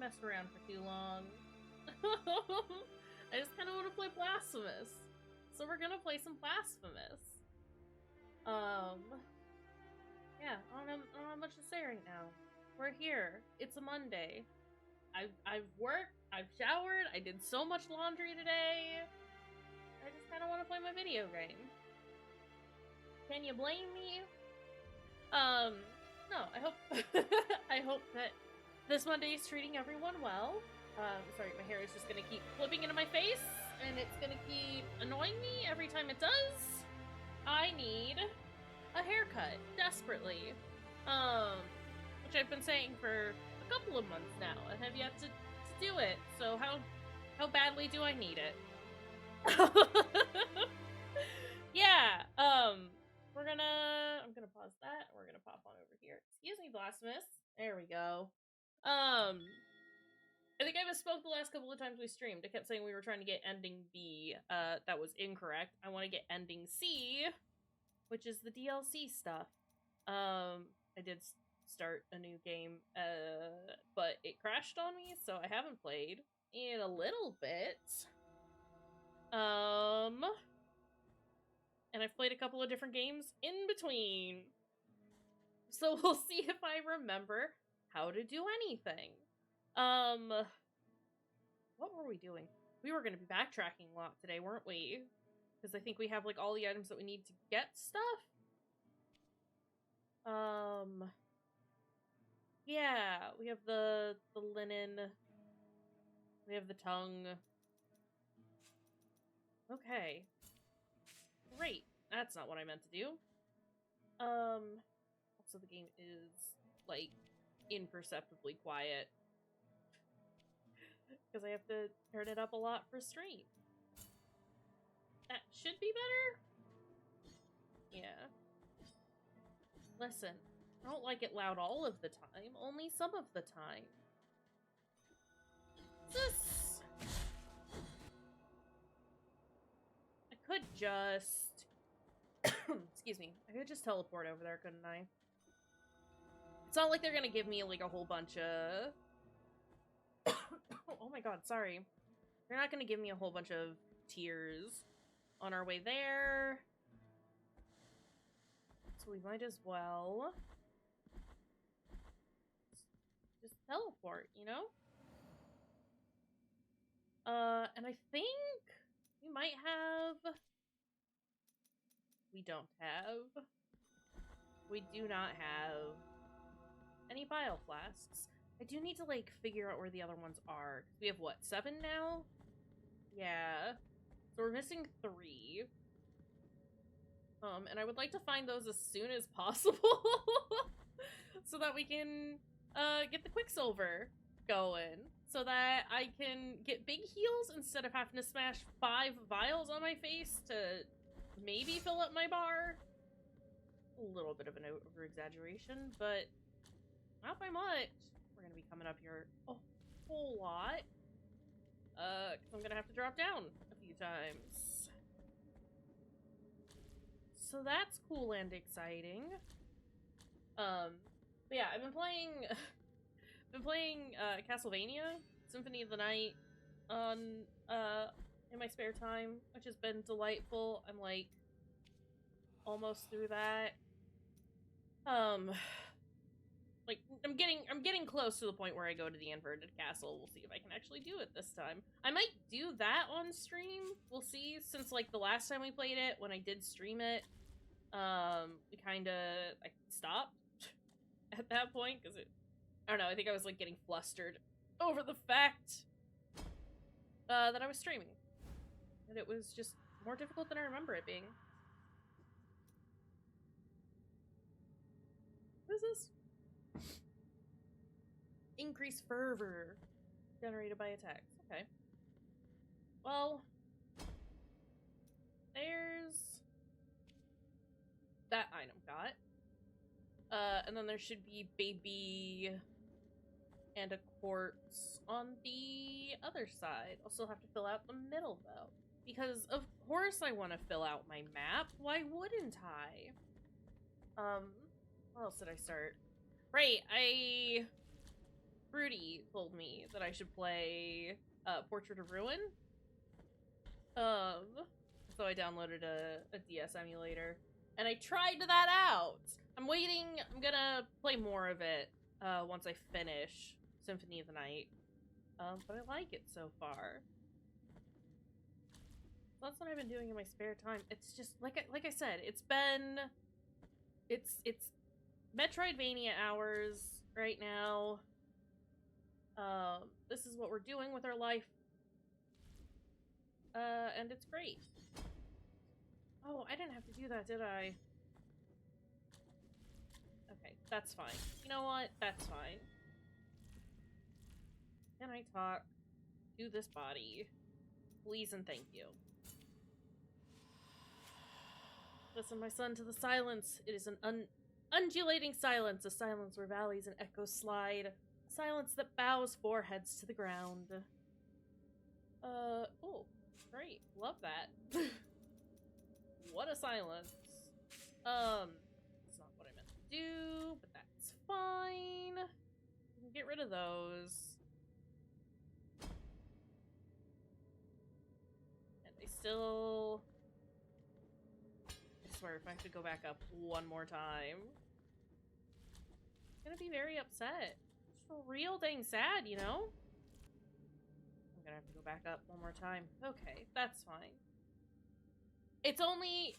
messed around for too long. I just kind of want to play Blasphemous. So we're gonna play some Blasphemous. Yeah, I don't have much to say right now. We're here. It's a Monday. I've worked, I've showered, I did so much laundry today. I just kind of want to play my video game. Can you blame me? No, I hope I hope that this Monday is treating everyone well. Sorry, my hair is just gonna keep flipping into my face, and it's gonna keep annoying me every time it does. I need a haircut, desperately. Which I've been saying for a couple of months now, and have yet to do it, so how badly do I need it? Yeah, I'm gonna pause that, and we're gonna pop on over here. Excuse me, Blasphemous. There we go. I think I misspoke the last couple of times we streamed. I kept saying we were trying to get ending B. That was incorrect. I want to get ending C, which is the DLC stuff. I did start a new game, but it crashed on me, so I haven't played in a little bit. And I've played a couple of different games in between. So we'll see if I remember how to do anything. What were we doing? We were going to be backtracking a lot today, weren't we? Because I think we have, like, all the items that we need to get stuff. Yeah, we have the linen. We have the tongue. Okay. Great. That's not what I meant to do. Also the game is, like, imperceptibly quiet. Because I have to turn it up a lot for stream. That should be better? Yeah. Listen, I don't like it loud all of the time, only some of the time. This... I could just... Excuse me. I could just teleport over there, couldn't I? It's not like they're gonna give me, like, a whole bunch of... Oh my god, sorry. They're not gonna give me a whole bunch of tears on our way there. So we might as well just teleport, you know? And I think we might have... We don't have... We do not have any bile flasks. I do need to, like, figure out where the other ones are. We have, what, 7 now? Yeah. So we're missing 3. And I would like to find those as soon as possible. So that we can, get the Quicksilver going. So that I can get big heals instead of having to smash 5 vials on my face to maybe fill up my bar. A little bit of an over-exaggeration, but not by much. We're gonna be coming up here a whole lot. Because I'm gonna have to drop down a few times. So that's cool and exciting. But yeah, I've been playing Castlevania Symphony of the Night on in my spare time, which has been delightful. I'm like almost through that. Like, I'm getting close to the point where I go to the inverted castle. We'll see if I can actually do it this time. I might do that on stream. We'll see, since, like, the last time we played it, when I did stream it, we kinda, I stopped at that point, because I don't know, I think I was, like, getting flustered over the fact, that I was streaming. And it was just more difficult than I remember it being. What is this? Increase fervor generated by attacks. Okay. Well, there's that item got. And then there should be baby and a quartz on the other side. I'll still have to fill out the middle though. Because of course I want to fill out my map. Why wouldn't I? What else did I start? Right, I Fruity told me that I should play Portrait of Ruin. So I downloaded a DS emulator, and I tried that out. I'm waiting. I'm gonna play more of it once I finish Symphony of the Night. But I like it so far. So that's what I've been doing in my spare time. It's just like I said, it's Metroidvania hours right now. This is what we're doing with our life. And it's great. Oh, I didn't have to do that, did I? Okay, that's fine. You know what? That's fine. Can I talk to this body? Please and thank you. Listen, my son, to the silence. It is an undulating silence, a silence where valleys and echoes slide. A silence that bows foreheads to the ground. Oh, great. Love that. What a silence. That's not what I meant to do, but that's fine. We can get rid of those. And I still... I swear, if I have to go back up one more time, I'm gonna be very upset. It's real dang sad, you know? I'm gonna have to go back up one more time. Okay, that's fine. It's only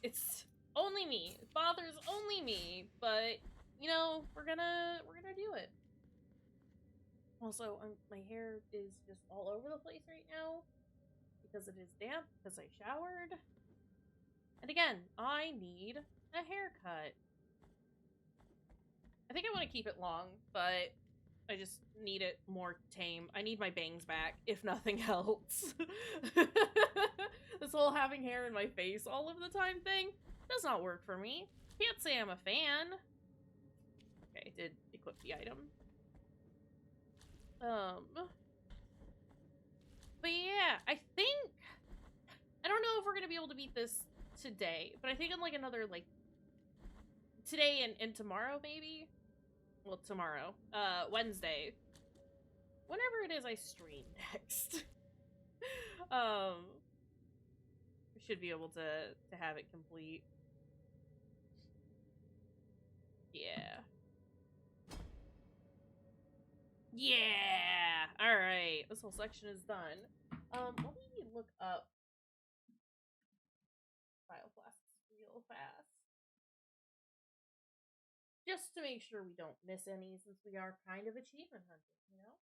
me. It bothers only me, but you know, we're gonna do it. Also, my hair is just all over the place right now because it is damp because I showered. And again, I need a haircut. I think I want to keep it long, but I just need it more tame. I need my bangs back, if nothing else. This whole having hair in my face all of the time thing does not work for me. Can't say I'm a fan. Okay, I did equip the item. But yeah, I don't know if we're gonna be able to beat this today, but I think in like another, like, today and tomorrow maybe? Well, tomorrow. Wednesday. Whenever it is I stream next. We should be able to have it complete. Yeah. Yeah! Alright, this whole section is done. Let me look up file flasks real fast. Just to make sure we don't miss any, since we are kind of achievement hunting, you know?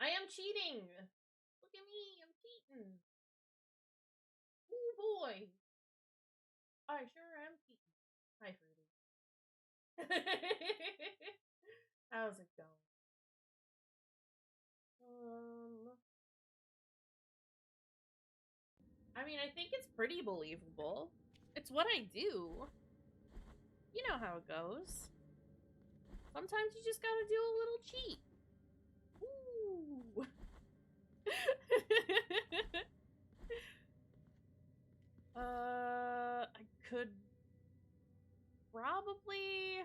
I am cheating! Look at me, I'm cheating! Oh boy! I sure am cheating. Hi, Fruity. How's it going? I mean, I think it's pretty believable. It's what I do. You know how it goes. Sometimes you just gotta do a little cheat. Ooh. I could probably...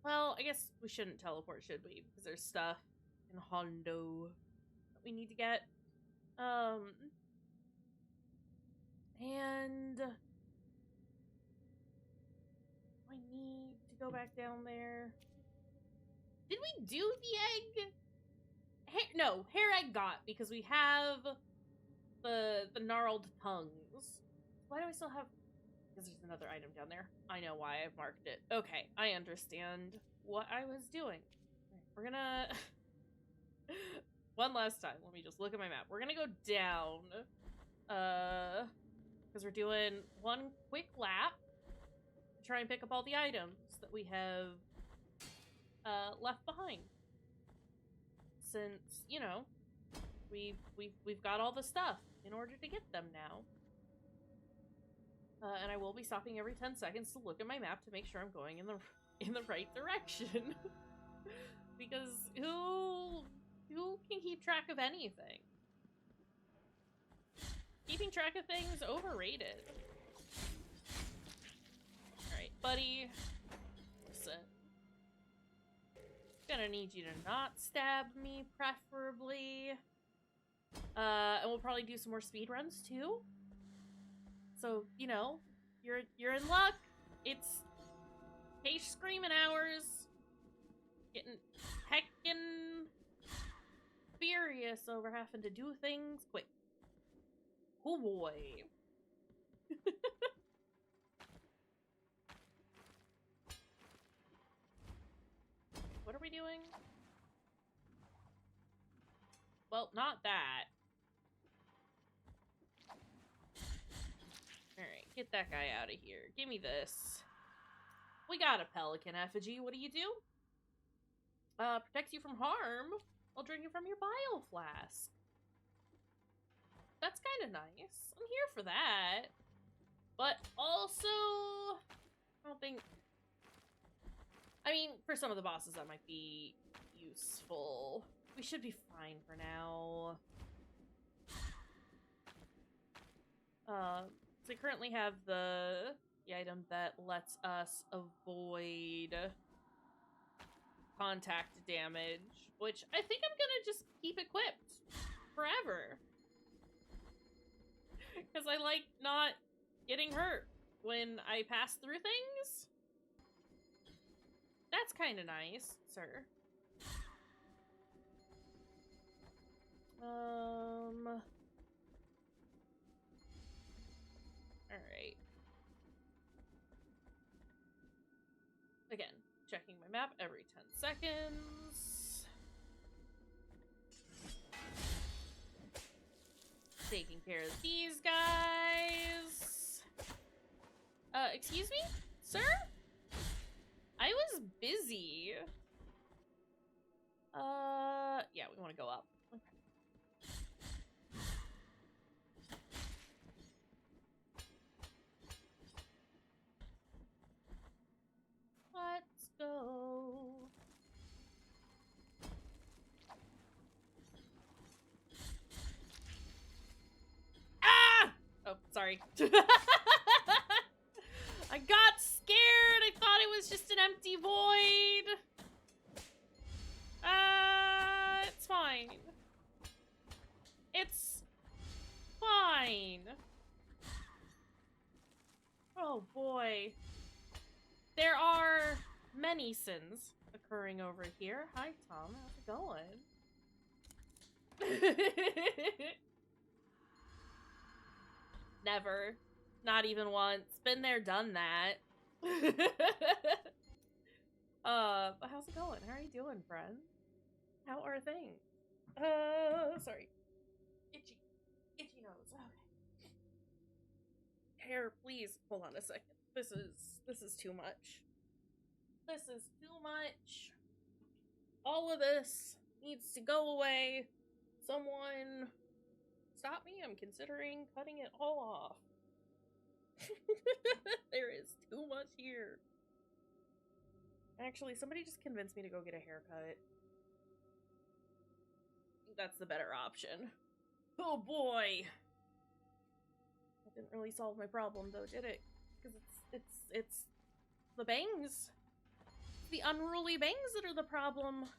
Well, I guess we shouldn't teleport, should we? Because there's stuff in Hondo that we need to get. And I need to go back down there. Did we do the egg? No, hair egg got, because we have the gnarled tongues. Why do I still have... Because there's another item down there. I know why I've marked it. Okay, I understand what I was doing. We're gonna... One last time, let me just look at my map. We're gonna go down, because we're doing one quick lap to try and pick up all the items that we have left behind. Since, you know, we've got all the stuff in order to get them now. And I will be stopping every 10 seconds to look at my map to make sure I'm going in the right direction. Because who can keep track of anything? Keeping track of things overrated. Alright, buddy. Listen. Gonna need you to not stab me, preferably. And we'll probably do some more speed runs too. So, you know, you're in luck. It's Kayshurrr screaming hours. Getting heckin' furious over having to do things quick. Oh boy. What are we doing? Well, not that. Alright, get that guy out of here. Give me this. We got a pelican effigy. What do? Protects you from harm while drinking from your bile flask. That's kind of nice. I'm here for that. But also, I don't think... I mean, for some of the bosses that might be useful. We should be fine for now. So we currently have the item that lets us avoid contact damage, which I think I'm gonna just keep equipped forever. Because I like not getting hurt when I pass through things. That's kind of nice, sir. Alright. Again, checking my map every 10 seconds. Taking care of these guys. Excuse me? Sir? I was busy. Yeah, we want to go up. Okay. Let's go. Ah! Oh, sorry. I got scared. I thought it was just an empty void. It's fine. It's fine. Oh boy. There are many sins occurring over here. Hi, Tom. How's it going? Never. Not even once. Been there, done that. How's it going? How are you doing, friend? How are things? Sorry. Itchy nose. Okay. Hair, please. Hold on a second. This is too much. This is too much. All of this needs to go away. Someone stop me. I'm considering cutting it all off. There is too much here. Actually, somebody just convinced me to go get a haircut. That's the better option. Oh boy. That didn't really solve my problem though, did it? Because it's the bangs. The unruly bangs that are the problem.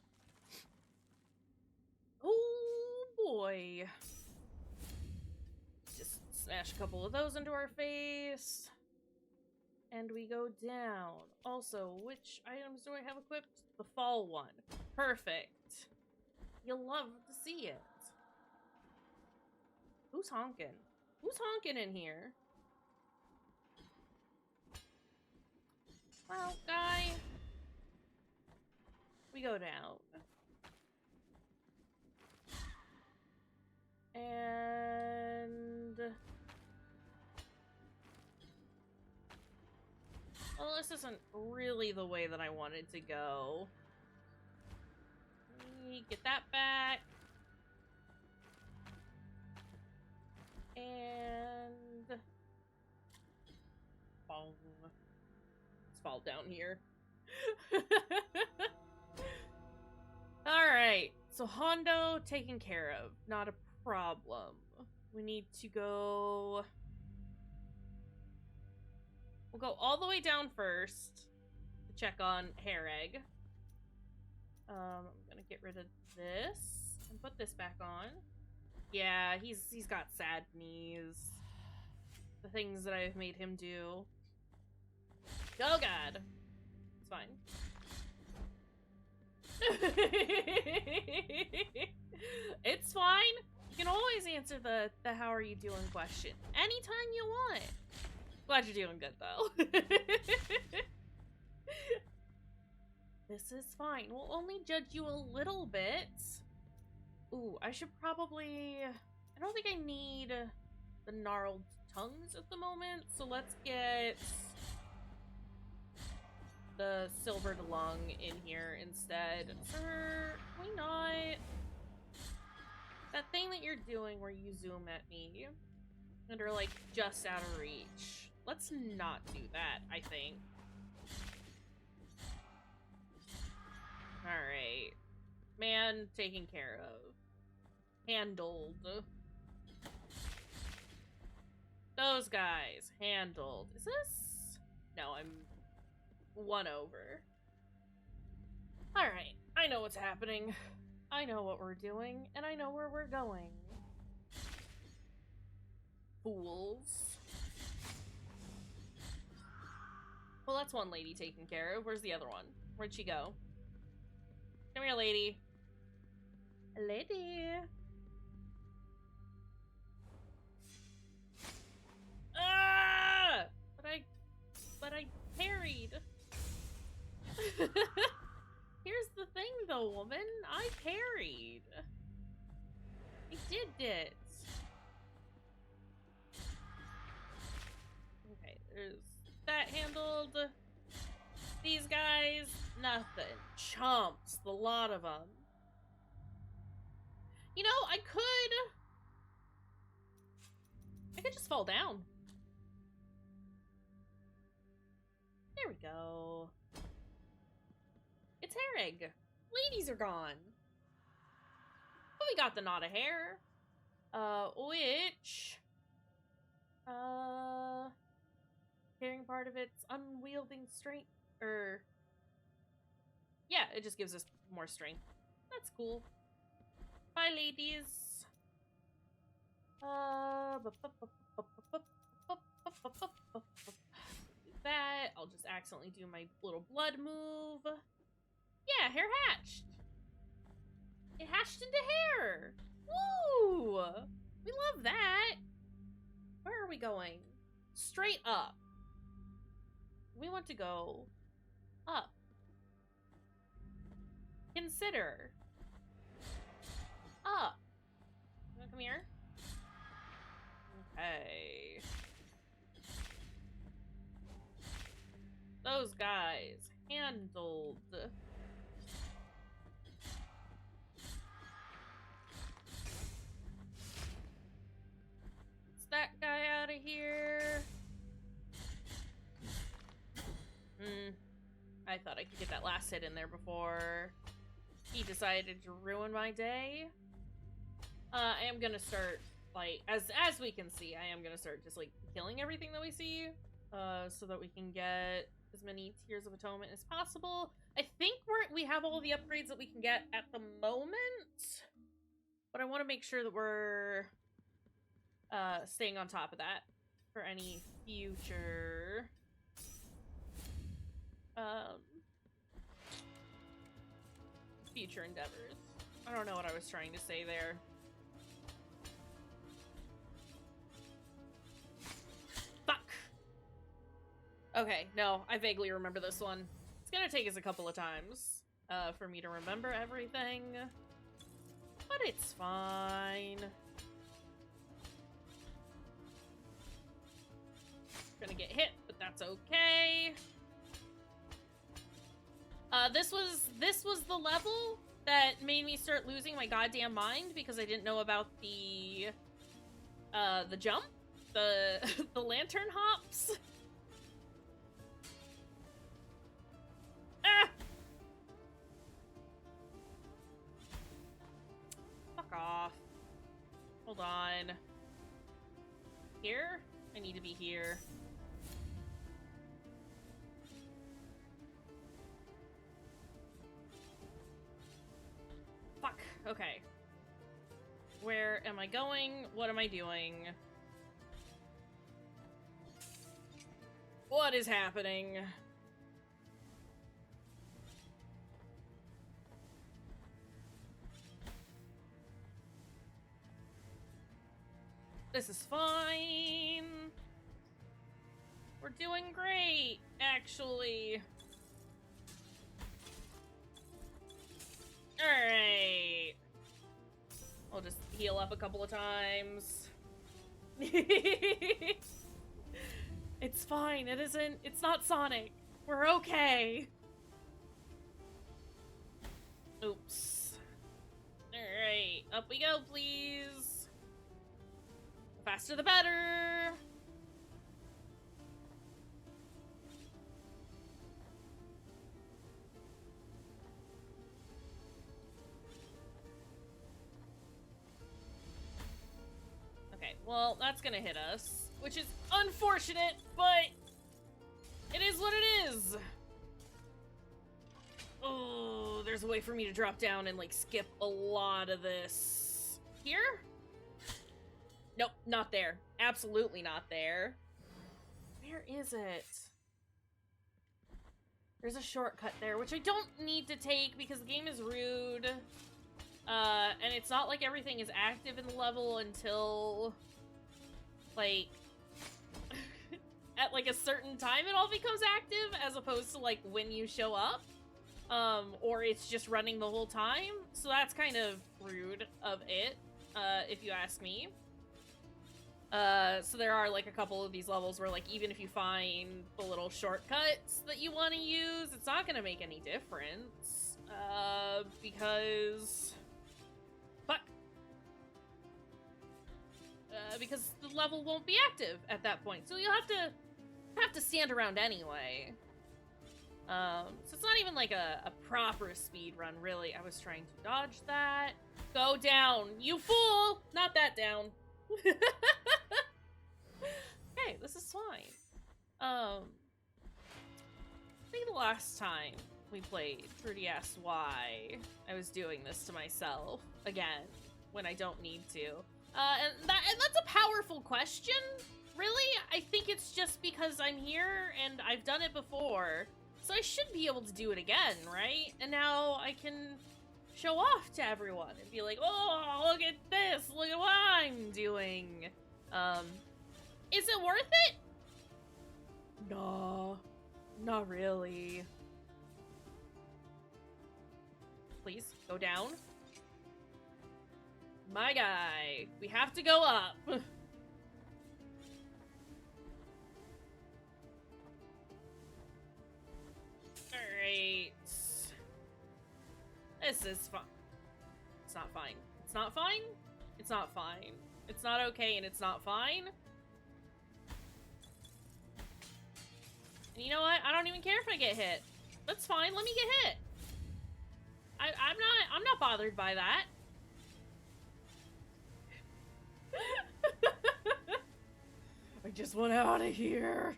Oh boy. Just smash a couple of those into our face. And we go down. Also, which items do I have equipped? The fall one. Perfect. You'll love to see it. Who's honking? Who's honking in here? Well, guy. We go down. And... well, this isn't really the way that I wanted to go. Let me get that back. And... bong. Let's fall down here. Alright, so Hondo taken care of. Not a problem. We need to go... we'll go all the way down first to check on Hair Egg. I'm gonna get rid of this and put this back on. Yeah, he's got sad knees. The things that I've made him do. Oh god. It's fine. It's fine. You can always answer the how are you doing question anytime you want. Glad you're doing good though. This is fine. We'll only judge you a little bit. Ooh, I should probably... I don't think I need the gnarled tongues at the moment, so let's get the silvered lung in here instead. Sir, can we not... That thing that you're doing where you zoom at me and are like just out of reach. Let's not do that, I think. Alright. Man taken care of. Handled. Those guys. Handled. Is this? No, I'm one over. Alright. I know what's happening. I know what we're doing, and I know where we're going. Fools. Well, that's one lady taken care of. Where's the other one? Where'd she go? Come here, lady. Lady. Ah! But I parried. Here's the thing, though, woman. I parried. I did it. Okay, there's that handled. These guys, nothing. Chumps, the lot of them. You know, I could just fall down. There we go. It's hair egg. Ladies are gone. But we got the knot of hair. Which... carrying part of its unwielding strength, yeah, it just gives us more strength. That's cool. Bye, ladies. That. I'll just accidentally do my little blood move. Yeah, hair hatched. It hatched into hair. Woo! We love that. Where are we going? Straight up. We want to go up. Consider. Up. You wanna come here? Okay. Those guys. Handled. It's that guy out of here. I thought I could get that last hit in there before he decided to ruin my day. I am gonna start, like, as we can see, I am gonna start just, like, killing everything that we see, so that we can get as many Tears of Atonement as possible. I think we have all the upgrades that we can get at the moment, but I want to make sure that we're staying on top of that for any future future endeavors. I don't know what I was trying to say there. Fuck! Okay, no, I vaguely remember this one. It's gonna take us a couple of times for me to remember everything, but it's fine. Gonna get hit, but that's okay. This was the level that made me start losing my goddamn mind because I didn't know about the jump, the lantern hops. Ah! Fuck off. Hold on. Here? I need to be here. Okay. Where am I going? What am I doing? What is happening? This is fine. We're doing great, actually. Alright. I'll just heal up a couple of times. It's fine. It's not Sonic. We're okay. Oops. Alright. Up we go, please. The faster the better. Okay, well, that's gonna hit us, which is unfortunate, but it is what it is. Oh, there's a way for me to drop down and, like, skip a lot of this. Here? Nope, not there. Absolutely not there. Where is it? There's a shortcut there, which I don't need to take because the game is rude. And it's not like everything is active in the level until, like, at, like, a certain time it all becomes active, as opposed to, like, when you show up. Or it's just running the whole time. So that's kind of rude of it, if you ask me. So there are, like, a couple of these levels where, like, even if you find the little shortcuts that you want to use, it's not gonna make any difference. Because... Fuck. Because the level won't be active at that point. So you'll have to stand around anyway. So it's not even like a proper speed run, really. I was trying to dodge that. Go down, you fool! Not that down. Okay, this is fine. I think the last time we played 3DSY, I was doing this to myself again when I don't need to. And that's a powerful question. Really, I think it's just because I'm here and I've done it before, so I should be able to do it again, right? And now I can show off to everyone and be like, oh, look at this, look at what I'm doing. Is it worth it? No, not really. Please, go down. My guy, we have to go up. Alright. This is fine. It's not fine. It's not fine? It's not fine. It's not okay and it's not fine. And you know what? I don't even care if I get hit. That's fine. Let me get hit. I'm not bothered by that. I just want out of here.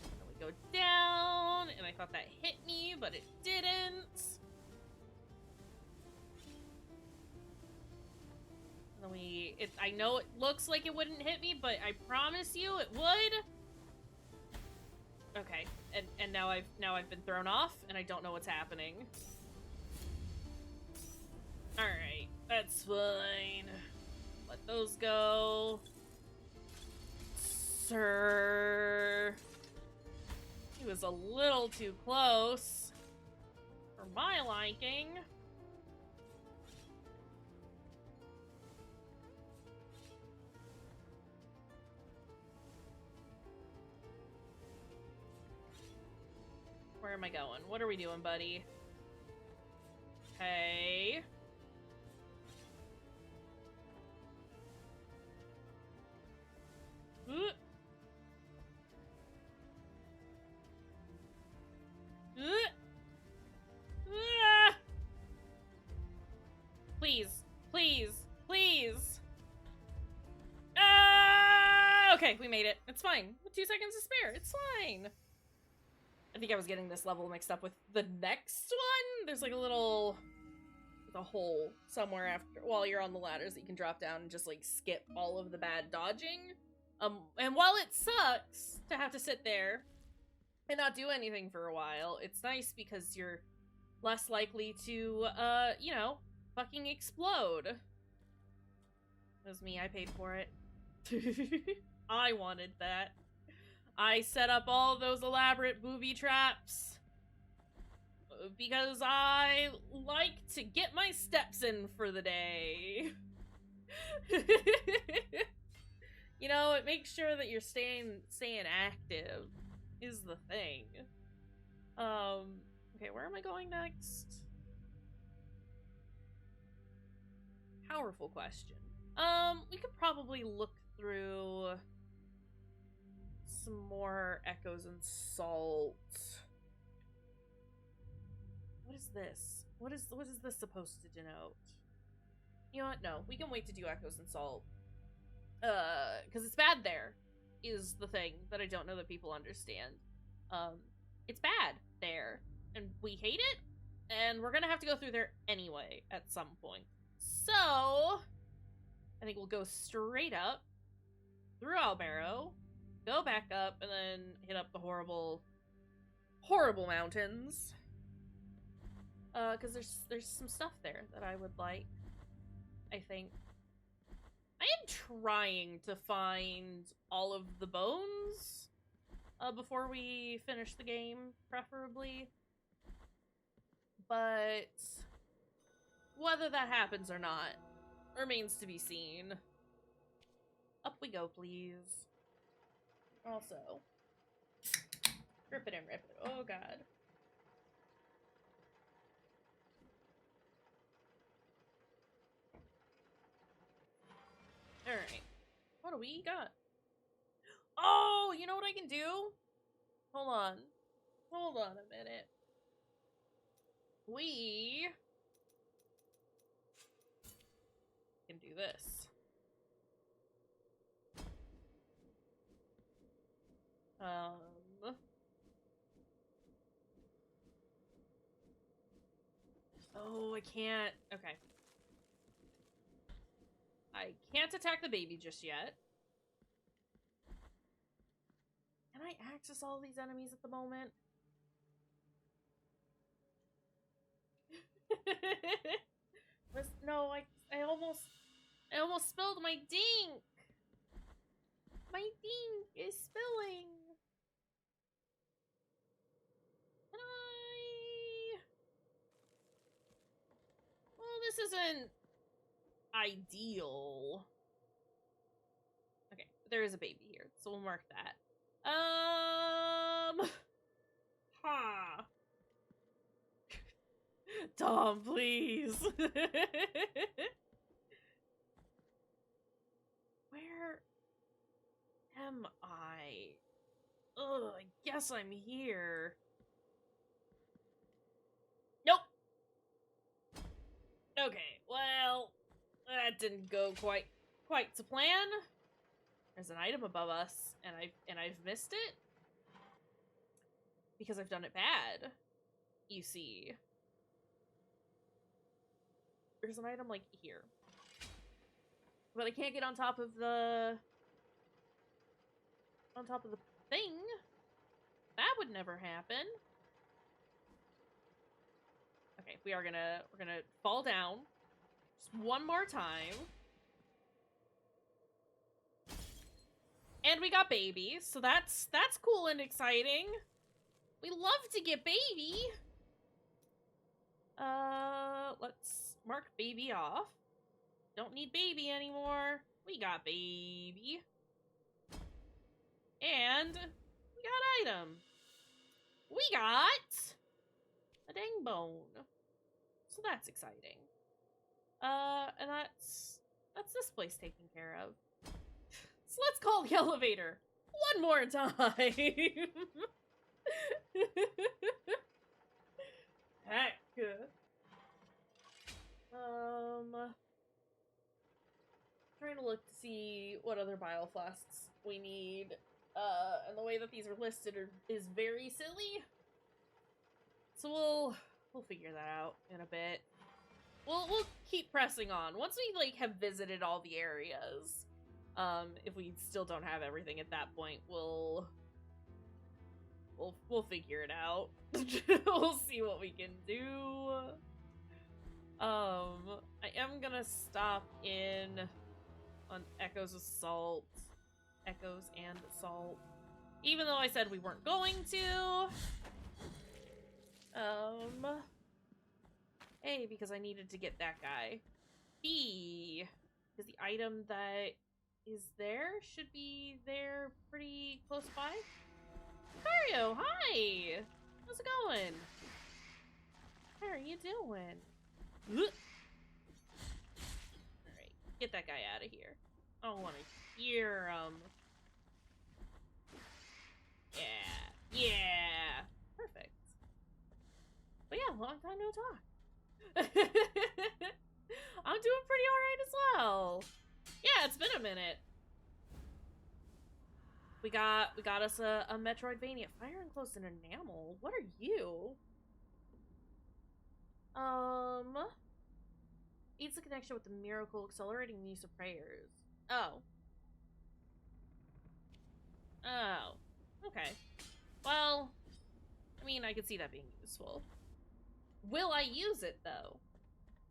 And we go down, and I thought that hit me, but it didn't. And then I know it looks like it wouldn't hit me, but I promise you it would. Okay, and now I've been thrown off, and I don't know what's happening. Alright, that's fine. Let those go. Sir. He was a little too close. For my liking. Where am I going? What are we doing, buddy? Okay. Please, please, please. Okay, we made it. It's fine. 2 seconds to spare. It's fine. I think I was getting this level mixed up with the next one. There's like a little... a hole somewhere after while you're on the ladder so you can drop down and just like skip all of the bad dodging. And while it sucks to have to sit there and not do anything for a while, it's nice because you're less likely to, you know, fucking explode. It was me, I paid for it. I wanted that. I set up all those elaborate booby traps because I like to get my steps in for the day. You know, it makes sure that you're staying active is the thing. Okay, where am I going next? Powerful question. We could probably look through some more Echoes and Salt. What is this? What is this supposed to denote? You know what? No, we can wait to do Echoes and Salt. Because it's bad there, is the thing that I don't know that people understand. It's bad there, and we hate it, and we're gonna have to go through there anyway at some point. So, I think we'll go straight up, through Albarrow, go back up, and then hit up the horrible, horrible mountains. Because there's some stuff there that I would like, I think. I am trying to find all of the bones before we finish the game, preferably. But whether that happens or not remains to be seen. Up we go, please. Also, rip it and rip it. Oh, God. Alright. What do we got? Oh, you know what I can do? Hold on. Hold on a minute. We can do this. Oh, I can't. Okay. I can't attack the baby just yet. Can I access all these enemies at the moment? No, I almost spilled my dink. My dink is spilling. Can I? Well, this isn't ideal. Okay, there is a baby here, so we'll mark that. Ha. Tom, please. Where am I? Ugh, I guess I'm here. Nope. Okay, well, that didn't go quite to plan. There's an item above us, and I've missed it because I've done it bad. You see, there's an item like here, but I can't get on top of the thing. That would never happen. Okay, we're gonna fall down just one more time. And we got baby, so that's cool and exciting. We love to get baby. Let's mark baby off. Don't need baby anymore. We got baby. And we got item. We got a dang bone. So that's exciting. And that's this place taken care of. So let's call the elevator one more time. Heck. Trying to look to see what other bile flasks we need. And the way that these are listed is very silly. So we'll figure that out in a bit. We'll keep pressing on. Once we like have visited all the areas, if we still don't have everything at that point, we'll figure it out. We'll see what we can do. I am gonna stop in on Echo's Assault. Echoes and Assault. Even though I said we weren't going to. A, because I needed to get that guy. B, because the item that is there should be there pretty close by. Mario, hi! How's it going? How are you doing? Alright, get that guy out of here. I don't want to hear him. Yeah, perfect. But yeah, long time no talk. I'm doing pretty alright as well. Yeah, it's been a minute. We got us a Metroidvania. Fire and close and enamel. What are you? Aids the connection with the miracle, accelerating the use of prayers. Oh. Oh. Okay. Well, I mean, I could see that being useful. Will I use it, though?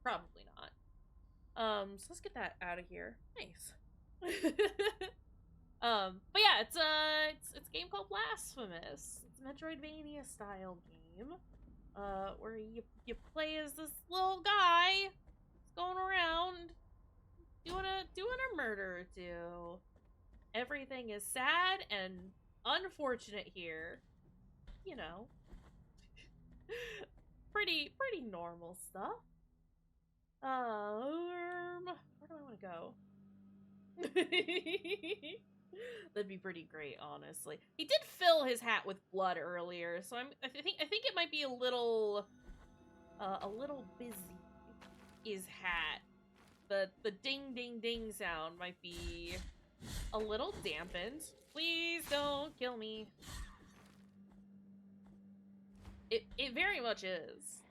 Probably not. So let's get that out of here. Nice. But yeah, it's a game called Blasphemous. It's a Metroidvania style game. Where you play as this little guy going around doing a murder or two. Everything is sad and unfortunate here. You know. pretty normal stuff. Where do I want to go? That'd be pretty great, honestly. He did fill his hat with blood earlier, so I think it might be a little busy. His hat. The ding ding ding sound might be a little dampened. Please don't kill me. It very much is.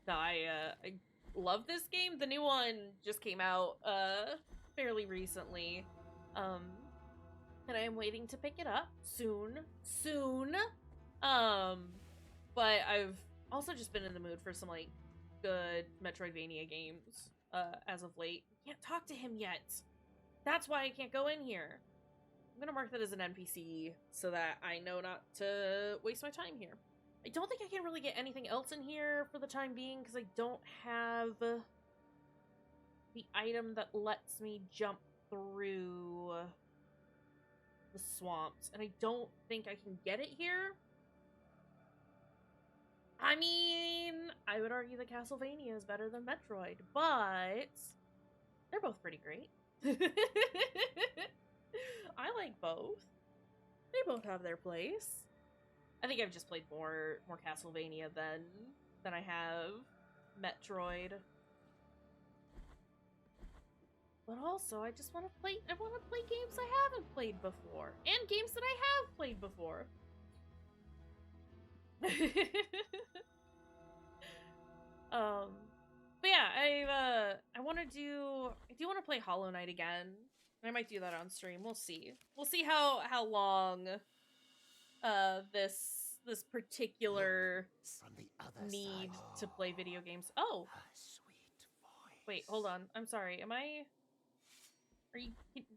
No, I love this game. The new one just came out fairly recently. And I am waiting to pick it up soon. But I've also just been in the mood for some like good Metroidvania games as of late. Can't talk to him yet. That's why I can't go in here. I'm gonna mark that as an NPC so that I know not to waste my time here. I don't think I can really get anything else in here for the time being because I don't have the item that lets me jump through the swamps, and I don't think I can get it here. I mean, I would argue that Castlevania is better than Metroid, but they're both pretty great. I like both. They both have their place. I think I've just played more Castlevania than I have Metroid. But also, I just want to play. I want to play games I haven't played before, and games that I have played before. But yeah, I want to do. I do want to play Hollow Knight again. I might do that on stream. We'll see. We'll see how long this particular need to play video games. Oh, wait, hold on. I'm sorry. Am I?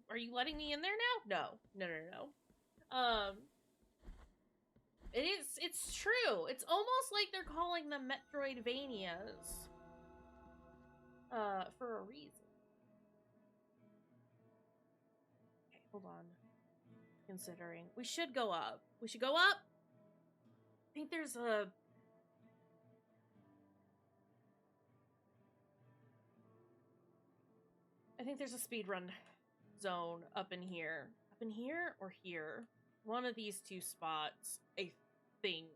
Are you letting me in there now? No. It's true. It's almost like they're calling them Metroidvanias. For a reason. Okay, hold on. Considering. We should go up. We should go up? I think there's a... I think there's a speedrun zone up in here. Up in here or here? One of these two spots, I think.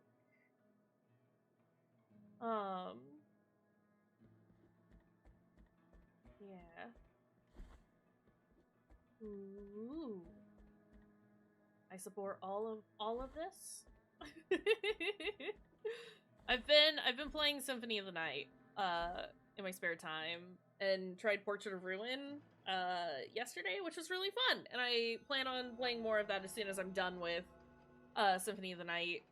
Yeah. Ooh. I support all of this. I've been playing Symphony of the Night in my spare time and tried Portrait of Ruin yesterday, which was really fun. And I plan on playing more of that as soon as I'm done with Symphony of the Night.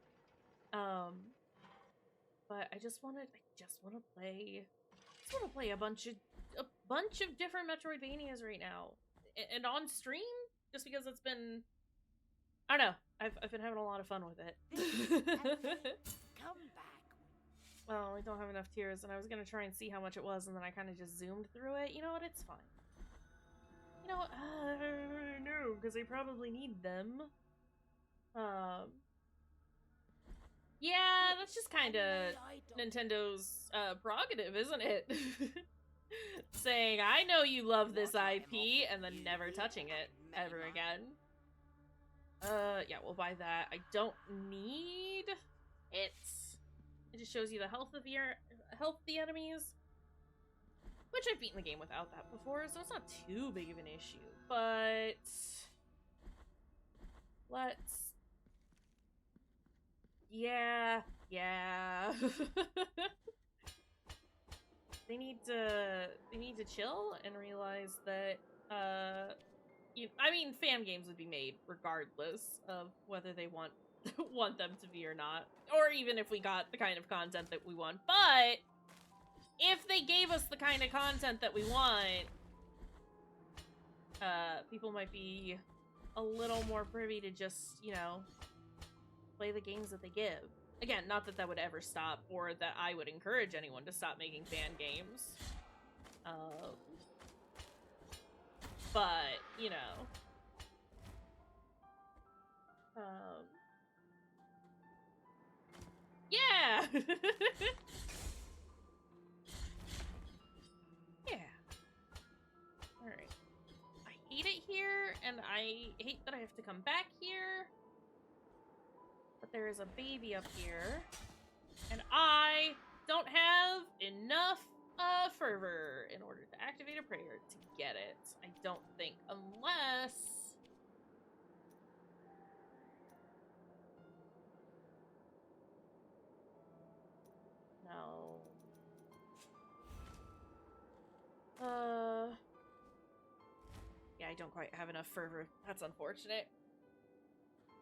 But I just want to play a bunch of different Metroidvanias right now. And on stream, just because it's been, I don't know, I've been having a lot of fun with it. Come back. Well, we don't have enough tears, and I was gonna try and see how much it was, and then I kind of just zoomed through it. You know what? It's fine. You know what? No, because I probably need them. Yeah, that's just kind of Nintendo's prerogative, isn't it? Saying, I know you love this IP, and then never touching it ever again. Yeah, we'll buy that. I don't need it. It just shows you the health of the enemies. Which I've beaten the game without that before, so it's not too big of an issue. But let's... Yeah. They need to chill and realize that I mean, fan games would be made regardless of whether they want them to be or not, or even if we got the kind of content that we want. But if they gave us the kind of content that we want, people might be a little more privy to just, you know, play the games that they give. Again, not that that would ever stop, or that I would encourage anyone to stop making fan games. But, you know. Yeah! Yeah. Alright. I hate it here, and I hate that I have to come back here. But there is a baby up here, and I don't have enough fervor in order to activate a prayer to get it. I don't think, unless... No. Yeah, I don't quite have enough fervor. That's unfortunate.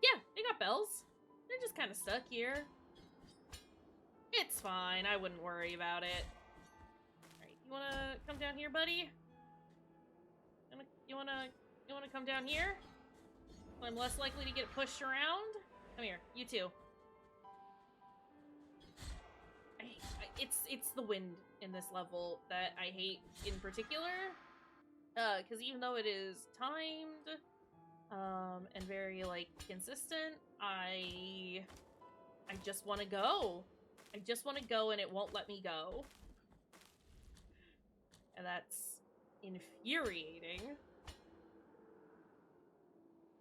Yeah, they got bells. They're just kind of stuck here. It's fine. I wouldn't worry about it. Alright, you wanna come down here, buddy? You wanna come down here? I'm less likely to get pushed around? Come here, you too. It's the wind in this level that I hate in particular. Because even though it is timed, and very, like, consistent, I just want to go. I just want to go, and it won't let me go. And that's infuriating.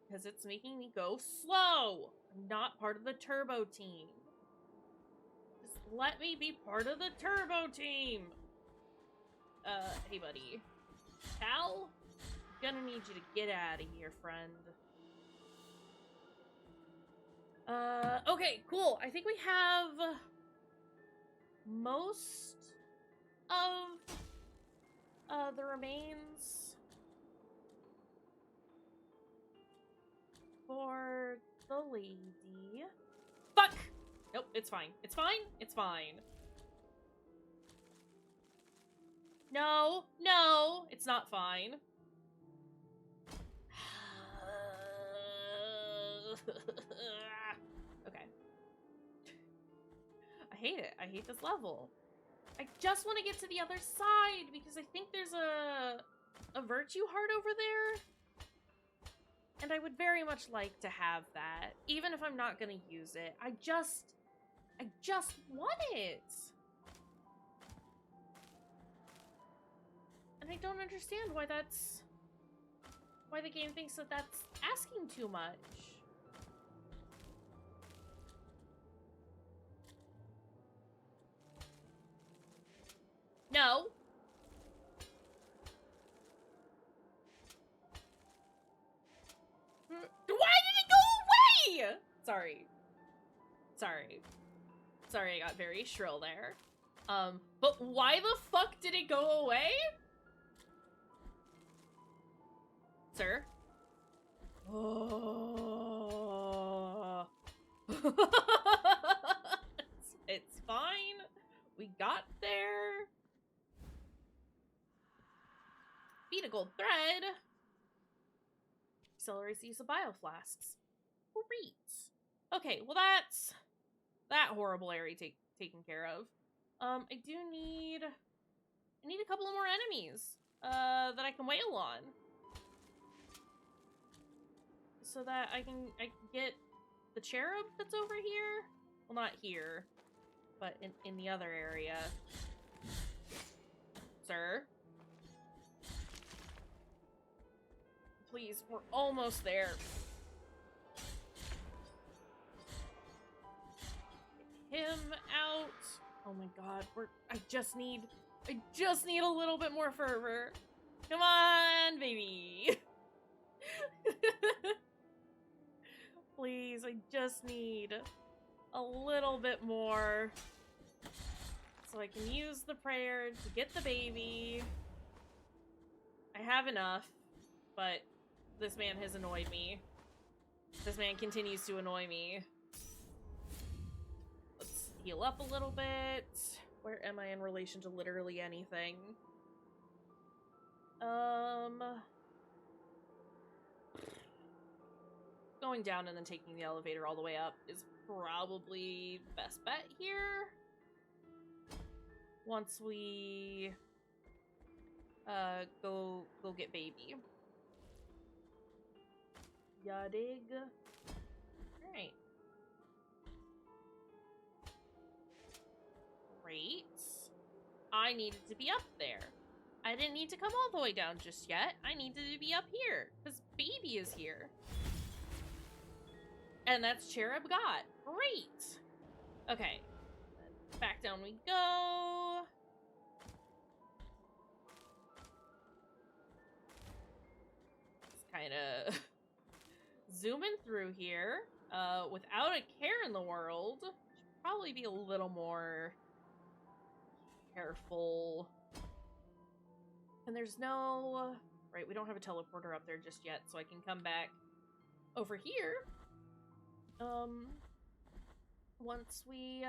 Because it's making me go slow. I'm not part of the turbo team. Just let me be part of the turbo team. Hey, buddy. Cal? I'm gonna need you to get out of here, friend. Okay, cool. I think we have most of the remains for the lady. Fuck! Nope, it's fine. It's fine. It's fine. No, no, it's not fine. Okay. I hate it. I hate this level. I just want to get to the other side because I think there's a virtue heart over there. And I would very much like to have that, even if I'm not going to use it. I just want it. And I don't understand why the game thinks that that's asking too much. No. Why did it go away? Sorry. Sorry. Sorry, I got very shrill there. But why the fuck did it go away? Sir? Oh. It's fine. We got there. Beat a gold thread. Accelerates the use of bioflasks. Great. Okay, well that's that horrible area taken care of. I need a couple of more enemies that I can wail on, so that I can get the cherub that's over here. Well, not here, but in the other area. Sir? Please, we're almost there. Get him out. Oh my god, I just need a little bit more fervor. Come on, baby. Please, I just need a little bit more so I can use the prayer to get the baby. I have enough, but this man has annoyed me. This man continues to annoy me. Let's heal up a little bit. Where am I in relation to literally anything? Going down and then taking the elevator all the way up is probably the best bet here. Once we go get baby. Ya dig? Alright. Great. I needed to be up there. I didn't need to come all the way down just yet. I needed to be up here, because baby is here. And that's Cherub God. Great! Okay. Back down we go. Just kind of zooming through here. Without a care in the world. Should probably be a little more careful. And there's no... Right, we don't have a teleporter up there just yet, so I can come back over here. Once we do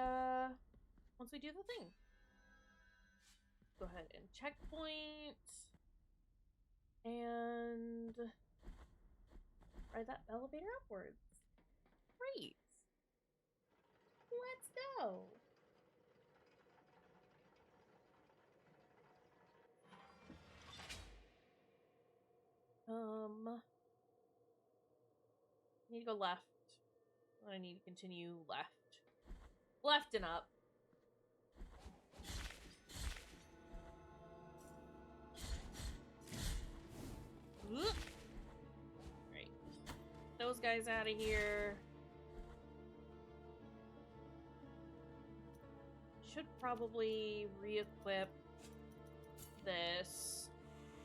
the thing. Go ahead and checkpoint. And ride that elevator upwards. Great. Let's go. I need to go left. I need to continue left. Left and up. Right. Those guys out of here. Should probably re-equip this.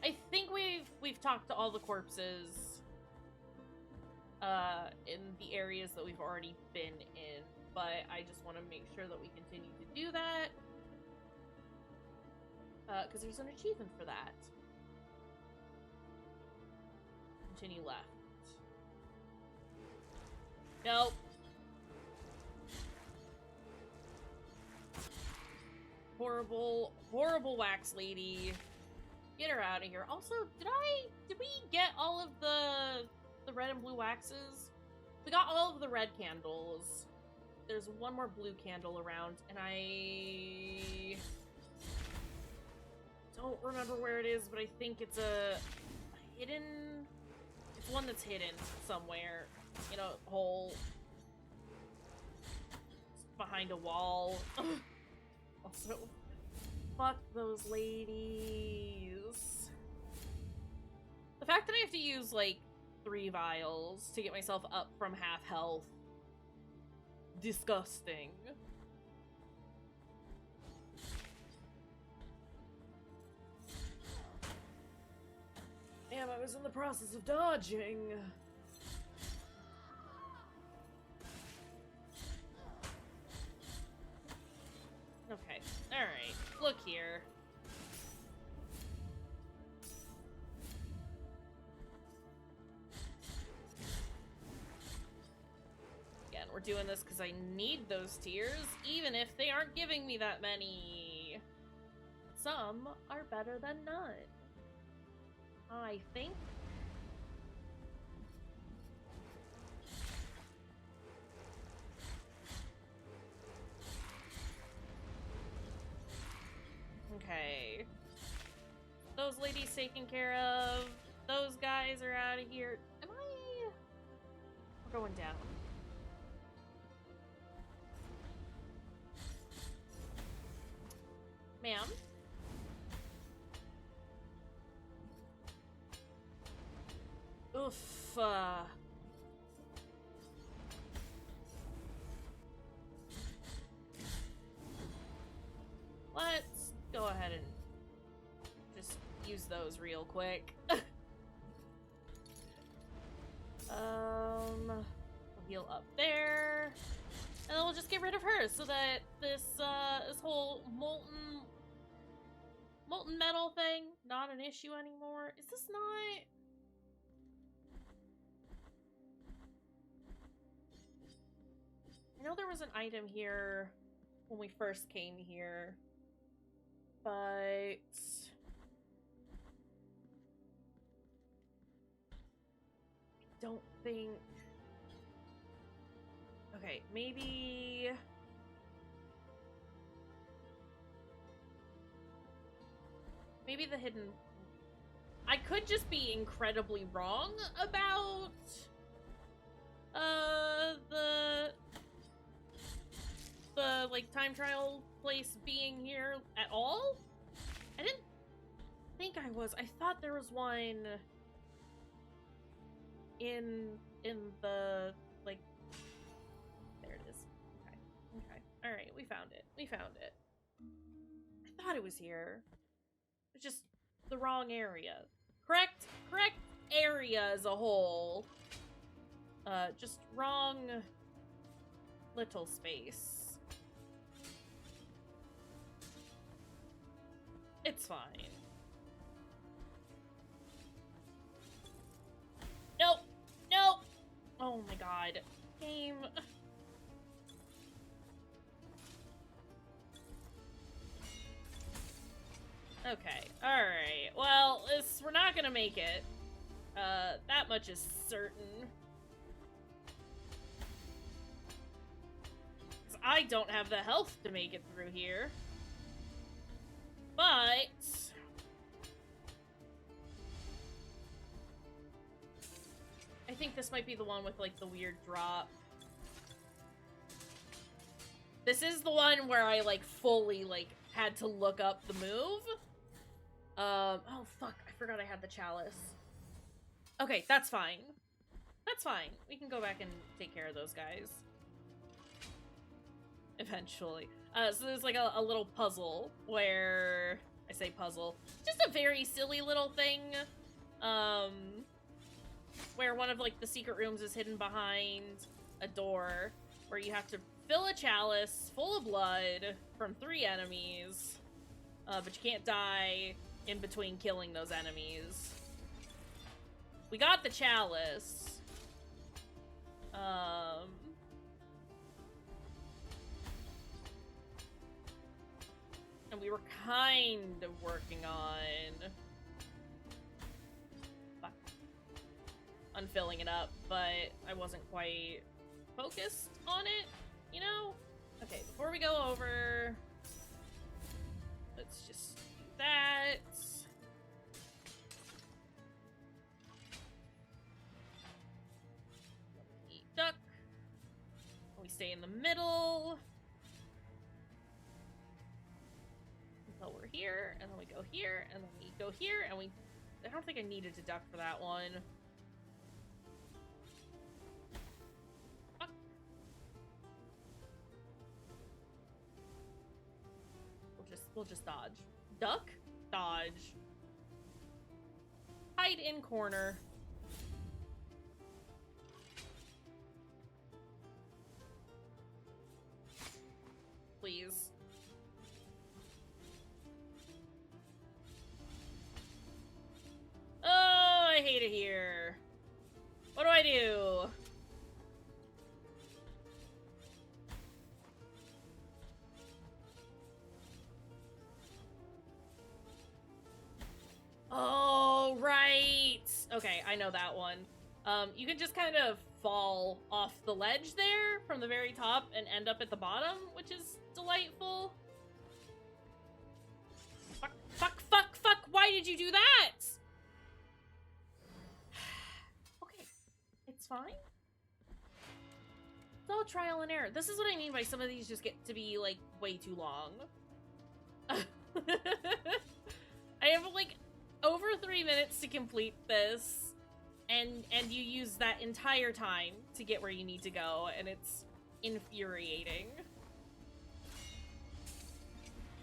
I think we've talked to all the corpses in the areas that we've already been in, but I just want to make sure that we continue to do that because there's an achievement for that. Continue left. Nope. Horrible wax lady. Get her out of here. Also, did we get all of the red and blue waxes? We got all of the red candles. There's one more blue candle around, and I don't remember where it is, but I think it's a hidden... It's one that's hidden somewhere in a hole. It's behind a wall. Also, fuck those ladies. The fact that I have to use, like, 3 vials to get myself up from half health. Disgusting. Damn, I was in the process of dodging. doing this because I need those tears, even if they aren't giving me that many. Some are better than none, I think. Okay. Those ladies taken care of. Those guys are out of here. Am I... We're going down. Ma'am? Oof, let's go ahead and just use those real quick. We'll heal up there. And then we'll just get rid of her so that this whole molten metal thing, not an issue anymore. Is this not... I know there was an item here when we first came here, but I don't think... Okay, maybe... Maybe the hidden... I could just be incredibly wrong about the like time trial place being here at all. I didn't think I was. I thought there was one in the like... There it is. Okay. All right, we found it. I thought it was here. It's just the wrong area. Correct area as a whole. Just wrong little space. It's fine. Nope. Oh my god. Game. Okay, alright. Well, we're not gonna make it. That much is certain. 'Cause I don't have the health to make it through here. But... I think this might be the one with, like, the weird drop. This is the one where I, like, fully, like, had to look up the move. Oh, fuck. I forgot I had the chalice. Okay, that's fine. That's fine. We can go back and take care of those guys. Eventually. So there's, like, a little puzzle where... I say puzzle. Just a very silly little thing. Where one of, like, the secret rooms is hidden behind a door. Where you have to fill a chalice full of blood from 3 enemies. But you can't die in between killing those enemies. We got the chalice. And we were kind of working on... Fuck. Unfilling it up, but I wasn't quite focused on it, you know? Okay, before we go over... Let's just do that. Eat duck. We stay in the middle. Until we're here, and then we go here, and then we go here, and we... I don't think I needed to duck for that one. Fuck. We'll just dodge. Duck? Dodge. Hide in corner. Please. Oh, I hate it here. What do I do? Okay, I know that one. You can just kind of fall off the ledge there from the very top and end up at the bottom, which is delightful. Fuck, fuck, fuck, fuck! Why did you do that? Okay, it's fine. It's all trial and error. This is what I mean by some of these just get to be, like, way too long. I have, like, over 3 minutes to complete this, and you use that entire time to get where you need to go, and it's infuriating.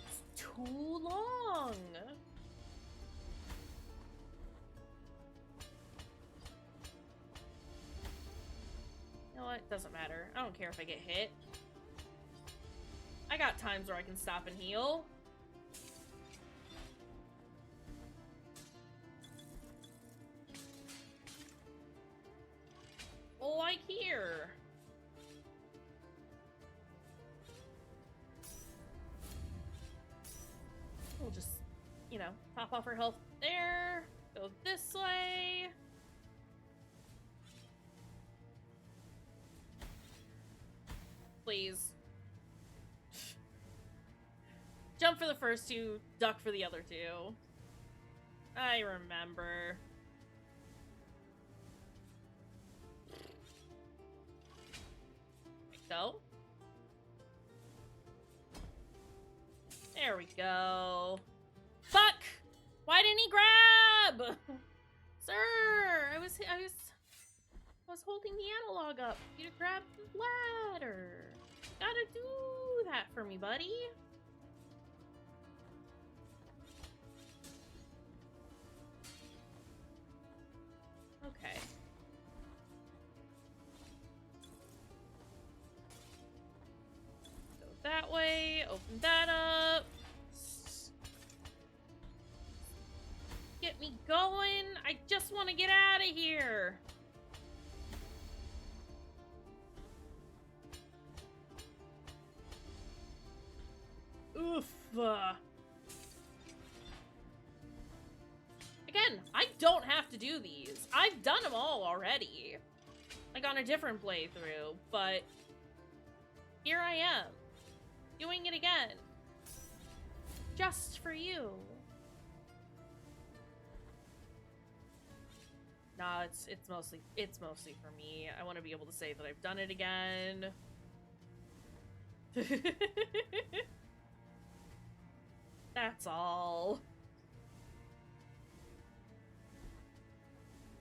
It's too long. You know what? Doesn't matter. I don't care if I get hit. I got times where I can stop and heal. Like here. We'll just, you know, pop off our health there. Go this way. Please. Jump for the first two, duck for the other two. I remember. Go. There we go. Fuck! Why didn't he grab? Sir, I was holding the analog up. You to grab the ladder. Gotta do that for me, buddy. Okay. That way, open that up. Get me going. I just want to get out of here. Oof. Again, I don't have to do these. I've done them all already. Like on a different playthrough, but here I am. Doing it again. Just for you. Nah, it's mostly for me. I want to be able to say that I've done it again. That's all.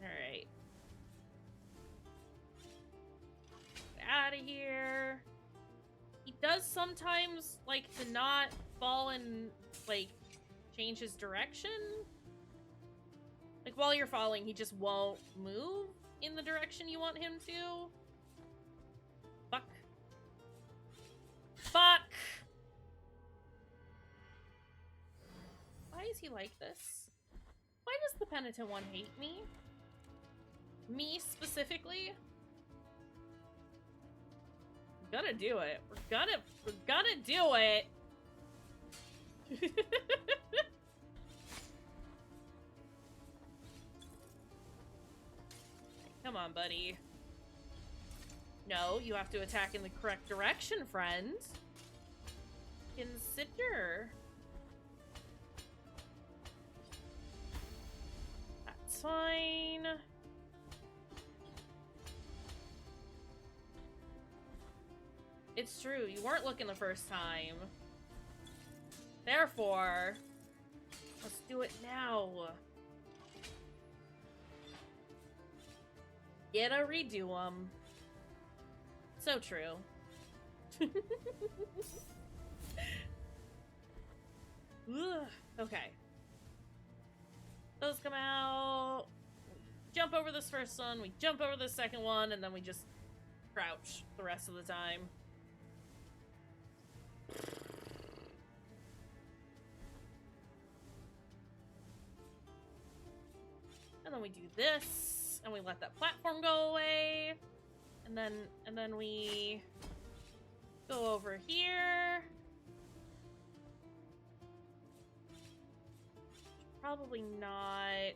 Alright. Get out of here. He does sometimes like to not fall and like change his direction. Like while you're falling, he just won't move in the direction you want him to. Fuck. Fuck! Why is he like this? Why does the penitent one hate me? Me specifically? We're gonna do it. We're gonna do it. Come on, buddy. No, you have to attack in the correct direction, friend. Consider. That's fine. It's true, you weren't looking the first time. Therefore, let's do it now. Get a redo them. So true. Ugh. Okay. Those come out. We jump over this first one, we jump over the second one, and then we just crouch the rest of the time. And then we do this, and we let that platform go away. And then we go over here. Probably not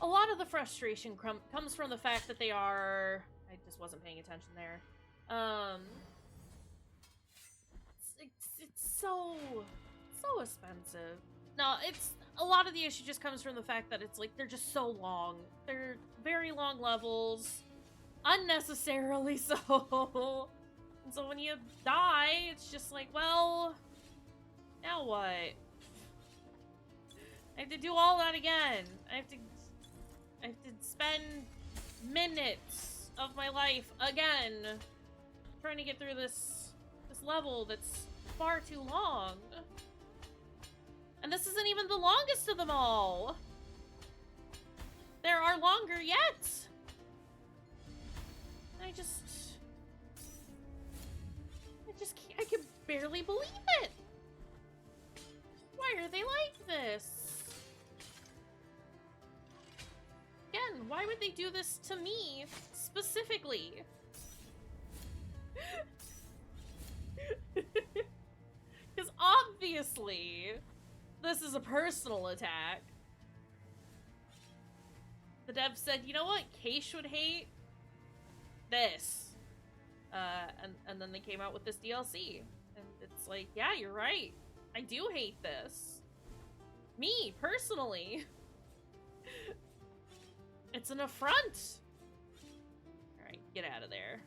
a lot of the frustration comes from the fact that they are... I just wasn't paying attention there. It's so expensive. No, it's... A lot of the issue just comes from the fact that it's like, they're just so long. They're very long levels. Unnecessarily so. And so when you die, it's just like, well... Now what? I have to do all that again. I have to spend minutes of my life again trying to get through this level that's far too long. And this isn't even the longest of them all. There are longer yet. I can't, I can barely believe it. Why are they like this? Again, why would they do this to me specifically? Because obviously, this is a personal attack. The dev said, you know what Kayshurrr would hate? This. And then they came out with this DLC. And it's like, yeah, you're right. I do hate this. Me, personally. It's an affront. Alright, get out of there.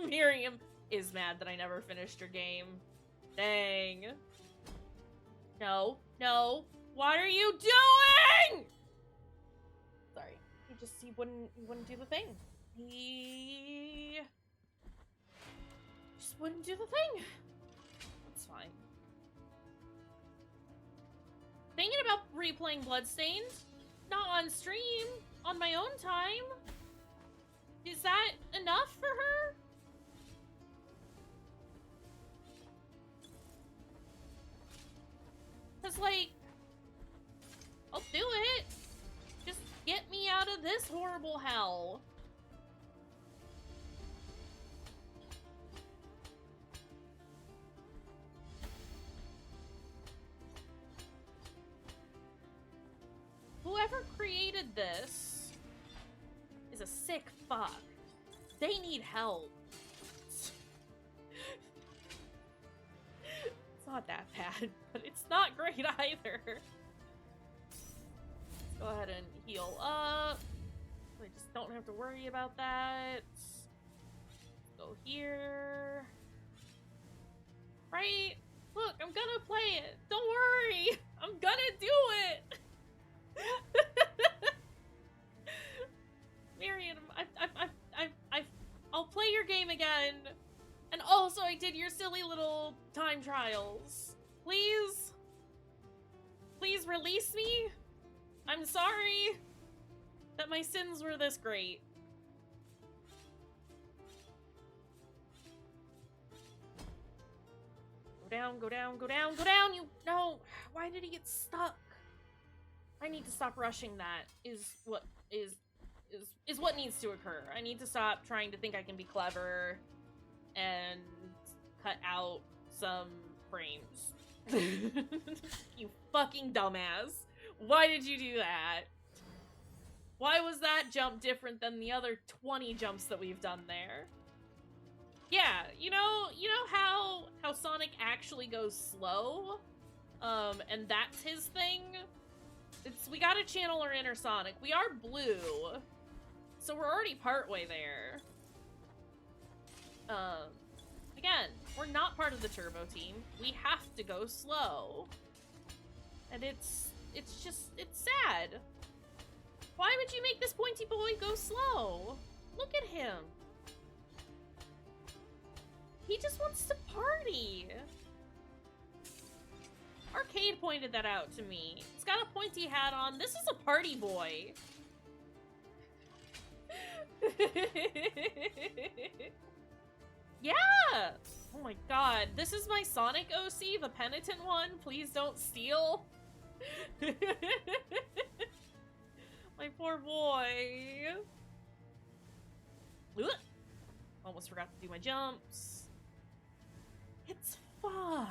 Miriam is mad that I never finished her game. Dang. No, no. What are you doing? Sorry. He wouldn't do the thing. He just wouldn't do the thing. That's fine. Thinking about replaying Bloodstained? Not on stream. On my own time? Is that enough for her? Cause like, I'll do it. Just get me out of this horrible hell. Whoever created this is a sick fuck. They need help. It's not that bad, but it's not great either. Let's go ahead and heal up. I just don't have to worry about that. Let's go here. Right? Look, I'm gonna play it. Don't worry. I'm gonna do it. Miriam, I'll play your game again. And also, I did your silly little time trials. Please? Please release me? I'm sorry that my sins were this great. Go down, go down, go down, go down, you... No! Why did he get stuck? I need to stop rushing that, is what needs to occur. I need to stop trying to think I can be clever and cut out some frames. You fucking dumbass. Why did you do that? Why was that jump different than the other 20 jumps that we've done there? Yeah, you know how Sonic actually goes slow? And that's his thing? We gotta channel our inner Sonic. We are blue, so we're already partway there. Again, we're not part of the Turbo team. We have to go slow. And it's sad. Why would you make this pointy boy go slow? Look at him. He just wants to party. Arcade pointed that out to me. He's got a pointy hat on. This is a party boy. Yeah! Oh my god. This is my Sonic OC, the penitent one. Please don't steal. My poor boy. Ugh. Almost forgot to do my jumps. It's fine.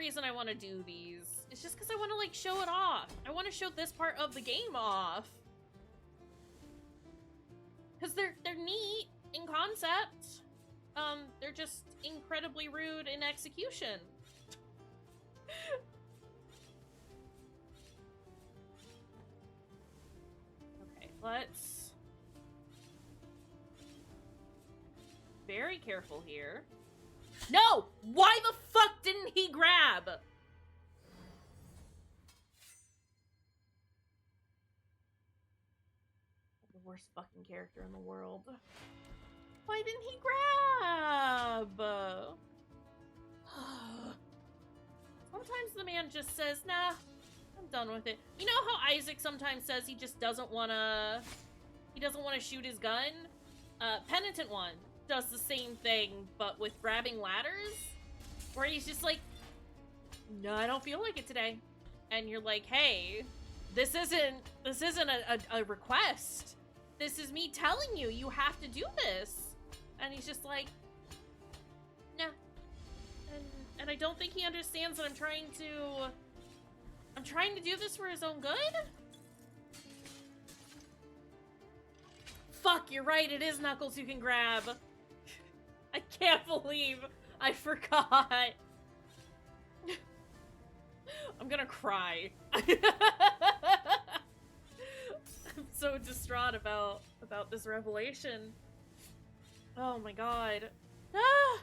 reason I want to do these. It's just because I want to, like, show it off. I want to show this part of the game off. Because they're neat in concept. They're just incredibly rude in execution. Okay, let's... Very careful here. No! Why the fuck didn't he grab? The worst fucking character in the world. Why didn't he grab? Sometimes the man just says, nah, I'm done with it. You know how Isaac sometimes says he just doesn't want to... He doesn't want to shoot his gun? Penitent One does the same thing, but with grabbing ladders? Where he's just like, no, I don't feel like it today. And you're like, hey, this isn't a request. This is me telling you, you have to do this. And he's just like, nah. And I don't think he understands that I'm trying to do this for his own good? Fuck, you're right, it is Knuckles who can grab. I can't believe I forgot. I'm gonna cry. I'm so distraught about this revelation. Oh my god. Ah!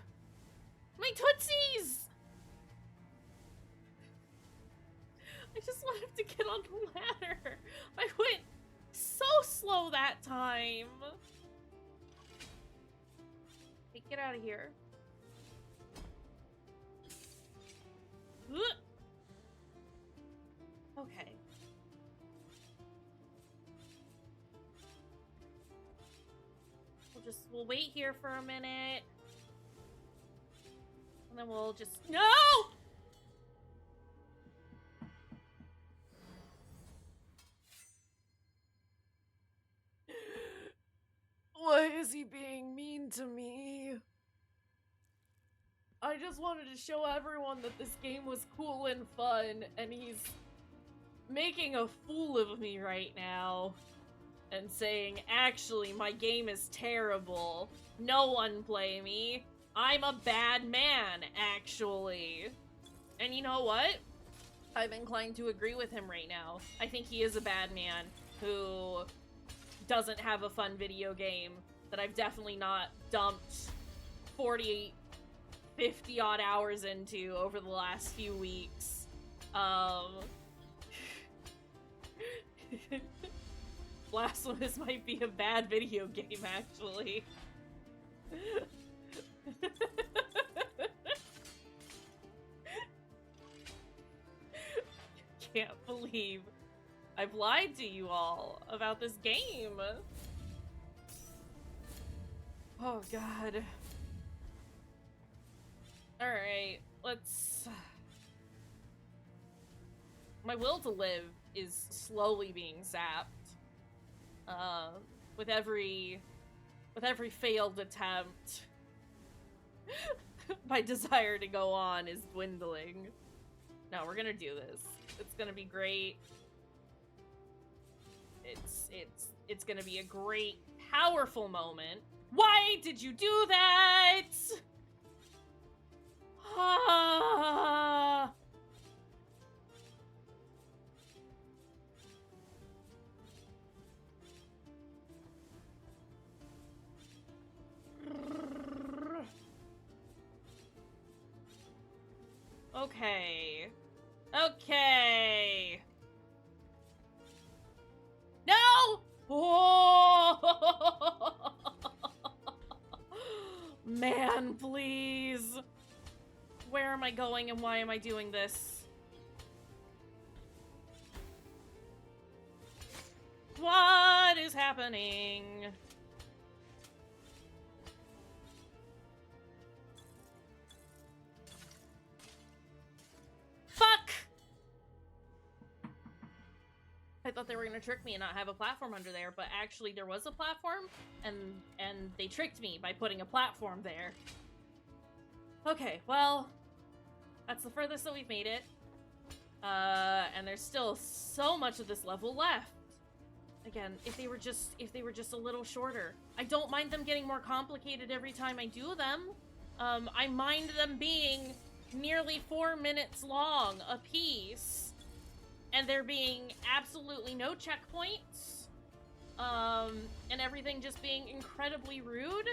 My Tootsies! I just want him to get on the ladder. I went so slow that time. Hey, get out of here. Okay. We'll wait here for a minute. And then we'll just... No! Why is he being mean to me? I just wanted to show everyone that this game was cool and fun, and he's making a fool of me right now. And saying, actually, my game is terrible. No one play me. I'm a bad man, actually. And you know what? I'm inclined to agree with him right now. I think he is a bad man who doesn't have a fun video game that I've definitely not dumped 40, 50 odd hours into over the last few weeks. Blasphemous might be a bad video game, actually. Can't believe I've lied to you all about this game. Oh god. Alright, let's... My will to live is slowly being sapped. With every failed attempt, my desire to go on is dwindling. No, we're gonna do this. It's gonna be great. It's gonna be a great, powerful moment. Why did you do that? Ah. Okay. Okay. No! Oh! Man, please. Where am I going and why am I doing this? What is happening? Fuck! I thought they were gonna trick me and not have a platform under there, but actually there was a platform, and they tricked me by putting a platform there. Okay, well, That's the furthest that we've made it. And there's still so much of this level left. Again, if they were just a little shorter. I don't mind them getting more complicated every time I do them. I mind them being nearly 4 minutes long a piece. And there being absolutely no checkpoints. And everything just being incredibly rude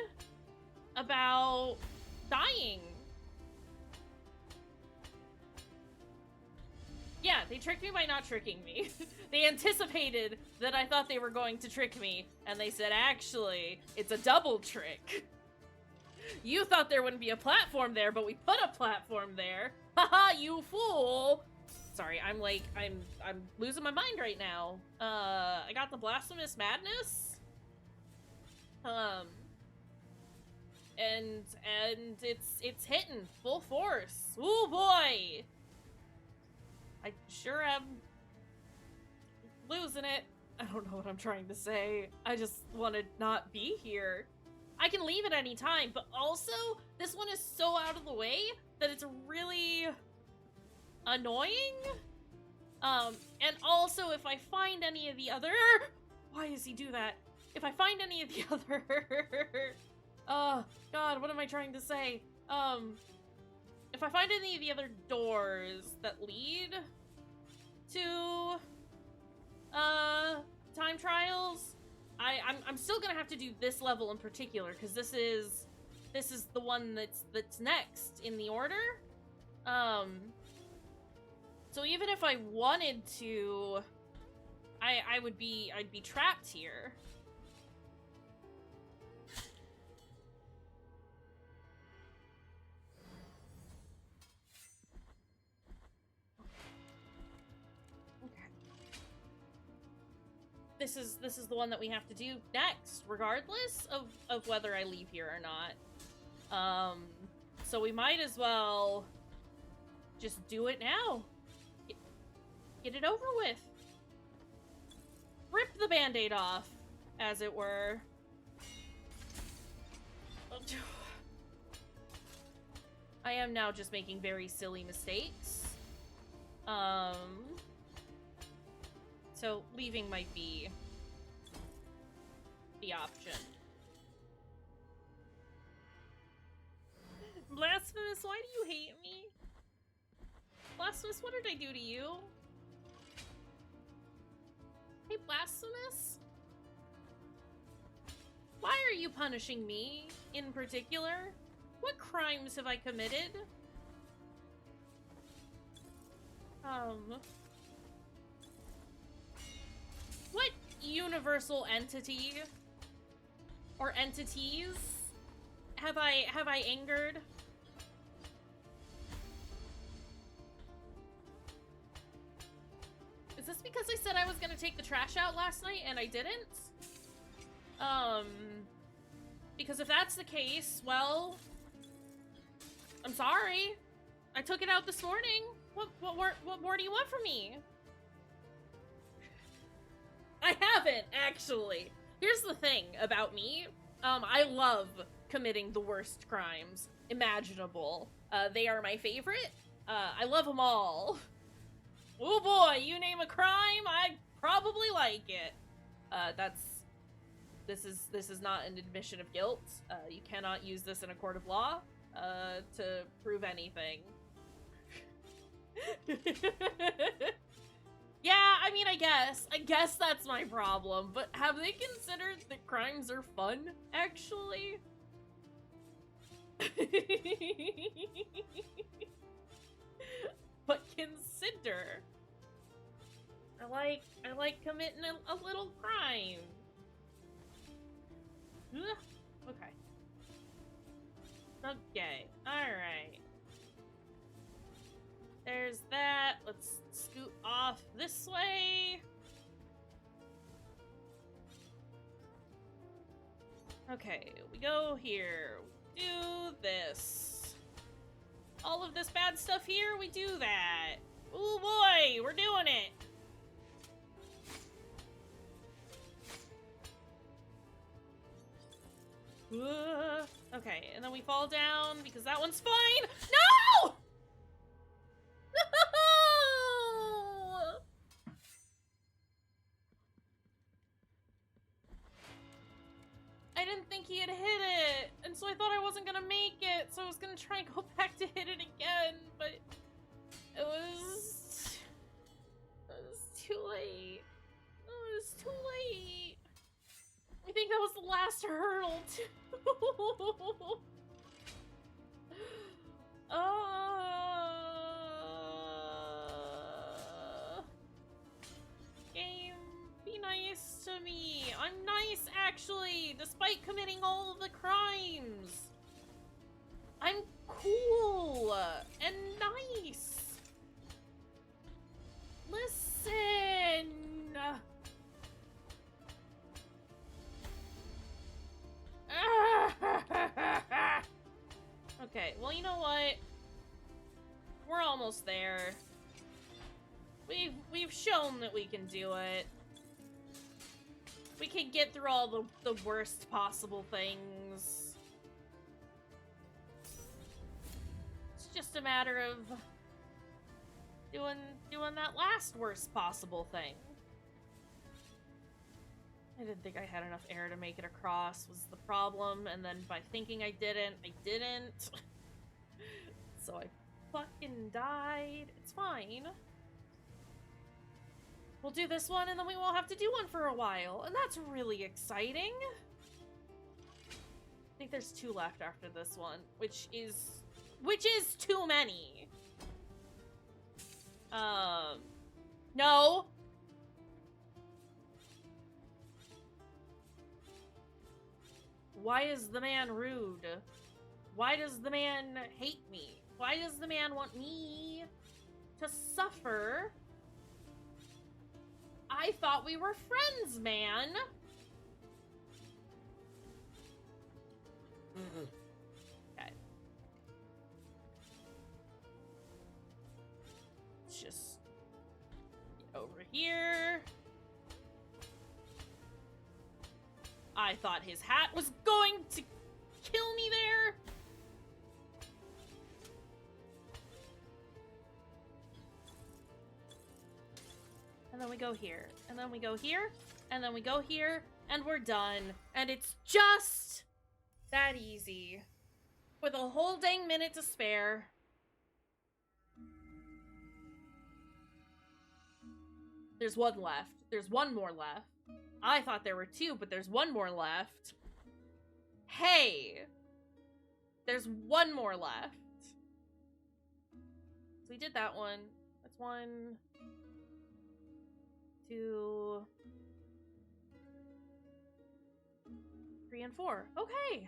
about dying. Yeah, they tricked me by not tricking me. They anticipated that I thought they were going to trick me, and they said, actually, it's a double trick. You thought there wouldn't be a platform there, but we put a platform there. Haha, you fool! Sorry, I'm losing my mind right now. I got the Blasphemous Madness. And it's hitting full force. Ooh boy! I sure am losing it. I don't know what I'm trying to say. I just want to not be here. I can leave at any time, but also, this one is so out of the way that it's really annoying. And also, if I find any of the other... Why does he do that? If I find any of the other... Oh, God, what am I trying to say? If I find any of the other doors that lead to, time trials, I'm still gonna have to do this level in particular, because this is the one that's next in the order. So even if I wanted to, I'd be trapped here. This is the one that we have to do next, regardless of whether I leave here or not. So we might as well just do it now. Get it over with. Rip the band-aid off, as it were. I am now just making very silly mistakes. So leaving might be the option. Blasphemous, why do you hate me? Blasphemous, what did I do to you? Hey, Blasphemous? Why are you punishing me in particular? What crimes have I committed? What universal entity or entities have I angered? Is this because I said I was gonna take the trash out last night and I didn't? Because if that's the case, well, I'm sorry. I took it out this morning. What more do you want from me? I haven't, actually. Here's the thing about me. I love committing the worst crimes imaginable. They are my favorite. I love them all. Oh boy, you name a crime, I probably like it. This is not an admission of guilt. You cannot use this in a court of law, to prove anything. Yeah, I mean, I guess that's my problem, but have they considered that crimes are fun, actually? But consider. I like committing a little crime. Ugh. Okay. Okay, alright. There's that. Let's scoot off this way. Okay, we go here. Do this. All of this bad stuff here, we do that. Oh boy, we're doing it. Okay, and then we fall down because that one's fine. No! he had hit it, and so I thought I wasn't gonna make it, so I was gonna try and go back to hit it again, but it was too late. It was too late. I think that was the last hurdle, too. Game, be nice to me. I'm nice, actually, despite committing all of the crimes. I'm cool and nice. Listen. Okay, well, you know what? We're almost there. We've shown that we can do it. We can get through all the worst possible things. It's just a matter of doing that last worst possible thing. I didn't think I had enough air to make it across was the problem, and then by thinking I didn't. So I fucking died. It's fine. We'll do this one, and then we won't have to do one for a while, and that's really exciting. I think there's 2 left after this one, which is too many. No. Why is the man rude? Why does the man hate me? Why does the man want me to suffer? I thought we were friends, man. Okay. Let's just get over here. I thought his hat was going to kill me there. And then we go here, and then we go here, and then we go here, and we're done. And it's just that easy. With a whole dang minute to spare. There's one left. There's one more left. I thought there were 2, but there's one more left. Hey! There's one more left. So we did that one. That's 1, 2, 3, and 4. Okay!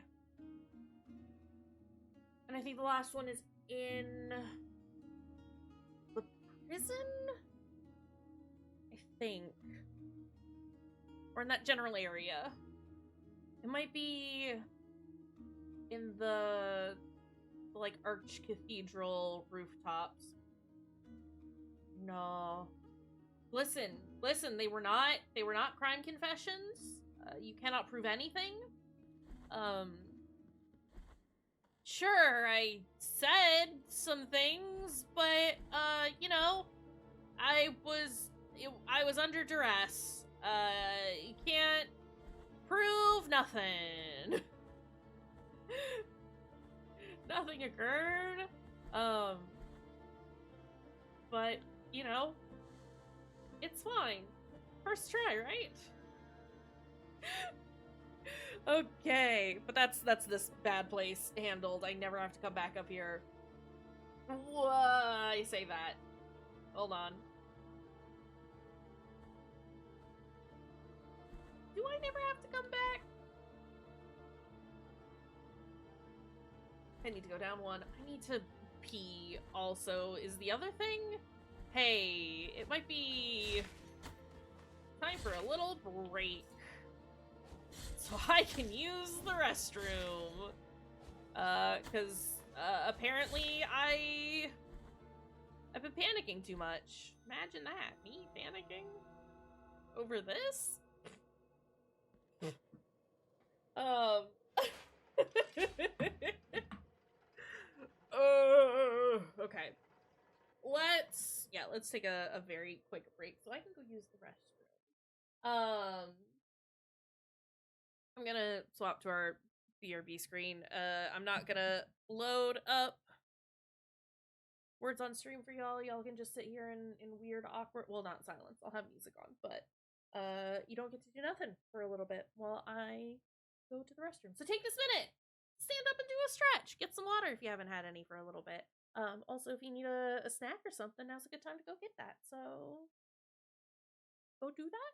And I think the last one is in the prison? I think. Or in that general area. It might be in the like, arch-cathedral rooftops. No. Listen, they were not crime confessions. You cannot prove anything. Sure, I said some things, but, you know, I was under duress. You can't prove nothing. Nothing occurred. But, you know, it's fine. First try, right? Okay, but that's this bad place handled. I never have to come back up here. I say that. Hold on. Do I never have to come back? I need to go down 1. I need to pee also is the other thing. Hey, it might be time for a little break. So I can use the restroom. Cause apparently I've been panicking too much. Imagine that. Me panicking over this? Okay. Let's take a very quick break so I can go use the restroom. I'm gonna swap to our BRB screen. I'm not gonna load up words on stream for y'all. Y'all can just sit here in weird, awkward, well, not silence. I'll have music on, but you don't get to do nothing for a little bit while I go to the restroom. So take this minute, stand up and do a stretch, get some water if you haven't had any for a little bit. Also, if you need a snack or something, now's a good time to go get that. So go do that.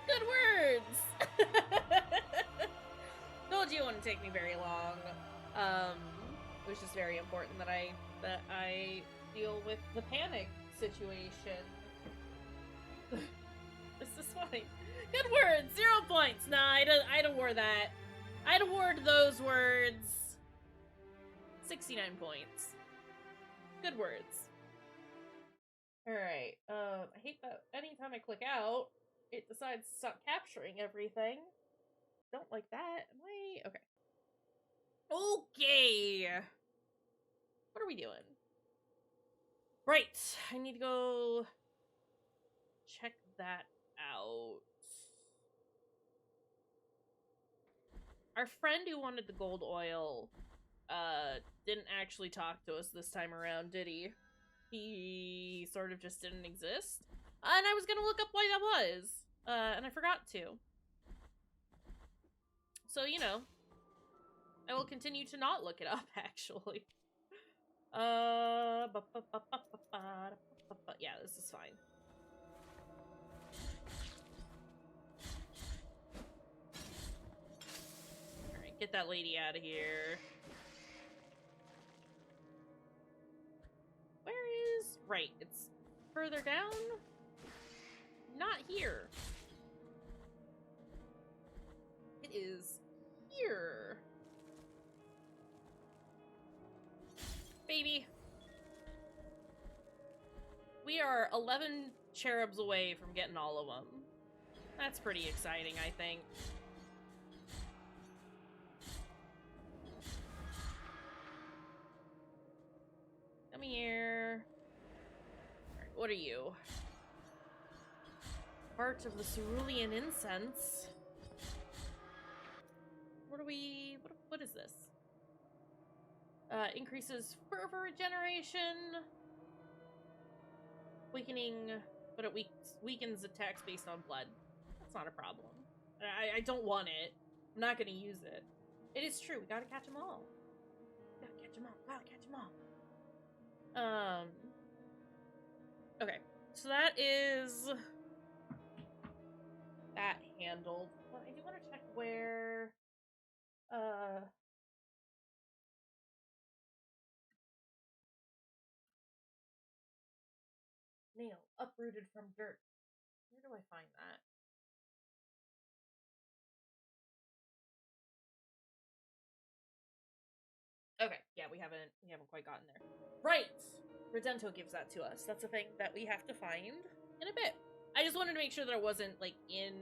Good words! Told you it wouldn't take me very long. It was just very important that I deal with the panic situation. This is fine. Good words! 0 points! Nah, I'd award that. I'd award those words 69 points. Good words. Alright, I hate that anytime I click out, it decides to stop capturing everything. Don't like that. Am I? Okay. Okay! What are we doing? Right, I need to go check that out. Our friend who wanted the gold oil, didn't actually talk to us this time around, did he? He sort of just didn't exist. And I was gonna look up why that was. And I forgot to. So, you know, I will continue to not look it up, actually. Yeah, this is fine. Alright. Get that lady out of here. Where is... Right, it's further down? Not here. It is here. Baby. We are 11 cherubs away from getting all of them. That's pretty exciting, I think. Come here. Alright, what are you? Part of the cerulean incense. What do we... What is this? Increases fervor regeneration. Weakening... But it weakens attacks based on blood. That's not a problem. I don't want it. I'm not gonna use it. It is true. We gotta catch them all. Gotta catch them all. Gotta catch them all. Okay. So that is... that handled. Well, I do want to check where... nail. Uprooted from dirt. Where do I find that? Okay, yeah, we haven't quite gotten there. Right! Redento gives that to us. That's a thing that we have to find in a bit. I just wanted to make sure that it wasn't, like, in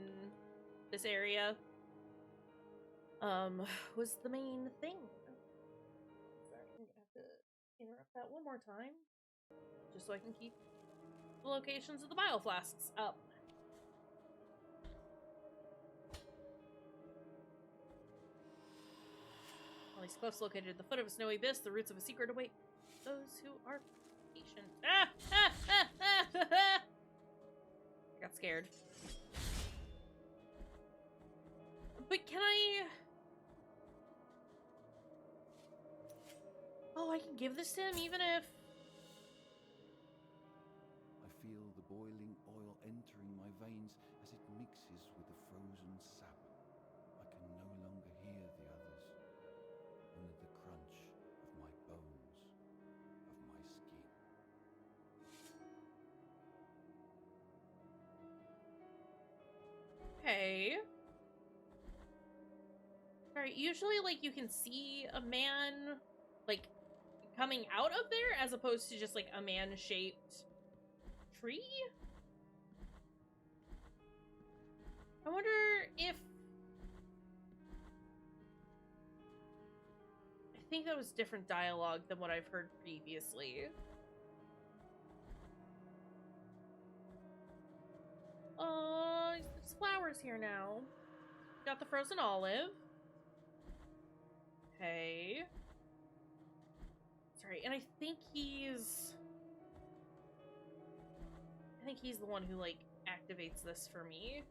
this area. Was the main thing. Sorry, I'm gonna have to interrupt that one more time. Just so I can keep the locations of the bile flasks up. All these cliffs located at the foot of a snowy abyss, the roots of a secret await those who are patient. Ah! Ah! Ah! Ah! I got scared. But can I... Oh, I can give this to him even if... I feel the boiling oil entering my veins as it mixes with the frozen sap. I can no longer hear the others, only the crunch of my bones, of my skin. Okay. Alright, usually, like, you can see a man, like, coming out of there as opposed to just, like, a man-shaped tree? I wonder if... I think that was different dialogue than what I've heard previously. There's flowers here now. Got the frozen olive. Okay. Sorry, and I think he's the one who, like, activates this for me.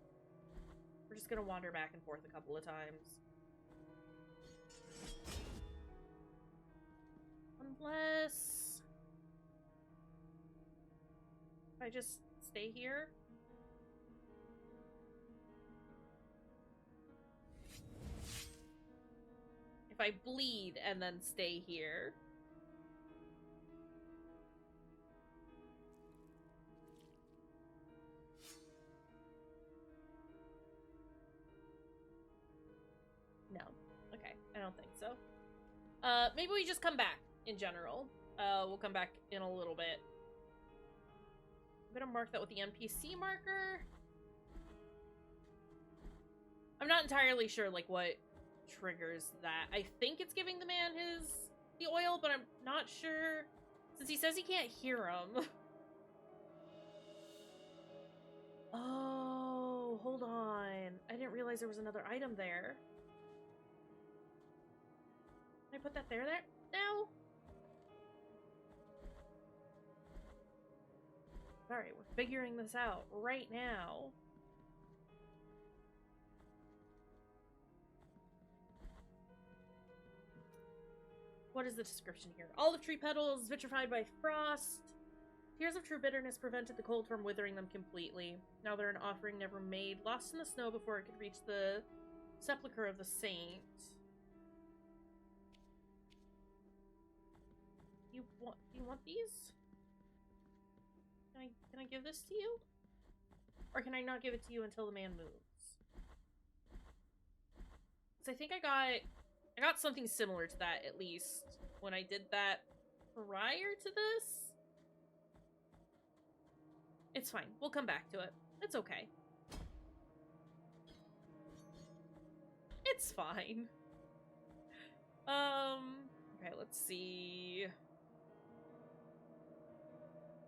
We're just gonna wander back and forth a couple of times. Unless... if I just stay here? If I bleed and then stay here. No. Okay, I don't think so. Maybe we just come back in general. We'll come back in a little bit. I'm gonna mark that with the NPC marker. I'm not entirely sure, like, what triggers that. I think it's giving the man the oil, but I'm not sure. Since he says he can't hear him. Oh, hold on. I didn't realize there was another item there. Can I put that there now? Alright, we're figuring this out right now. What is the description here? Olive tree petals vitrified by frost. Tears of true bitterness prevented the cold from withering them completely. Now they're an offering never made, lost in the snow before it could reach the sepulchre of the saint. you want these? Can I give this to you? Or can I not give it to you until the man moves? Because I think I got something similar to that, at least, when I did that prior to this. It's fine. We'll come back to it. It's okay. It's fine. Okay, let's see.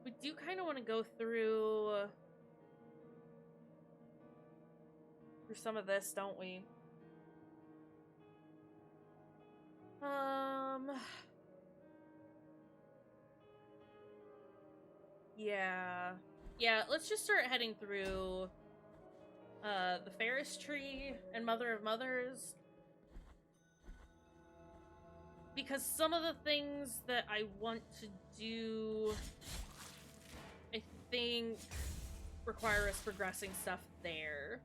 We do kind of want to go through some of this, don't we? Yeah. Yeah, let's just start heading through the Ferris Tree and Mother of Mothers. Because some of the things that I want to do, I think, require us progressing stuff there.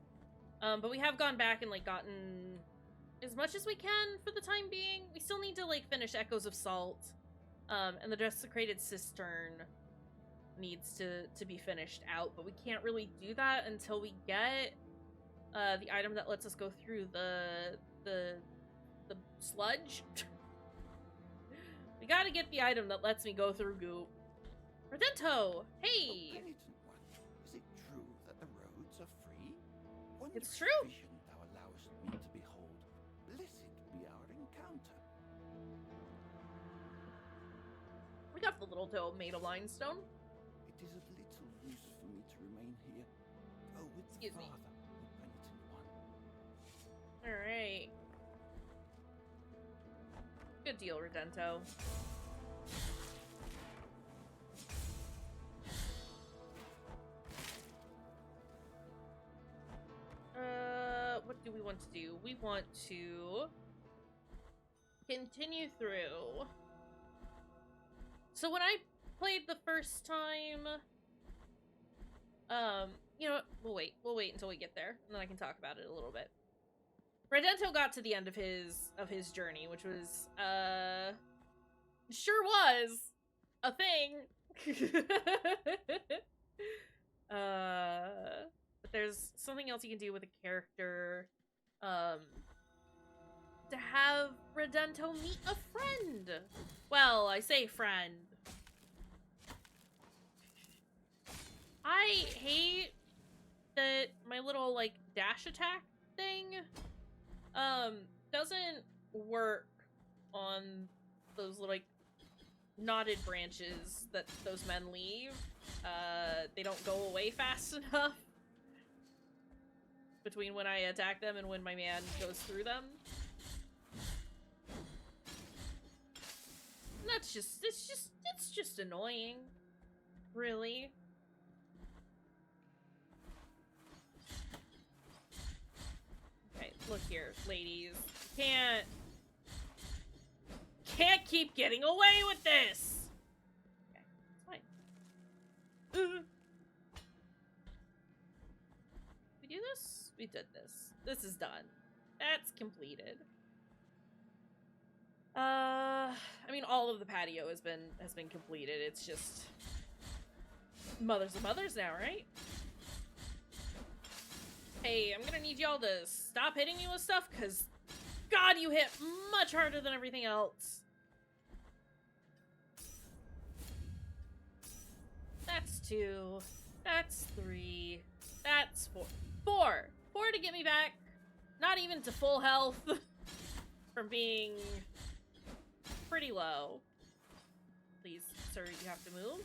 But we have gone back and, like, gotten as much as we can for the time being. We still need to, like, finish Echoes of Salt. And the Desecrated Cistern needs to be finished out. But we can't really do that until we get the item that lets us go through the sludge. We gotta get the item that lets me go through goop. Redento! Hey! Oh, penitent one, is it true that the roads are free? It's true. Vision thou allowest me to behold. Blessed be our encounter. We got the little toe made of limestone. It is of little use for me to remain here. Go with the Excuse me. father, O penitent one. Alright. Good deal, Redento. What do we want to do? We want to continue through. So when I played the first time, you know what? We'll wait until we get there, and then I can talk about it a little bit. Redento got to the end of his journey, which was, sure was a thing. But there's something else you can do with a character, to have Redento meet a friend. Well, I say friend. I hate that my little, like, dash attack thing doesn't work on those little, like, knotted branches that those men leave. They don't go away fast enough between when I attack them and when my man goes through them. And that's just, it's just annoying. Really. Okay, look here, ladies. Can't keep getting away with this! Okay, it's fine. We do this? We did this. This is done. That's completed. I mean, all of the patio has been completed. It's just Mothers of Mothers now, right? Hey, I'm gonna need y'all to stop hitting me with stuff, because God, you hit much harder than everything else. That's 2. That's 3. That's 4. 4 to get me back. Not even to full health. From being pretty low. Please, sir, you have to move.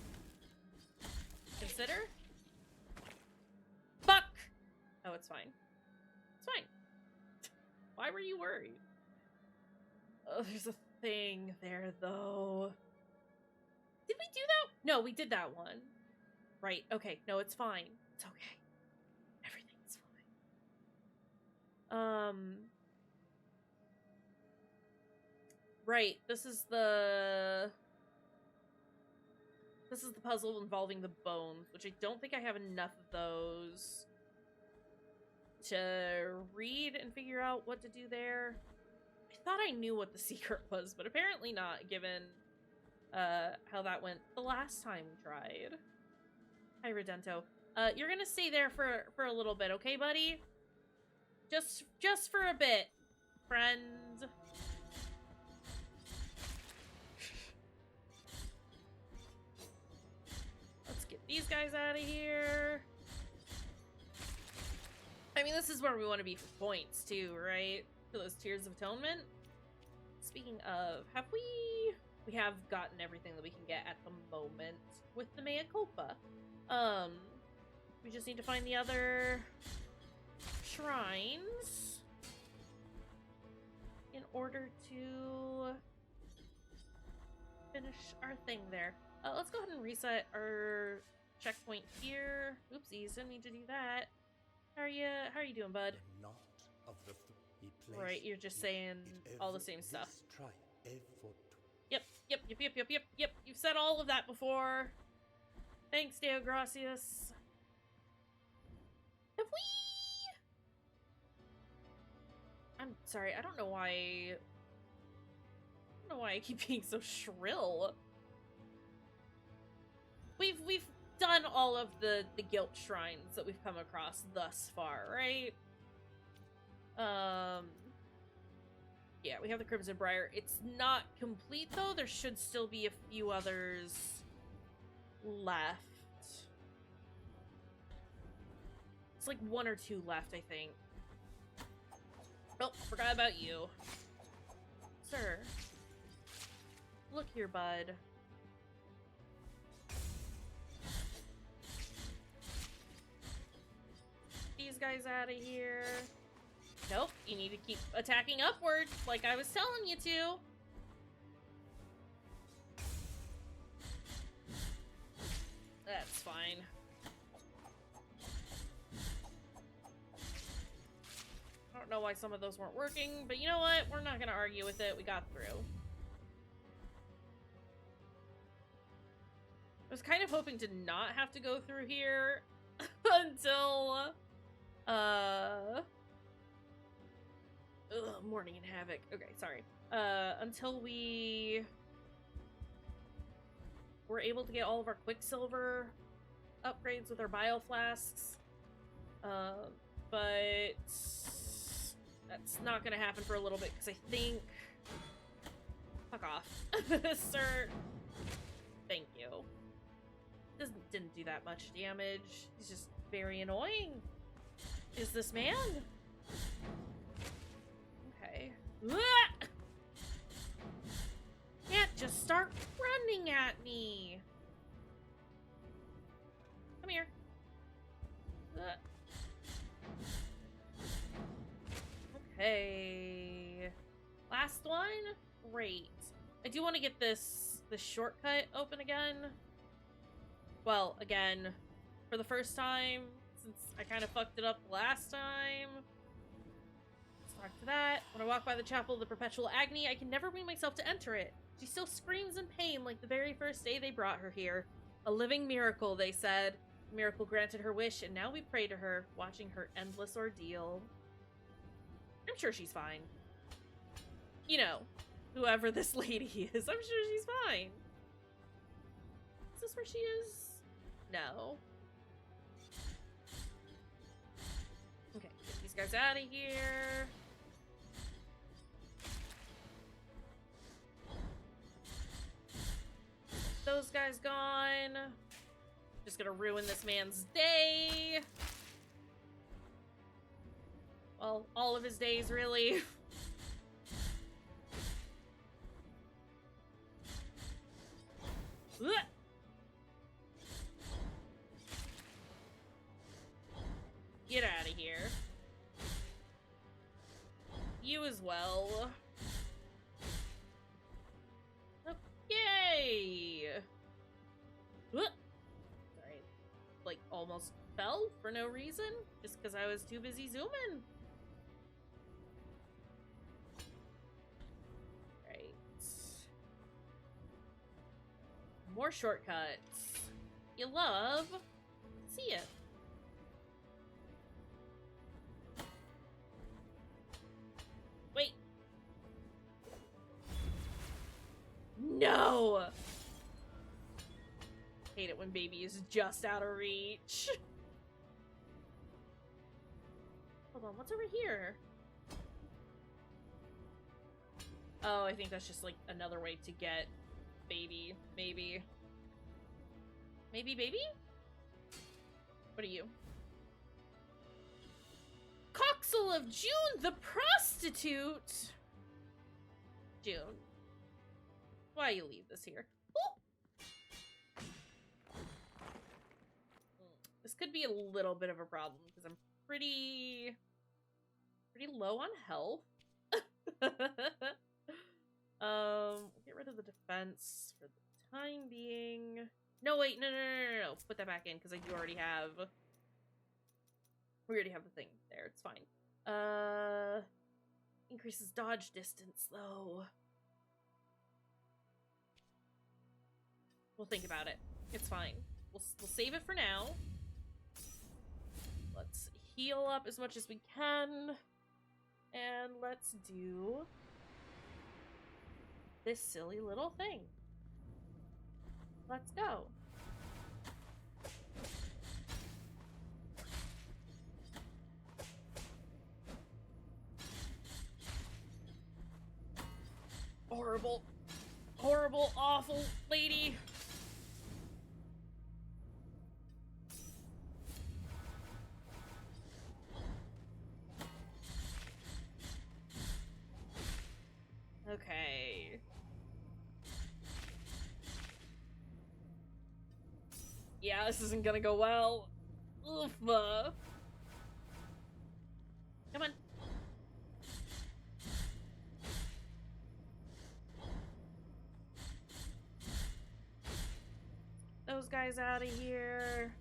Consider. Fuck! Oh, it's fine. It's fine. Why were you worried? Oh, there's a thing there, though. Did we do that? No, we did that one. Right, okay. No, it's fine. It's okay. Everything's fine. Right, this is the puzzle involving the bones, which I don't think I have enough of those to read and figure out what to do there. I thought I knew what the secret was, but apparently not, given how that went the last time we tried. Hi, Redento. You're gonna stay there for a little bit, okay, buddy? Just for a bit, friend. Let's get these guys out of here. I mean, this is where we want to be for points, too, right? For those Tears of Atonement. Speaking of, we have gotten everything that we can get at the moment with the Mea Culpa. We just need to find the other shrines in order to finish our thing there. Let's go ahead and reset our checkpoint here. Oopsies, didn't mean to do that. How are you doing, bud? Right, you're just saying all the same stuff. Yep. You've said all of that before. Thanks, Deo Gracias. Have we? I'm sorry, I don't know why I keep being so shrill. We've done all of the guilt shrines that we've come across thus far, right? Yeah, we have the Crimson Briar. It's not complete, though. There should still be a few others left. It's like 1 or 2 left, I think. Oh, forgot about you. Sir. Look here, bud. These guys out of here. Nope, you need to keep attacking upward, like I was telling you to. That's fine. I don't know why some of those weren't working, but you know what? We're not gonna argue with it. We got through. I was kind of hoping to not have to go through here until, Mourning in Havoc. Okay, sorry. Until we were able to get all of our Quicksilver upgrades with our Bioflasks. But that's not gonna happen for a little bit, because I think... Fuck off. Sir. Thank you. Didn't do that much damage. He's just very annoying. Is this man? Okay. Can't just start running at me. Come here. Okay. Last one? Great. I do want to get this shortcut open again. Well, again, for the first time, since I kind of fucked it up last time. Let's talk to that. When I walk by the Chapel of the Perpetual Agony, I can never bring myself to enter it. She still screams in pain like the very first day they brought her here. A living miracle, they said. The miracle granted her wish, and now we pray to her, watching her endless ordeal. I'm sure she's fine. You know, whoever this lady is, I'm sure she's fine. Is this where she is? No. Okay, get these guys out of here. Those guys gone. Just gonna ruin this man's day. Well, all of his days, really. Get out of here. You as well. Okay. Sorry. Like, almost fell for no reason. Just because I was too busy zooming. Right. More shortcuts. You love. See it. Wait. No! when baby is just out of reach. Hold on, what's over here? Oh, I think that's just, like, another way to get baby. Maybe. Maybe baby? What are you? Coxel of June, the prostitute! June. Why you leave this here? Ooh. This could be a little bit of a problem, because I'm pretty low on health. Get rid of the defense for the time being. No, wait, no. Put that back in, because I do already have... We already have the thing there, it's fine. Increases dodge distance, though. We'll think about it. It's fine. We'll save it for now. Let's heal up as much as we can. And let's do this silly little thing. Let's go. Horrible, horrible, awful lady. Okay. Yeah, this isn't gonna go well. Oof. Come on. Those guys out of here.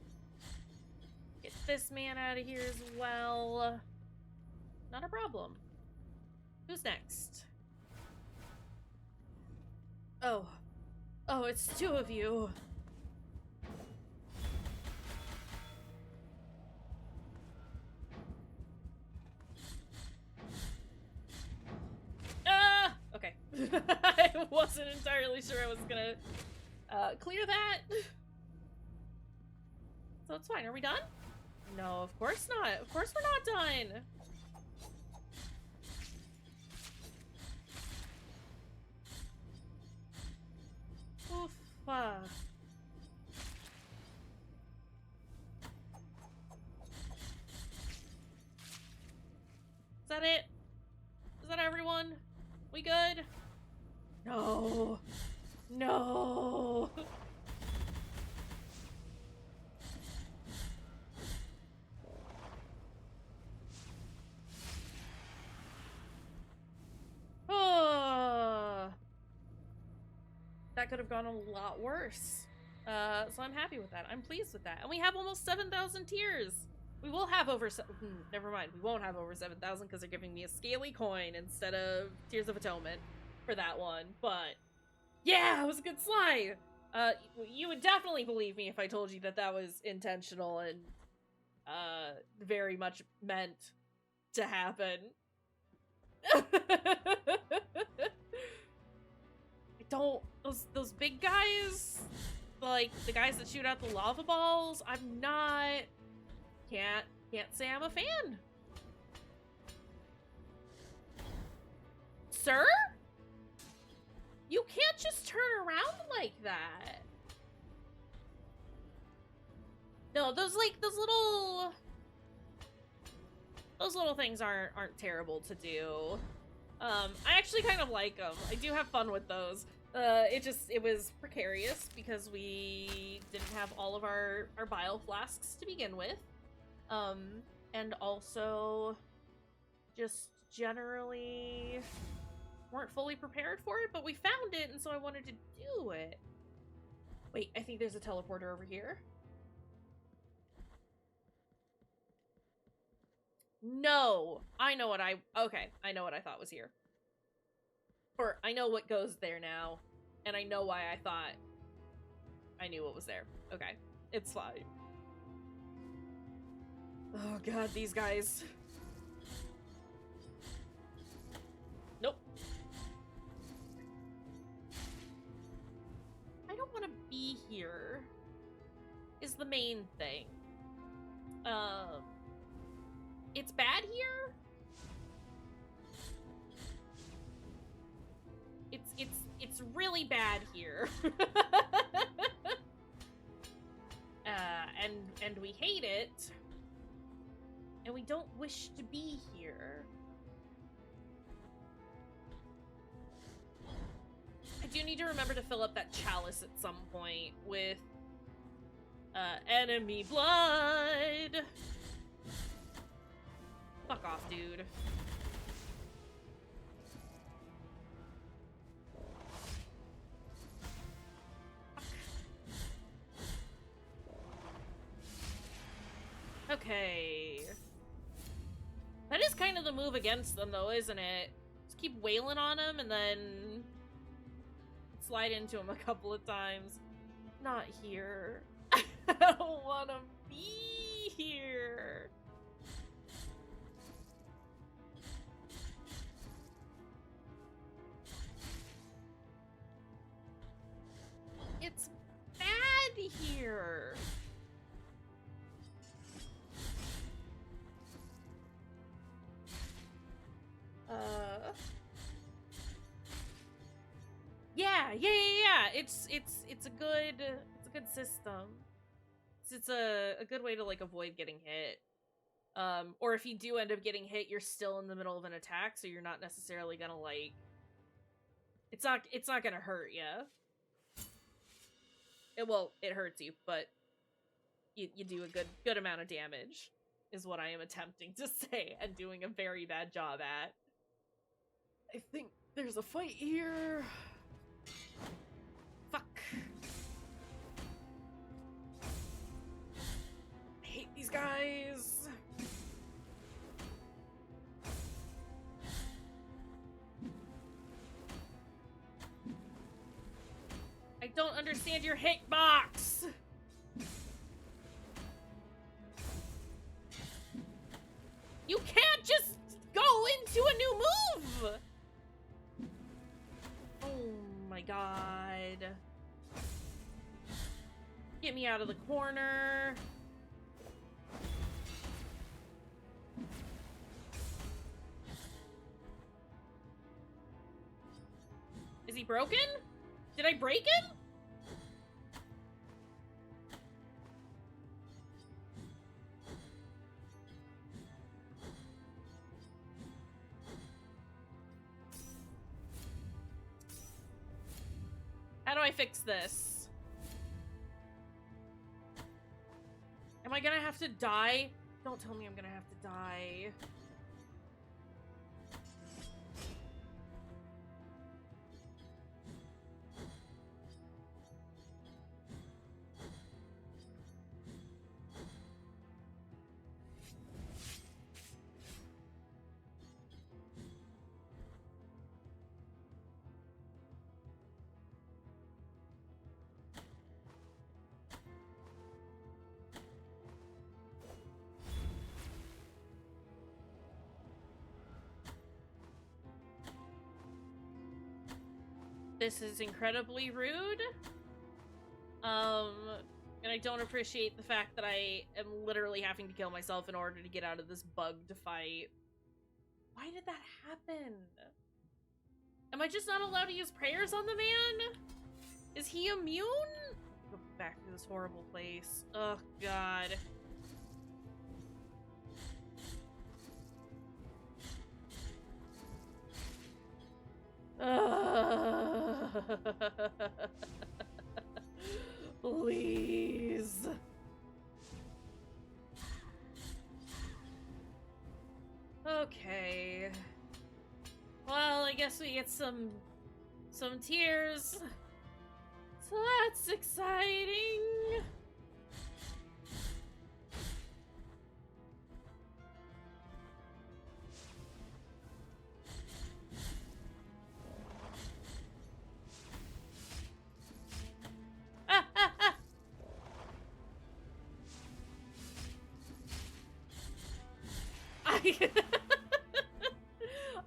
Get this man out of here as well. Not a problem. Who's next? Oh. Oh, it's two of you. Okay. I wasn't entirely sure I was gonna clear that. So it's fine. Are we done? No, of course not. Of course we're not done. Oof. Is that it? Is that everyone? We good? No. No. Oh. That could have gone a lot worse. So I'm happy with that. I'm pleased with that. And we have almost 7,000 tiers. We will have over... never mind. We won't have over 7,000 because they're giving me a scaly coin instead of Tears of Atonement for that one. But yeah, it was a good slide. You would definitely believe me if I told you that that was intentional and very much meant to happen. I don't... Those big guys, like the guys that shoot out the lava balls, I'm not... Can't say I'm a fan. Sir? You can't just turn around like that. No, those little things aren't terrible to do. I actually kind of like them. I do have fun with those. It was precarious because we didn't have all of our bile flasks to begin with. And also just generally weren't fully prepared for it, but we found it, and so I wanted to do it. Wait, I think there's a teleporter over here. No! I know what I know what I thought was here. Or, I know what goes there now, and I know why I thought I knew what was there. Okay, it's fine. Oh god, these guys. Nope. I don't want to be here. is the main thing. It's bad here. It's really bad here. And we hate it. And we don't wish to be here. I do need to remember to fill up that chalice at some point with enemy blood. Fuck off, dude. Okay. That is kind of the move against them, though, isn't it? Just keep wailing on him and then slide into him a couple of times. Not here. I don't want to be here. It's bad here. Yeah. It's a good system. It's a good way to like avoid getting hit. Or if you do end up getting hit, you're still in the middle of an attack, so you're not necessarily gonna like. It's not gonna hurt you. It hurts you, but you do a good amount of damage, is what I am attempting to say, and doing a very bad job at. I think there's a fight here. Fuck. I hate these guys. I don't understand your hitbox. You can't just go into a new move. Oh my god. Get me out of the corner. Is he broken? Did I break him? How do I fix this? Am I gonna have to die? Don't tell me I'm gonna have to die. This is incredibly rude. And I don't appreciate the fact that I am literally having to kill myself in order to get out of this bugged fight. Why did that happen? Am I just not allowed to use prayers on the man? Is he immune? Go back to this horrible place. Oh, God. Please. Okay. Well, I guess we get some tears. So that's exciting.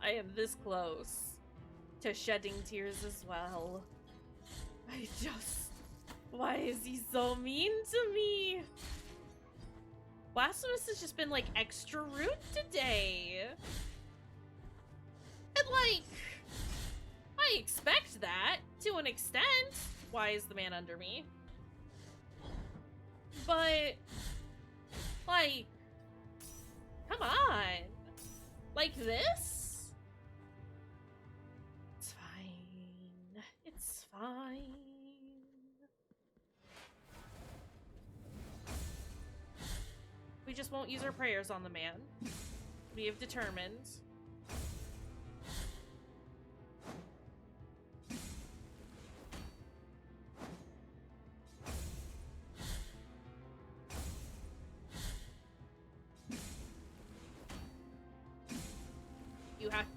I am this close to shedding tears as well. I just Why is he so mean to me? Blasphemous has just been, like, extra rude today. And, like, I expect that, to an extent. Why is the man under me? But, like, come on. Like this? It's fine. It's fine. We just won't use our prayers on the man. We have determined.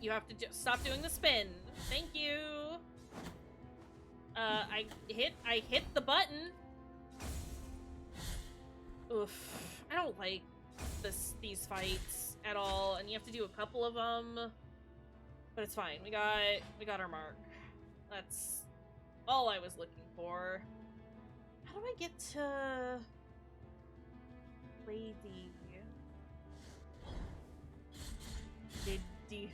You have to just stop doing the spin. Thank you. I hit the button. Oof. I don't like these fights at all, and you have to do a couple of them. But it's fine. We got our mark. That's all I was looking for. How do I get to Lady? Lady.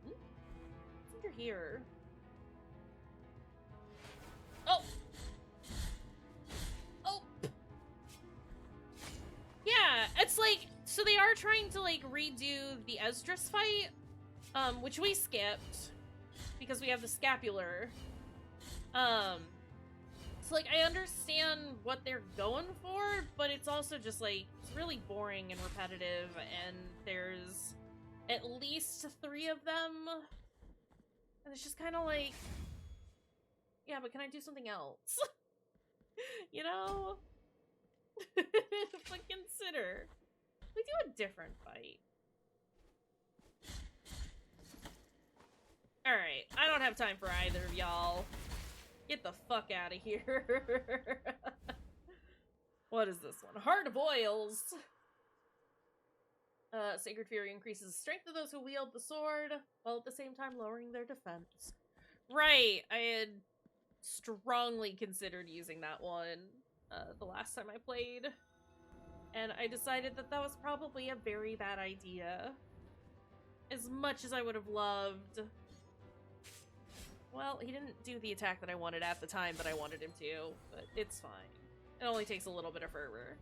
It's under here. Oh! Oh! Yeah, it's like, so they are trying to, like, redo the Esdras fight, which we skipped, because we have the scapular. So, like, I understand what they're going for, but it's also just, like, it's really boring and repetitive, and there's at least 3 of them, and it's just kind of like, yeah, but can I do something else? You know? But consider. We do a different fight. Alright, I don't have time for either of y'all. Get the fuck out of here. What is this one? Heart of Oils. Sacred Fury increases the strength of those who wield the sword, while at the same time lowering their defense. Right, I had strongly considered using that one the last time I played. And I decided that that was probably a very bad idea. As much as I would have loved... Well, he didn't do the attack that I wanted at the time that I wanted him to, but it's fine. It only takes a little bit of fervor.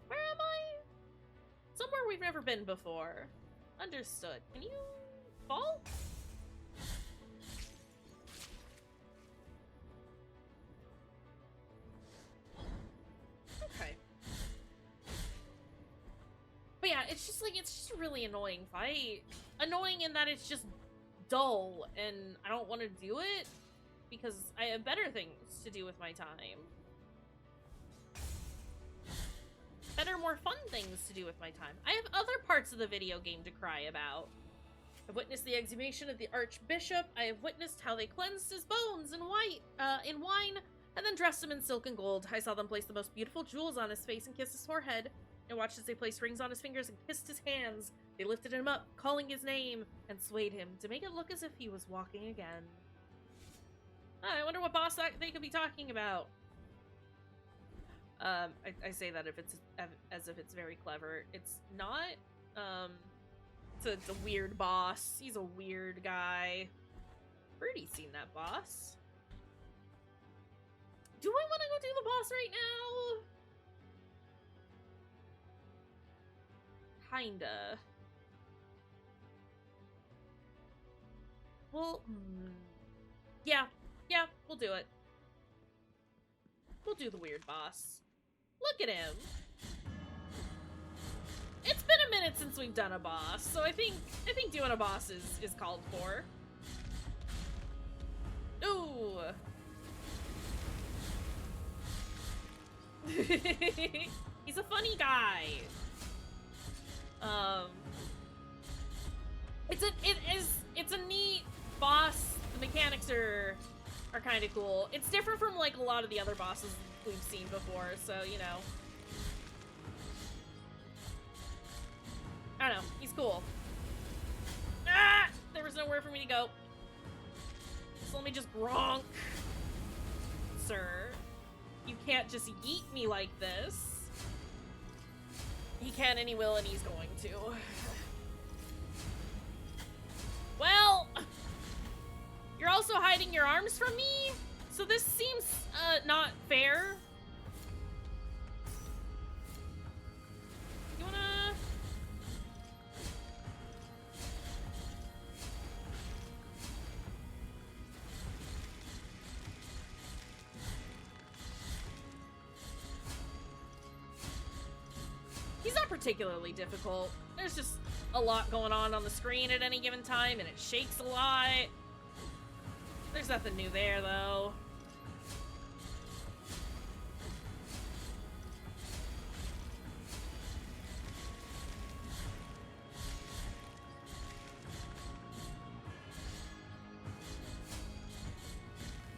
Where am I? Somewhere we've never been before. Understood. Can you fall? Okay. But yeah, it's just like, it's just a really annoying fight. Annoying in that it's just dull, and I don't want to do it because I have better things to do with my time. Better, more fun things to do with my time. I have other parts of the video game to cry about. I've witnessed the exhumation of the Archbishop. I have witnessed how they cleansed his bones in wine, and then dressed him in silk and gold. I saw them place the most beautiful jewels on his face and kiss his forehead. I watched as they placed rings on his fingers and kissed his hands. They lifted him up, calling his name, and swayed him to make it look as if he was walking again. I wonder what boss they could be talking about. I say that if it's as if it's very clever. It's not. It's a weird boss. He's a weird guy. Already seen that boss. Do I want to go do the boss right now? Kinda. Well, yeah, we'll do it. We'll do the weird boss. Look at him. It's been a minute since we've done a boss, so I think doing a boss is called for. Ooh. He's a funny guy. It's a neat boss. The mechanics are kind of cool. It's different from like a lot of the other bosses we've seen before, so you know. I don't know. He's cool. Ah! There was nowhere for me to go. So let me just gronk. sir. You can't just yeet me like this. He can and he will and he's going to. Well, you're also hiding your arms from me, so this seems not fair. You wanna... He's not particularly difficult. There's just a lot going on the screen at any given time, and it shakes a lot. There's nothing new there, though.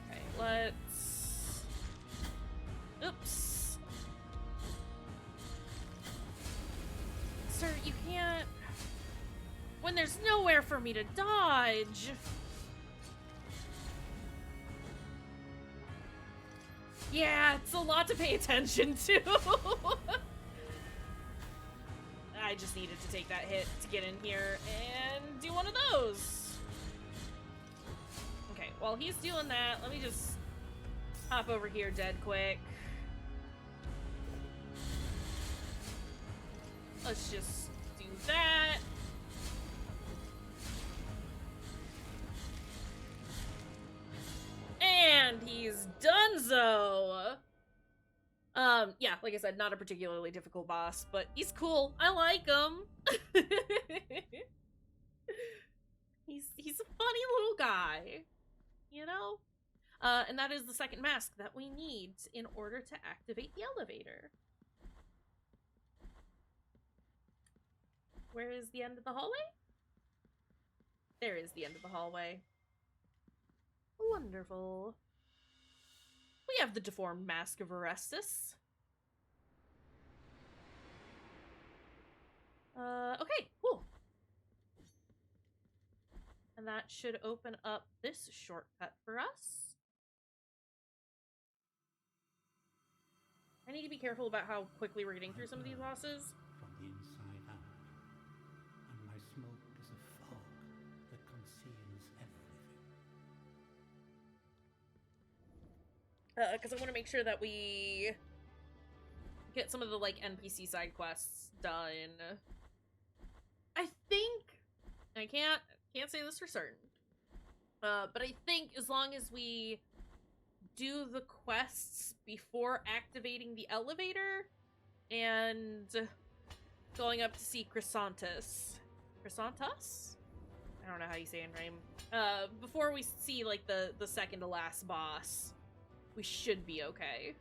Okay, let's... Oops. Sir, you can't... When there's nowhere for me to dodge. Yeah, it's a lot to pay attention to. I just needed to take that hit to get in here and do one of those. Okay, while he's doing that, let me just hop over here dead quick. Let's just do that. And he's donezo! Yeah, like I said, not a particularly difficult boss, but he's cool. I like him. He's a funny little guy, you know? And that is the second mask that we need in order to activate the elevator. Where is the end of the hallway? There is the end of the hallway. Wonderful. We have the deformed mask of Orestes. Okay, cool. And that should open up this shortcut for us. I need to be careful about how quickly we're getting through some of these bosses. From the inside out, and my smoke is a fog that conceals everything. Because I want to make sure that we get some of the, like, NPC side quests done. I think, I can't say this for certain, but I think as long as we do the quests before activating the elevator and going up to see Chrysantas. Chrysantas? I don't know how you say her name. Before we see, like, the second to last boss, we should be okay.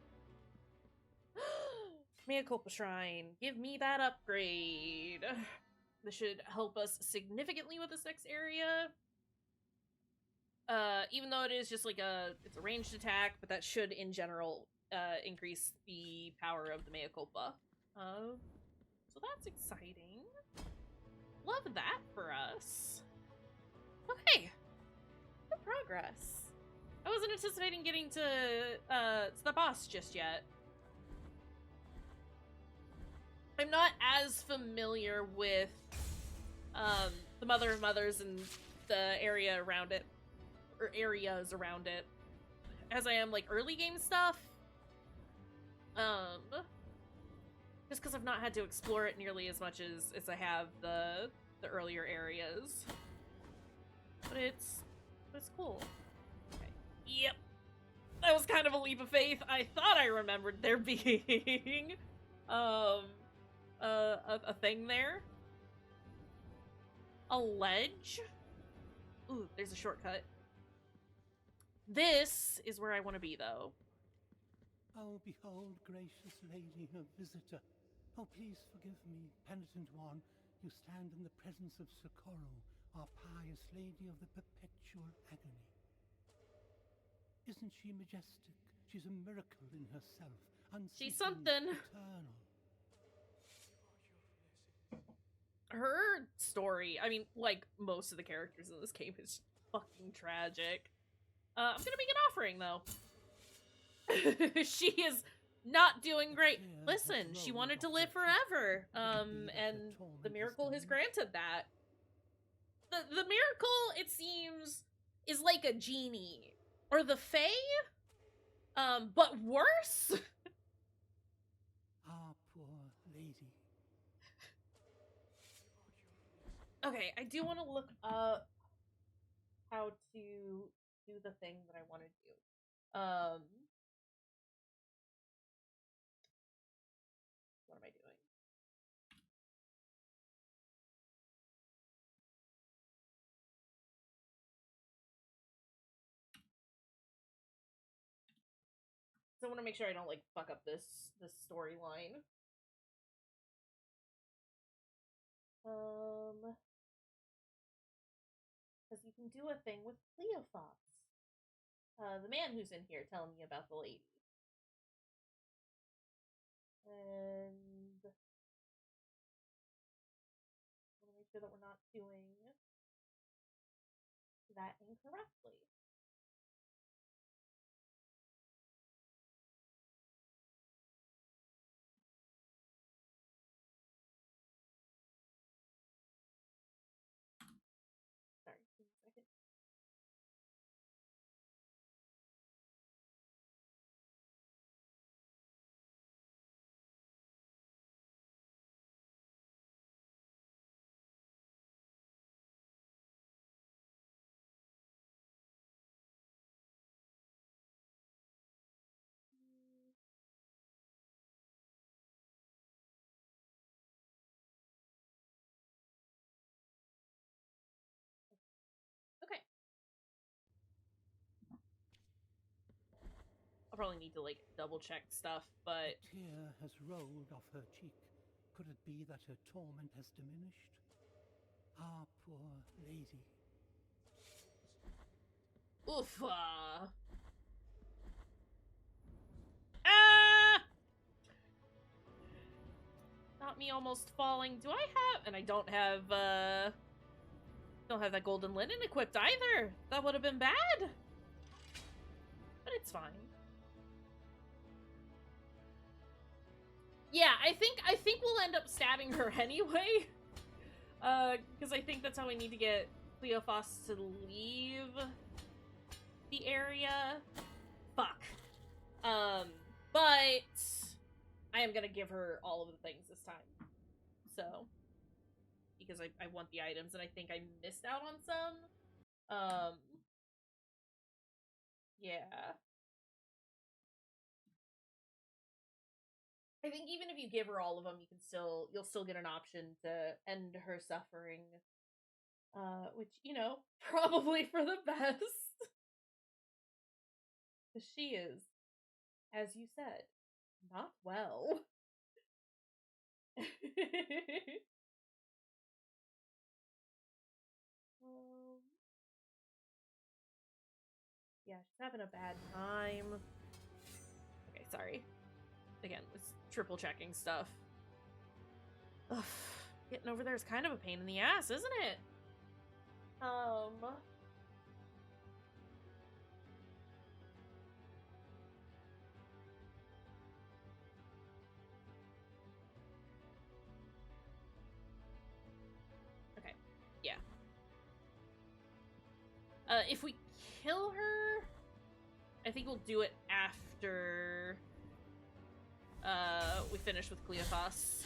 Mea Culpa Shrine. Give me that upgrade. This should help us significantly with this next area. Even though it is just like it's a ranged attack, but that should, in general, increase the power of the Mea Culpa. So that's exciting. Love that for us. Okay. Good progress. I wasn't anticipating getting to the boss just yet. I'm not as familiar with the Mother of Mothers and the area around it, or areas around it, as I am like early game stuff. Just because I've not had to explore it nearly as much as I have the earlier areas. But it's cool. Okay. Yep. That was kind of a leap of faith. I thought I remembered there being a thing there. A ledge? Ooh, there's a shortcut. This is where I want to be, though. Oh, behold, gracious lady, a visitor. Oh, please forgive me, penitent one. You stand in the presence of Socorro, our pious lady of the perpetual agony. Isn't she majestic? She's a miracle in herself. She's something. Eternal. Her story, I mean, like most of the characters in this game, is fucking tragic. I'm gonna make an offering, though. She is not doing great. Listen, she wanted to live forever. And the miracle has granted that. The miracle, it seems, is like a genie. Or the Fae? But worse? Ah, poor lady. Okay, I do want to look up how to do the thing that I want to do. What am I doing? So I want to make sure I don't like fuck up this storyline. Because you can do a thing with Cleophas. The man who's in here telling me about the lady. And I want to make sure that we're not doing that incorrectly. Sorry, give me a second. Okay. I'll probably need to like double check stuff, but A tear has rolled off her cheek. Could it be that her torment has diminished? Ah, poor lady. oof. Not me almost falling. Do I have? And I don't have that golden linen equipped either. That would have been bad. But it's fine. Yeah, I think we'll end up stabbing her anyway. Because I think that's how we need to get Cleophas to leave the area. Fuck. But I am gonna give her all of the things this time. So, because I want the items and I think I missed out on some. Yeah. I think even if you give her all of them, you'll still get an option to end her suffering. Which, you know, probably for the best. Because she is, as you said, not well. Yeah, she's having a bad time. Okay, sorry. Again, it's triple checking stuff. Ugh, getting over there is kind of a pain in the ass, isn't it? Okay, yeah. If we kill her, I think we'll do it after we finish with Cleophas.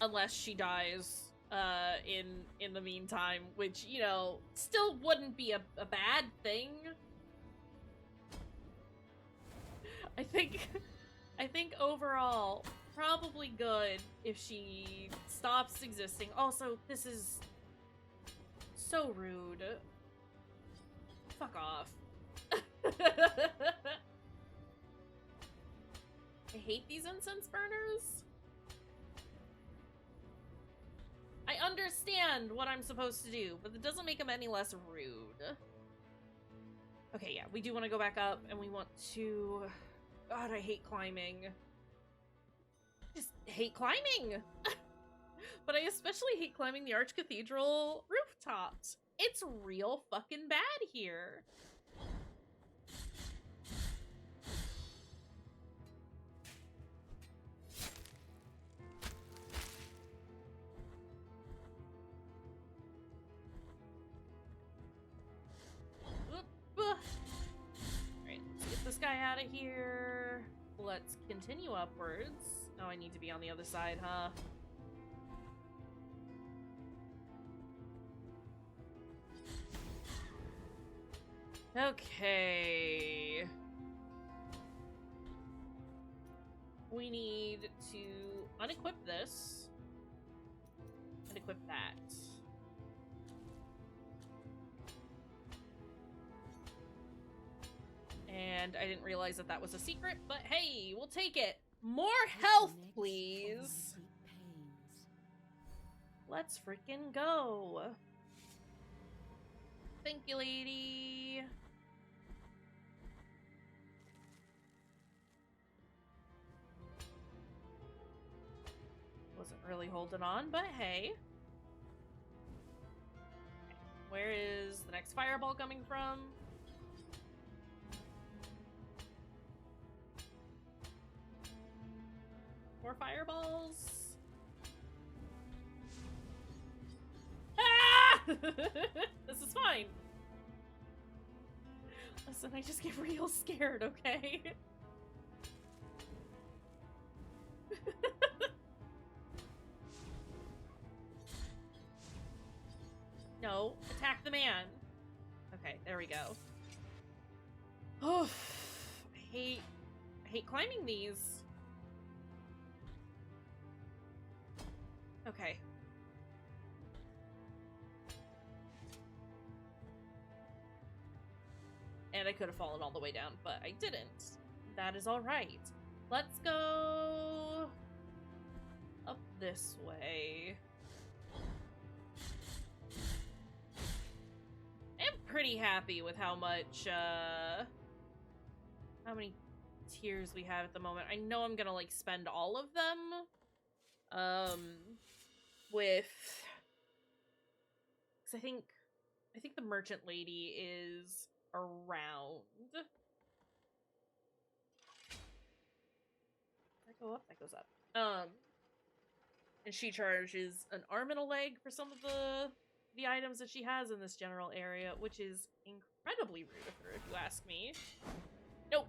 Unless she dies in the meantime, which, you know, still wouldn't be a bad thing. I think overall probably good if she stops existing. Also, this is so rude. Fuck off. I hate these incense burners. I understand what I'm supposed to do, but it doesn't make them any less rude. Okay, yeah, we do want to go back up, and we want to... God, I hate climbing. Just hate climbing! But I especially hate climbing the Archcathedral rooftops. It's real fucking bad here. out of here. Let's continue upwards. Oh, I need to be on the other side, huh? Okay. We need to unequip this and equip that. And I didn't realize that that was a secret, but hey, we'll take it. More health, please. Let's freaking go. Thank you, lady. Wasn't really holding on, but hey. Okay. Where is the next fireball coming from? More fireballs? Ah! This is fine. Listen, I just get real scared, okay? No, attack the man. Okay, there we go. Oh, I hate climbing these. Okay. And I could have fallen all the way down, but I didn't. That is alright. Let's go up this way. I'm pretty happy with how much, how many tiers we have at the moment. I know I'm gonna, like, spend all of them, with... Because I think the merchant lady is around. Does that go up? That goes up. And she charges an arm and a leg for some of the items that she has in this general area, which is incredibly rude of her, if you ask me. Nope.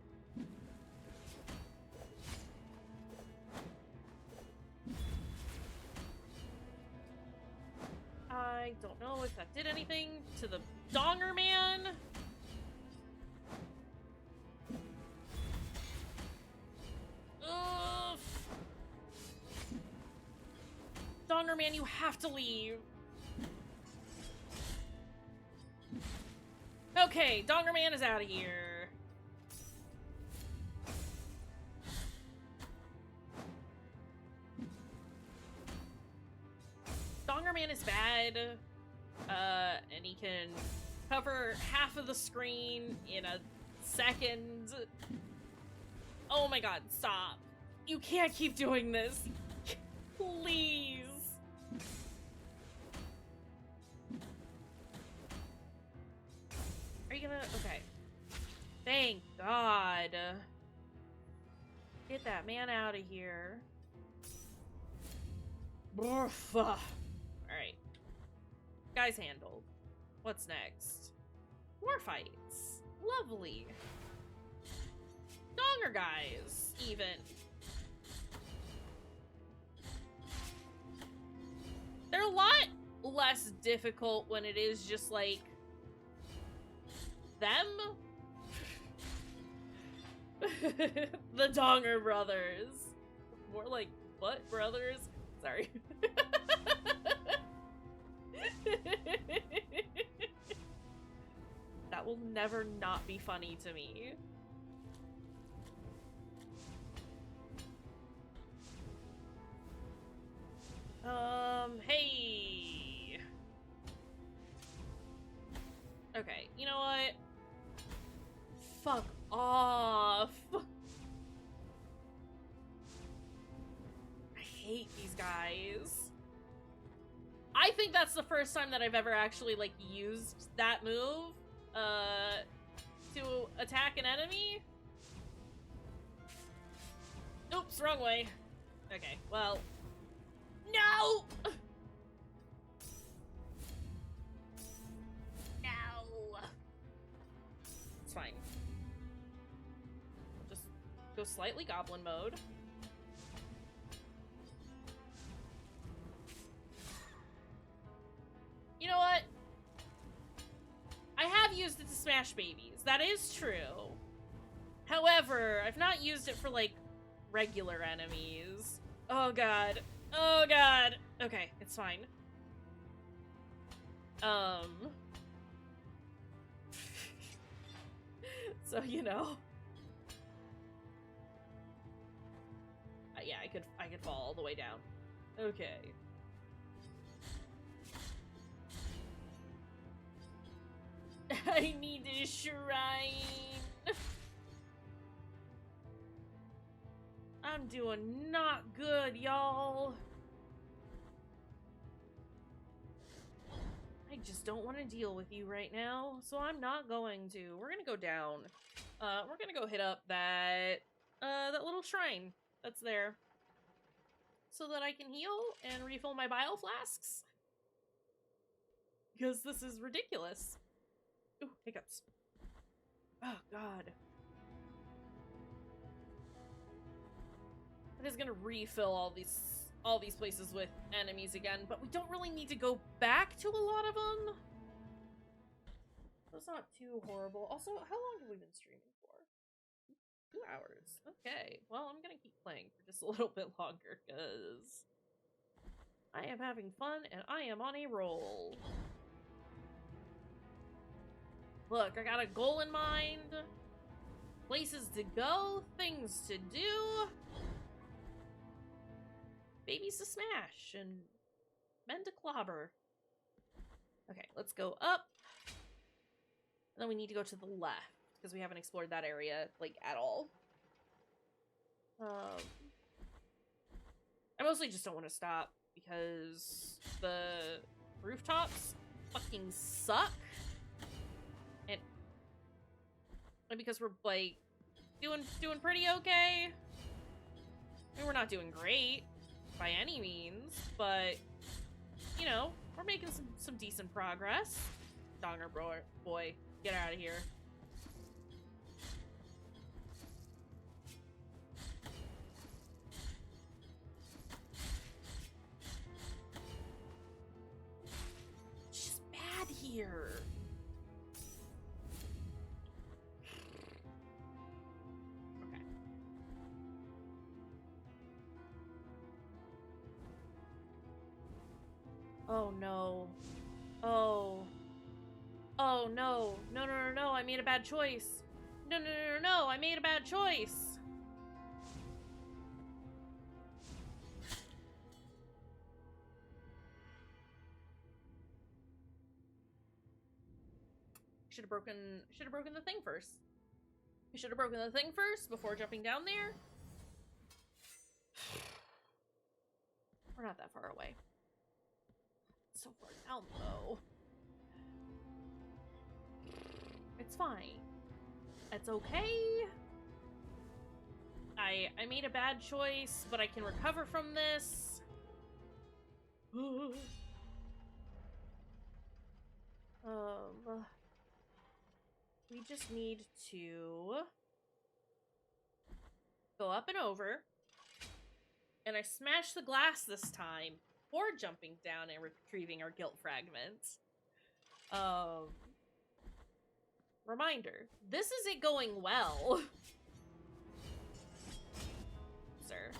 I don't know if that did anything to the Donger Man. Ugh. Donger Man, you have to leave. Okay, Donger Man is out of here. Donger Man is bad, and he can cover half of the screen in a second. Oh my god, stop. You can't keep doing this. Please. Are you gonna... Okay. Thank God. Get that man out of here. Alright. Guys handled. What's next? War fights. Lovely. Donger guys, even. They're a lot less difficult when it is just, like, them. The Donger brothers. More like, what brothers? Sorry. That will never not be funny to me. Hey. Okay, you know what? Fuck off. I hate these guys. I think that's the first time that I've ever actually, like, used that move, to attack an enemy. Oops, wrong way. Okay, well... No! No! It's fine. slightly goblin mode. You know what? I have used it to smash babies. That is true. However, I've not used it for, like, regular enemies. Oh god. Oh god. Okay, it's fine. So, you know. Yeah, I could fall all the way down. Okay. I need a shrine. I'm doing not good, y'all. I just don't want to deal with you right now, so I'm not going to. We're gonna go down. We're gonna go hit up that little shrine that's there, so that I can heal and refill my bile flasks. Because this is ridiculous. Ooh, hiccups. Oh god. It is gonna refill all these places with enemies again, but we don't really need to go back to a lot of them. So it's not too horrible. Also, how long have we been streaming for? 2 hours. Okay. Well, I'm gonna keep playing for just a little bit longer, because I am having fun and I am on a roll. Look, I got a goal in mind. Places to go, things to do. Babies to smash, and men to clobber. Okay, let's go up. And then we need to go to the left, because we haven't explored that area, like, at all. I mostly just don't want to stop, because the rooftops fucking suck. And because we're, like, doing pretty okay. I mean, we're not doing great by any means, but, you know, we're making some decent progress. Donger boy, get out of here. It's just bad here. Okay. Oh no. Oh. Oh no. No, no, no, no, I made a bad choice. No, no, no, no, no, I made a bad choice. Should have broken the thing first. We should have broken the thing first before jumping down there. We're not that far away. It's so far down though. It's fine. It's okay. I made a bad choice, but I can recover from this. We just need to go up and over. And I smashed the glass this time before jumping down and retrieving our guilt fragments. Reminder, this isn't going well. Sir.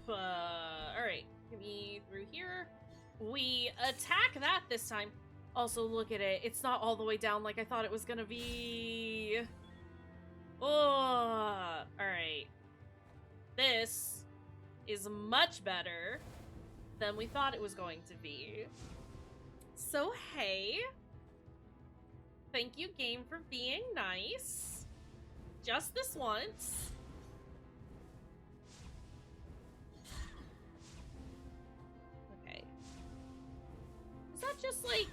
Alright. Get me through here. We attack that this time. Also, look at it. It's not all the way down like I thought it was gonna be. Oh, alright. This is much better than we thought it was going to be. So, hey. Thank you, game, for being nice. Just this once. Okay. Is that just, like,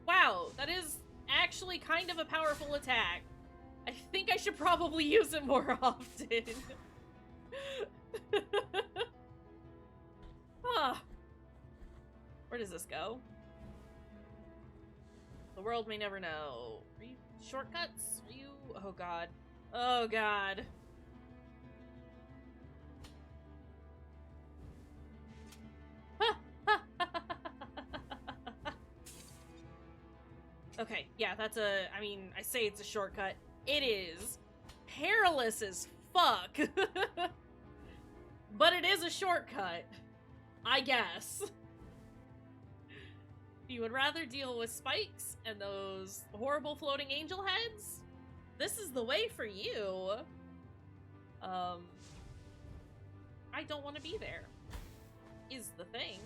Wow, that is actually kind of a powerful attack. I think I should probably use it more often. Huh. Where does this go? The world may never know. Are you shortcuts? Are you... Oh god. Oh god. Okay, yeah, that's a... I mean, I say it's a shortcut. It is perilous as fuck. But it is a shortcut. I guess. You would rather deal with spikes and those horrible floating angel heads? This is the way for you. I don't want to be there, is the thing.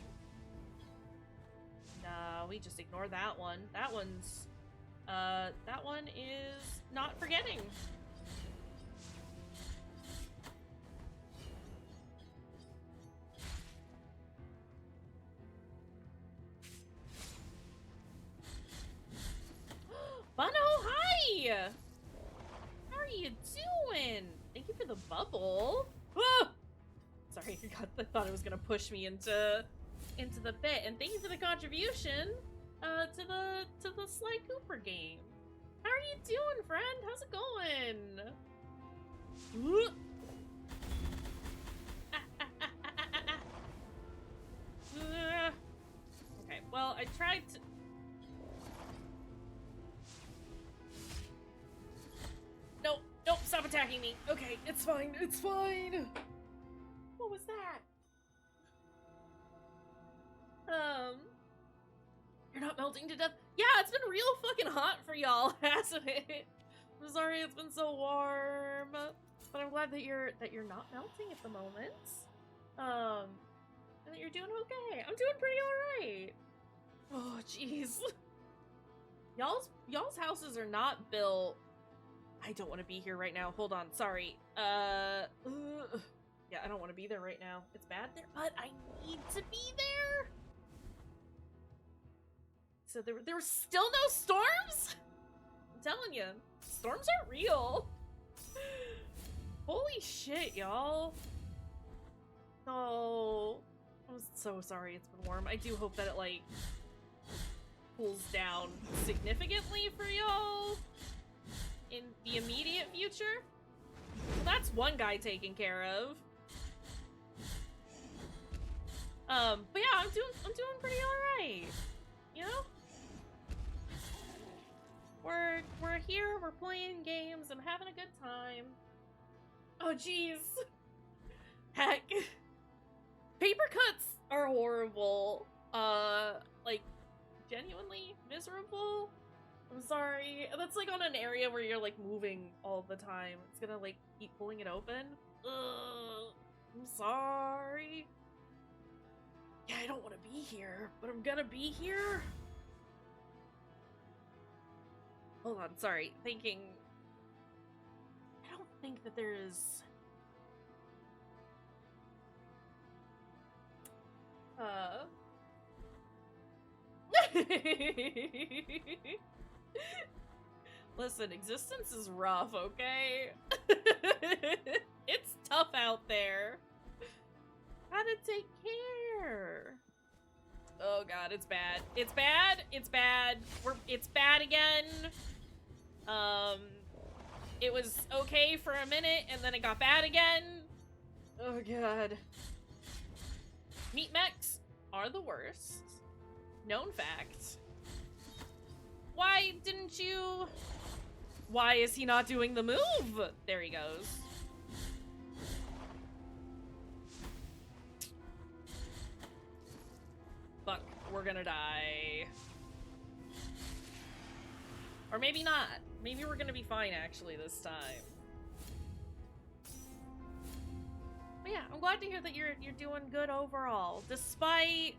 Nah, we just ignore that one. That one is not forgetting. Bunno, hi! How are you doing? Thank you for the bubble. Ah! Sorry, I thought it was gonna push me into the pit. And thank you for the contribution to the Sly Cooper game. How are you doing, friend? How's it going? Okay, well, I tried to... Nope, stop attacking me. Okay, it's fine, it's fine. What was that? You're not melting to death? Yeah, it's been real fucking hot for y'all, hasn't it? I'm sorry it's been so warm. But I'm glad that you're not melting at the moment. And that you're doing okay. I'm doing pretty alright. Oh, jeez. Y'all's houses are not built... I don't want to be here right now. Hold on, sorry. Yeah, I don't want to be there right now. It's bad there, but I need to be there. So there were still no storms? I'm telling you, storms are real. Holy shit, y'all. Oh, I'm so sorry it's been warm. I do hope that it, like, cools down significantly for y'all in the immediate future. Well, that's one guy taken care of. But yeah, I'm doing pretty alright. You know? We're here, we're playing games, I'm having a good time. Oh jeez. Heck. Paper cuts are horrible. Like, genuinely miserable. I'm sorry. That's like on an area where you're like moving all the time. It's gonna like keep pulling it open. Ugh. I'm sorry. Yeah, I don't want to be here, but I'm gonna be here. Hold on, sorry. Thinking. I don't think that there is. Listen, existence is rough, okay? It's tough out there. How to take care? Oh god, it's bad. It's bad. It's bad. It's bad again. It was okay for a minute, and then it got bad again. Oh god. Meat mechs are the worst. Known fact. Why didn't you... Why is he not doing the move? There he goes. Fuck, we're gonna die. Or maybe not. Maybe we're gonna be fine, actually, this time. But yeah, I'm glad to hear that you're doing good overall, despite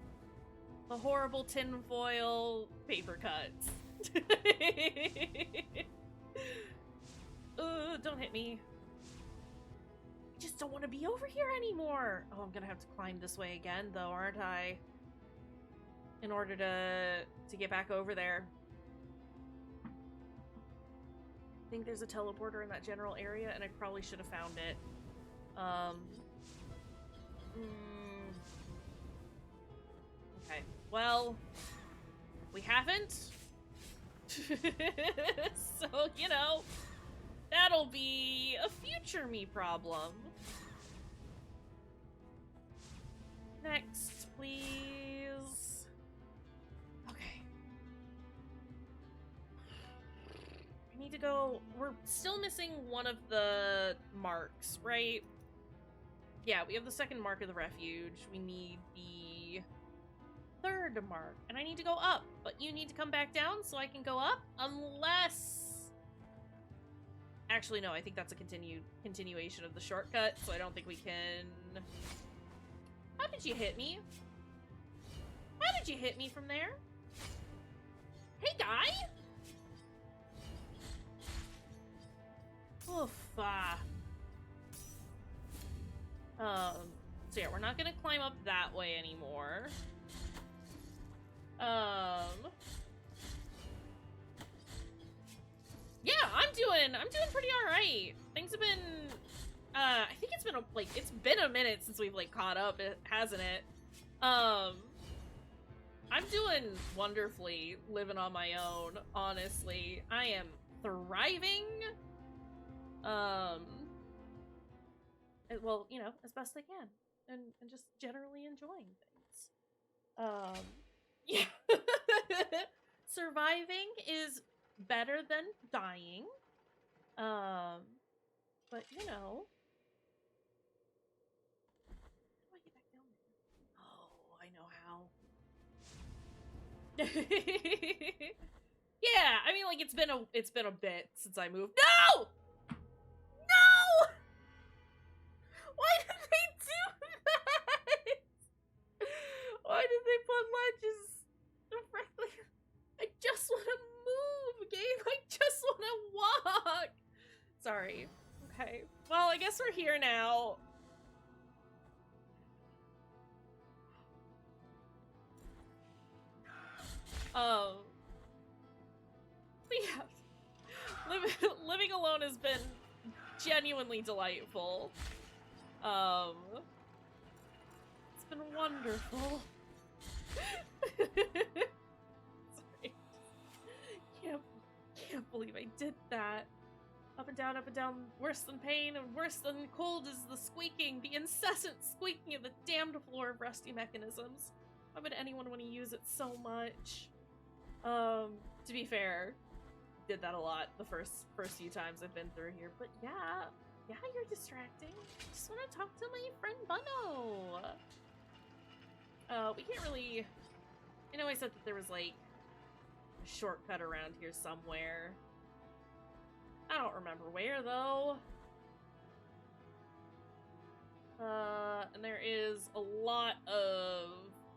the horrible tinfoil paper cuts. Don't hit me. I just don't want to be over here anymore. Oh, I'm gonna have to climb this way again, though, aren't I? In order to get back over there. think there's a teleporter in that general area, and I probably should have found it. Okay, well, we haven't. So, you know, that'll be a future me problem. Next, please. Okay. I need to go. We're still missing one of the marks, right? Yeah, we have the second mark of the refuge. We need the third mark. And I need to go up. But you need to come back down so I can go up? Unless... Actually, no, I think that's a continuation of the shortcut, so I don't think we can... How did you hit me? How did you hit me from there? Hey, guy! Oof, so yeah, we're not gonna climb up that way anymore. Yeah, I'm doing pretty alright. Things have been, I think it's been it's been a minute since we've, like, caught up, hasn't it? I'm doing wonderfully, living on my own, honestly. I am thriving. Well, you know, as best I can. And just generally enjoying things. Yeah. Surviving is better than dying. But, you know. How do I get back down there? Oh, I know how. Yeah, I mean, like, it's been a bit since I moved. No! No! Why did they do that? Why did they put ledges directly? I just want to move, Gabe. I just want to walk. Sorry. Okay. Well, I guess we're here now. But yeah. Living alone has been genuinely delightful. It's been wonderful. Sorry. Can't believe I did that. Up and down, worse than pain, and worse than cold is the squeaking, the incessant squeaking of the damned floor of rusty mechanisms. Why would anyone want to use it so much? To be fair, did that a lot the first few times I've been through here, but yeah, you're distracting. Just want to talk to my friend Bunno. We can't really... I know I said that there was, like, a shortcut around here somewhere. I don't remember where, though. And there is a lot of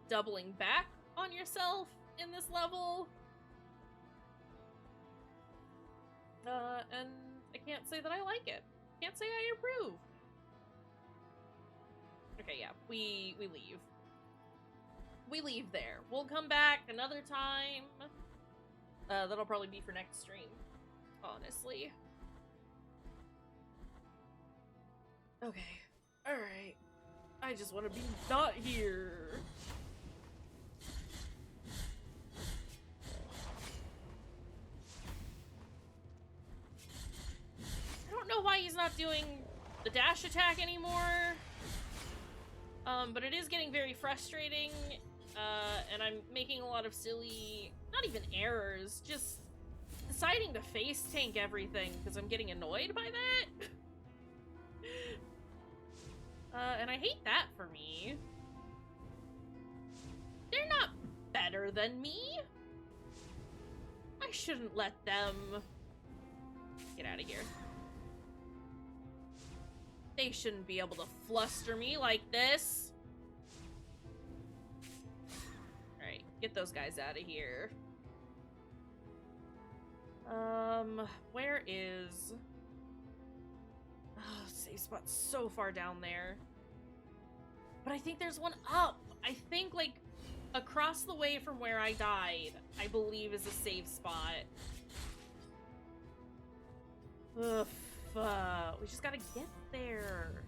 doubling back on yourself in this level. And I can't say that I like it. Can't say I approve. Okay, yeah, we leave. We leave there. We'll come back another time. That'll probably be for next stream, honestly. Okay. Alright. I just want to be not here. I don't know why he's not doing the dash attack anymore. But it is getting very frustrating. And I'm making a lot of silly, not even errors, just deciding to face tank everything because I'm getting annoyed by that. And I hate that for me. They're not better than me. I shouldn't let them... Get out of here. They shouldn't be able to fluster me like this. Alright, get those guys out of here. Where is... Oh, save spot's so far down there. But I think there's one up. I think, like, across the way from where I died, I believe is a save spot. Oof. We just gotta get there.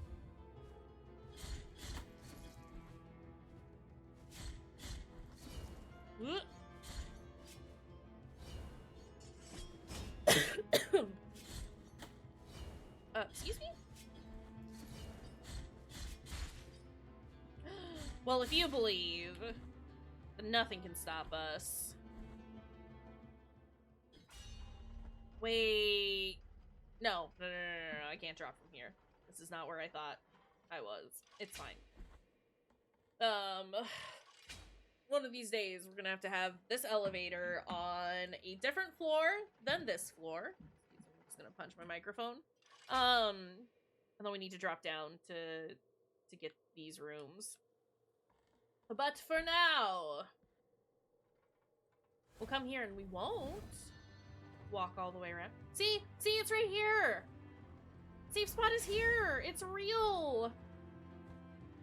Excuse me? Well, if you believe, then nothing can stop us. Wait. No, I can't drop from here. This is not where I thought I was. It's fine. One of these days, we're gonna have to have this elevator on a different floor than this floor. Excuse me, I'm just gonna punch my microphone. And then we need to drop down to get these rooms. But for now, we'll come here and we won't walk all the way around. See, it's right here. Safe spot is here. It's real.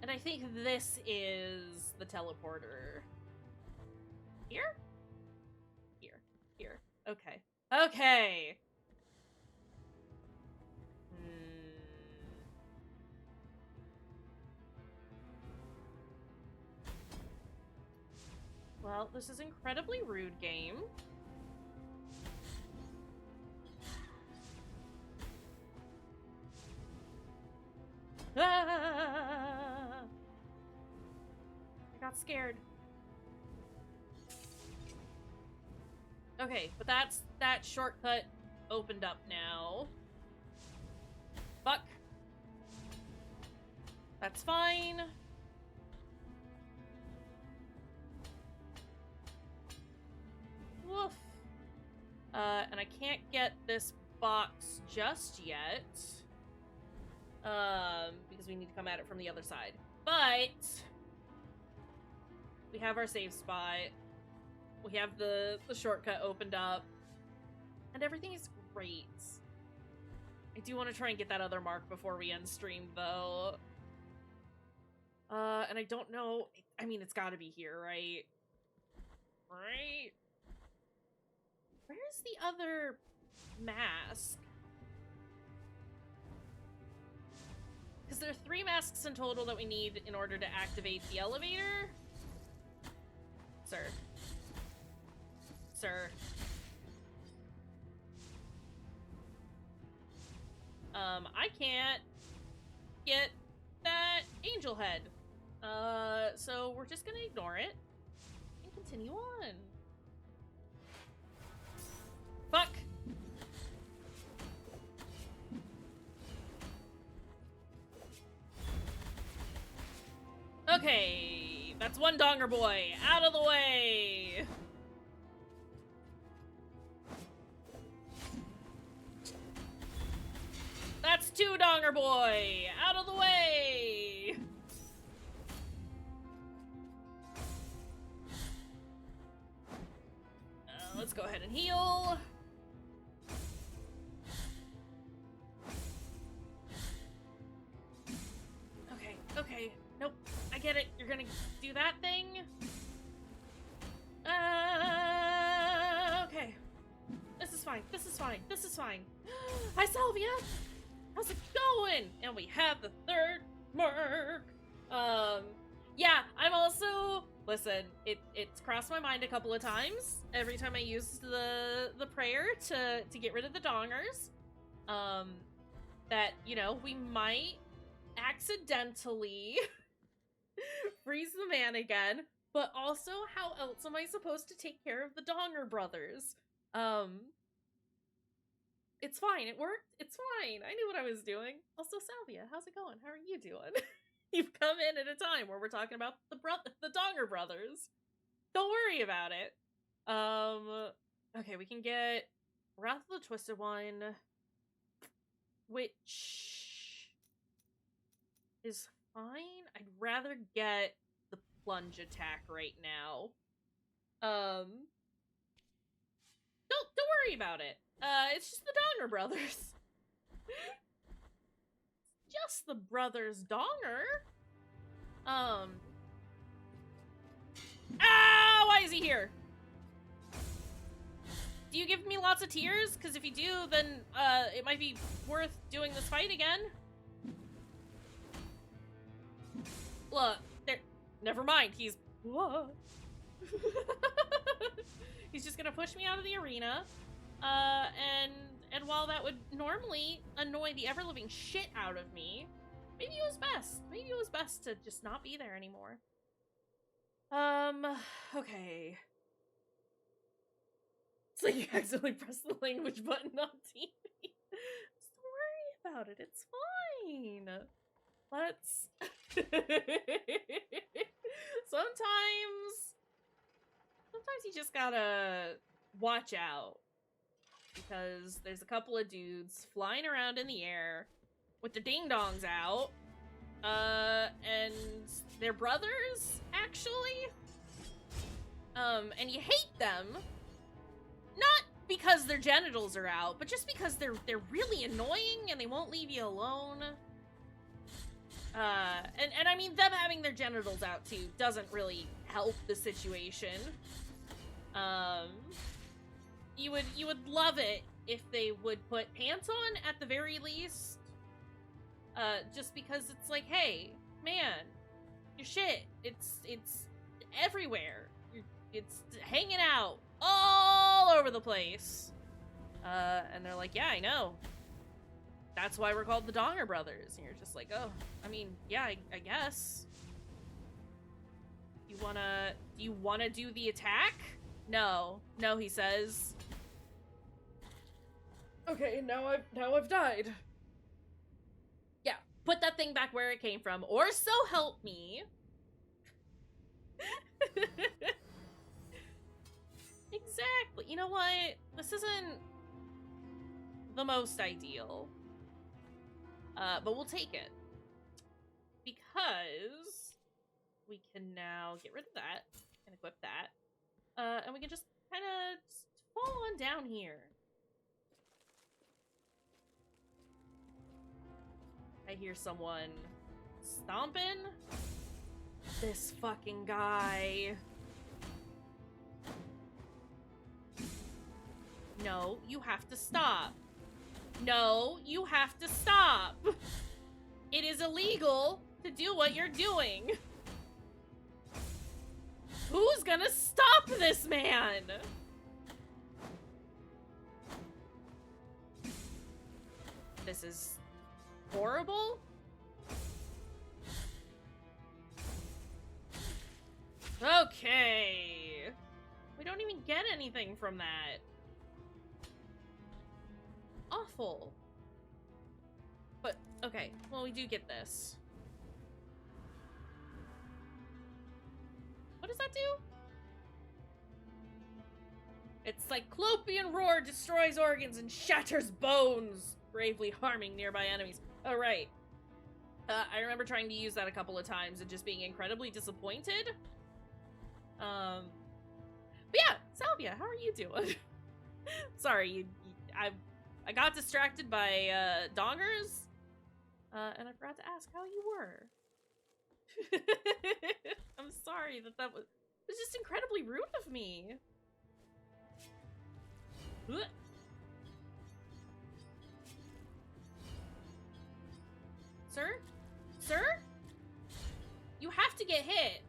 And I think this is the teleporter. Here? Here. Okay. Okay. Well, this is incredibly rude, game. Ah! I got scared. Okay, but that shortcut opened up now. Fuck. That's fine. Woof. And I can't get this box just yet. Because we need to come at it from the other side. But we have our save spot. We have the shortcut opened up. And everything is great. I do want to try and get that other mark before we end stream, though. And I don't know. I mean, it's gotta be here, right? Right? Where's the other mask? Because there are 3 masks in total that we need in order to activate the elevator. Sir. I can't get that angel head. So we're just gonna ignore it and continue on. Fuck! Okay, that's one donger boy. Out of the way! That's 2 donger boy! Out of the way! Let's go ahead and heal. Okay. Nope. I get it. You're gonna do that thing? Okay. This is fine. Hi, Salvia! How's it going? And we have the 3rd mark. Yeah, I'm also... Listen, it's crossed my mind a couple of times every time I use the prayer to get rid of the dongers. That, you know, we might accidentally freeze the man again, but also how else am I supposed to take care of the Donger brothers? It's fine, it worked, it's fine. I knew what I was doing. Also, Salvia, how's it going? How are you doing? You've come in at a time where we're talking about the Donger brothers. Don't worry about it. Okay, we can get Wrath of the Twisted One, which is fine. I'd rather get the plunge attack right now. Don't worry about it. It's just the Donger brothers. Just the brothers Donger. Ow! Why is he here? Do you give me lots of tears? Because if you do, then it might be worth doing this fight again. Look, there. Never mind. He's what? He's just gonna push me out of the arena. And while that would normally annoy the ever-living shit out of me, maybe it was best. Maybe it was best to just not be there anymore. Okay. It's like you accidentally pressed the language button on TV. Just don't worry about it. It's fine. Let's... Sometimes you just gotta watch out. Because there's a couple of dudes flying around in the air with their ding-dongs out. And they're brothers, actually. And you hate them. Not because their genitals are out, but just because they're really annoying and they won't leave you alone. And I mean, them having their genitals out, too, doesn't really help the situation. You would love it if they would put pants on at the very least. Just because it's like, hey, man, your shit, it's everywhere. It's hanging out all over the place. And they're like, yeah, I know. That's why we're called the Donger Brothers. And you're just like, oh, I mean, yeah, I guess. Do you wanna do the attack? No, he says. Okay, now I've died. Yeah, put that thing back where it came from, or so help me. Exactly. You know what? This isn't the most ideal. But we'll take it. Because we can now get rid of that and equip that. And we can just kind of fall on down here. I hear someone stomping. This fucking guy. No, you have to stop. No, you have to stop. It is illegal to do what you're doing. Who's gonna stop this man? This is horrible. Okay. We don't even get anything from that. Awful. But, okay. Well, we do get this. What does that do? It's Cyclopean roar destroys organs and shatters bones, bravely harming nearby enemies. Oh, right. I remember trying to use that a couple of times and just being incredibly disappointed. But yeah, Salvia, how are you doing? Sorry, I got distracted by dongers, and I forgot to ask how you were. I'm sorry that was just incredibly rude of me. Sir? Sir? You have to get hit.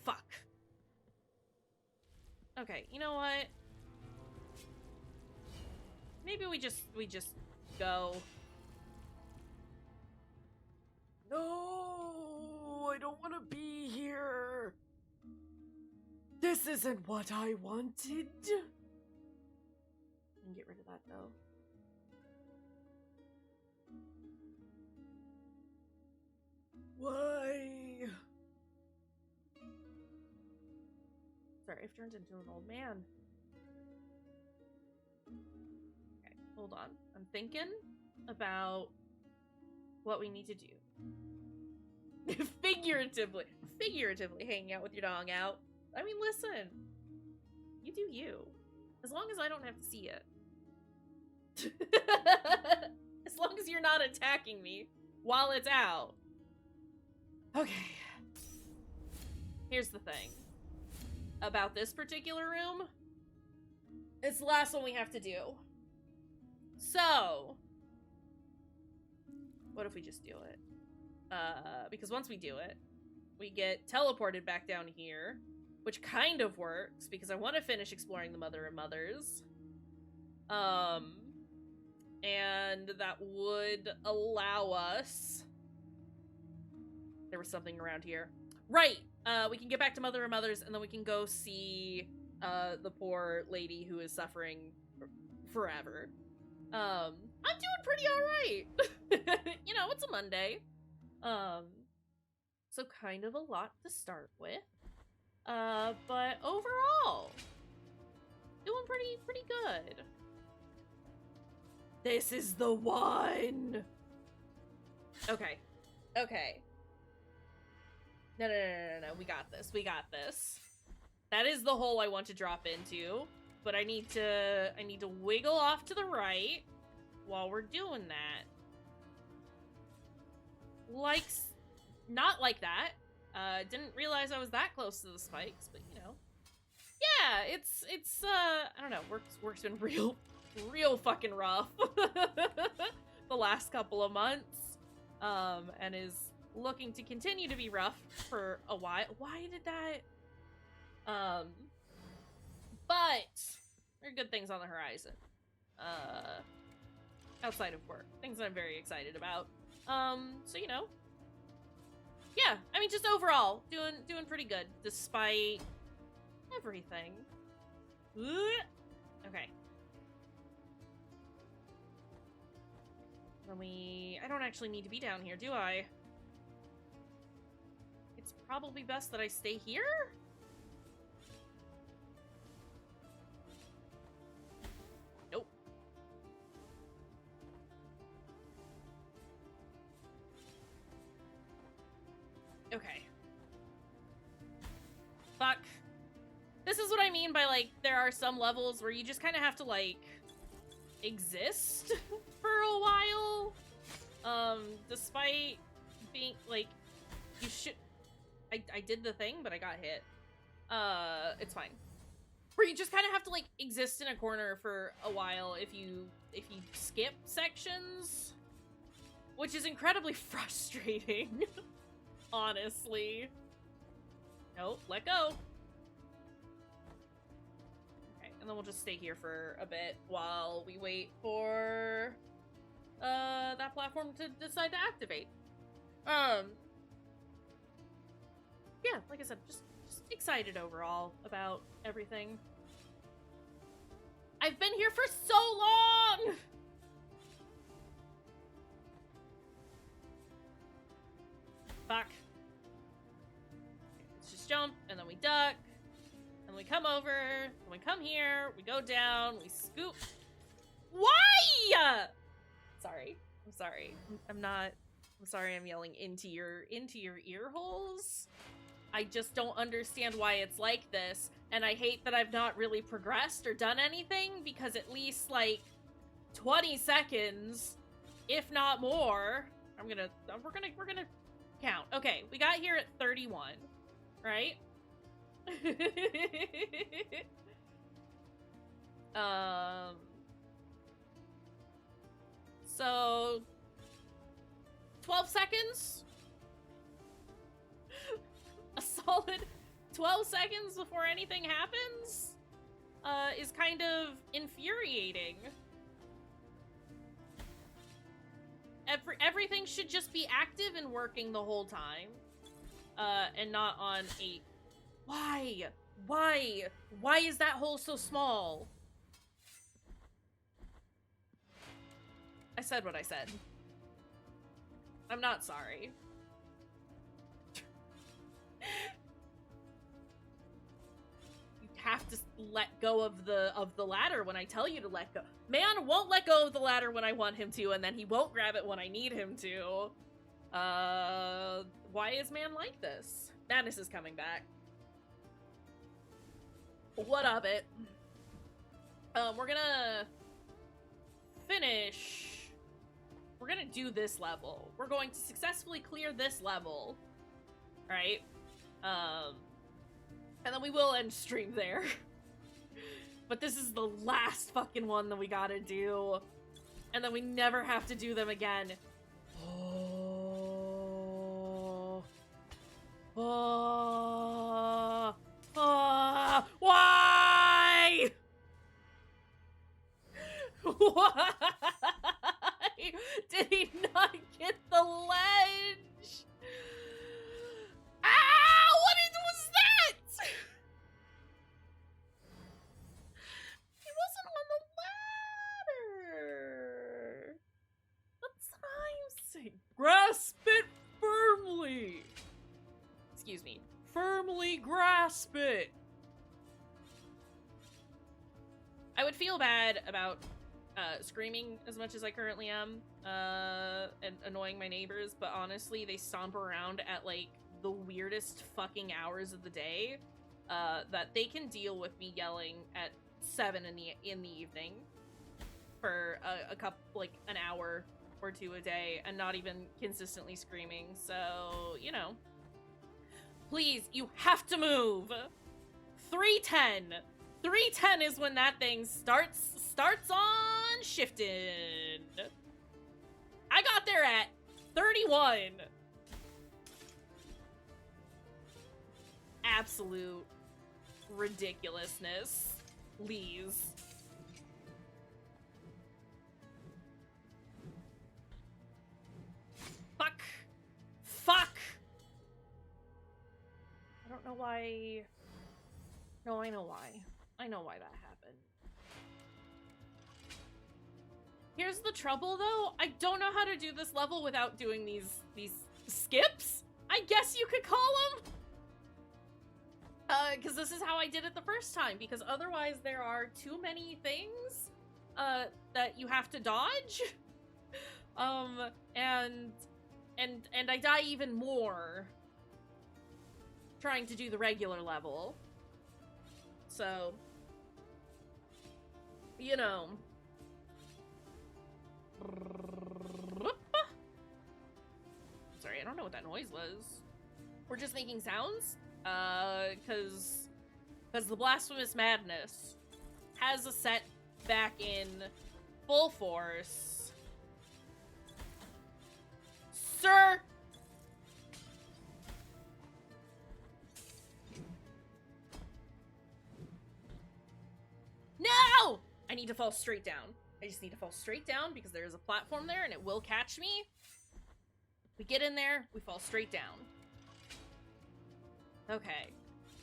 Fuck. Okay, you know what? Maybe we just go. No, I don't want to be here. This isn't what I wanted. And get rid of that though. Why? Sorry, I've turned into an old man. Okay, hold on. I'm thinking about what we need to do. Figuratively hanging out with your dong out. I mean, listen. You do you. As long as I don't have to see it. As long as you're not attacking me while it's out. Okay. Here's the thing. About this particular room. It's the last one we have to do. So, what if we just do it? Because once we do it, we get teleported back down here, which kind of works because I want to finish exploring the Mother of Mothers. And that would allow us... There was something around here. Right! We can get back to Mother of Mothers, and then we can go see the poor lady who is suffering forever. I'm doing pretty alright! You know, it's a Monday. So kind of a lot to start with. But overall, doing pretty good. This is the one! Okay. Okay. No, we got this. We got this. That is the hole I want to drop into, but I need to wiggle off to the right while we're doing that. Not like that. Didn't realize I was that close to the spikes, but you know. Yeah, it's I don't know, work's been real fucking rough the last couple of months. And is looking to continue to be rough for a while. Why did that? But there are good things on the horizon. Outside of work. Things I'm very excited about. So you know. Yeah, I mean just overall, doing pretty good, despite everything. Okay. I don't actually need to be down here, do I? It's probably best that I stay here? Nope. Okay. Fuck. This is what I mean by, like, there are some levels where you just kind of have to, like, exist for a while. Despite being, like, you should... I did the thing, but I got hit. It's fine. Where you just kind of have to, like, exist in a corner for a while if you skip sections. Which is incredibly frustrating. Honestly. Nope, let go. Okay, and then we'll just stay here for a bit while we wait for that platform to decide to activate. Yeah, like I said, just excited overall about everything. I've been here for so long! Fuck. Let's just jump, and then we duck, and we come over, and we come here, we go down, we scoop. Why? Sorry. I'm sorry. I'm sorry I'm yelling into your ear holes. I just don't understand why it's like this, and I hate that I've not really progressed or done anything, because at least, like, 20 seconds, if not more, we're gonna count. Okay, we got here at 31, right? So 12 seconds? A solid 12 seconds before anything happens? Is kind of infuriating. Everything should just be active and working the whole time. And not on a... Why? Why is that hole so small? I said what I said. I'm not sorry. You have to let go of the ladder when I tell you to let go. Man won't let go of the ladder when I want him to, and then he won't grab it when I need him to. Why is man like this? Madness is coming back. What of it? We're gonna finish. We're gonna do this level. We're going to successfully clear this level. Right? And then we will end stream there. But this is the last fucking one that we gotta do. And then we never have to do them again. Oh. Oh. Oh. Why? Why did he not get the ledge? Ah! What was that? He wasn't on the ladder. That's what I'm saying. Grasp it firmly. Excuse me. Firmly grasp it. I would feel bad about screaming as much as I currently am and annoying my neighbors, but honestly, they stomp around at like the weirdest fucking hours of the day that they can deal with me yelling at 7 in the evening for a couple, like an hour or two a day, and not even consistently screaming. So, you know, please, you have to move. 310. 310 is when that thing starts on shifting. I got there at 31. Absolute ridiculousness. Please. Fuck. Fuck. I don't know why. No, I know why. I know why that happened. Here's the trouble, though. I don't know how to do this level without doing these skips, I guess you could call them. Because this is how I did it the first time, because otherwise there are too many things that you have to dodge. And I die even more trying to do the regular level. So, you know. Sorry, I don't know what that noise was. We're just making sounds? Cause the Blasphemous Madness has a set back in full force. Sir! No! I need to fall straight down. I just need to fall straight down because there's a platform there and it will catch me. We get in there, we fall straight down. Okay.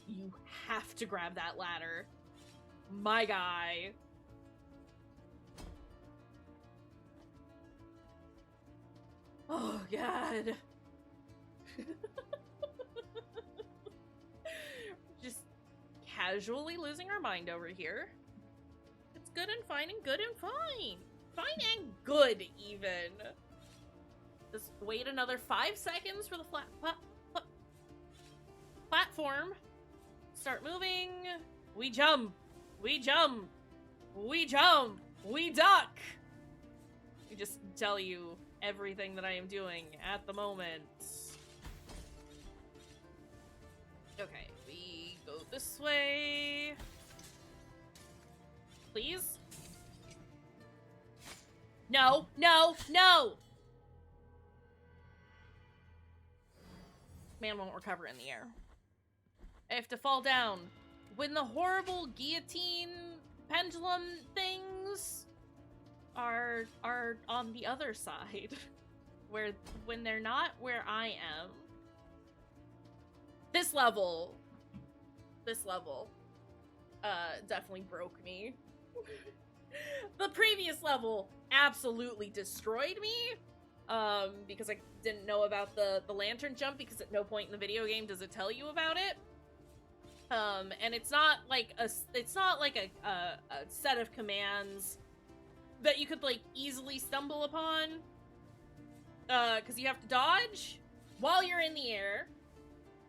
You have to grab that ladder. My guy. Oh, God. Just casually losing our mind over here. It's good and fine and good and fine. Fine and good, even. Just wait another 5 seconds for the platform. Start moving. We jump. We jump. We jump. We duck. I just tell you everything that I am doing at the moment. Okay, we go this way. Please? No, no, no! Man won't recover in the air. I have to fall down. When the horrible guillotine pendulum things are on the other side. When they're not where I am. This level definitely broke me. The previous level absolutely destroyed me. Because I didn't know about the lantern jump, because at no point in the video game does it tell you about it. And it's not like a set of commands that you could like easily stumble upon. Because you have to dodge while you're in the air,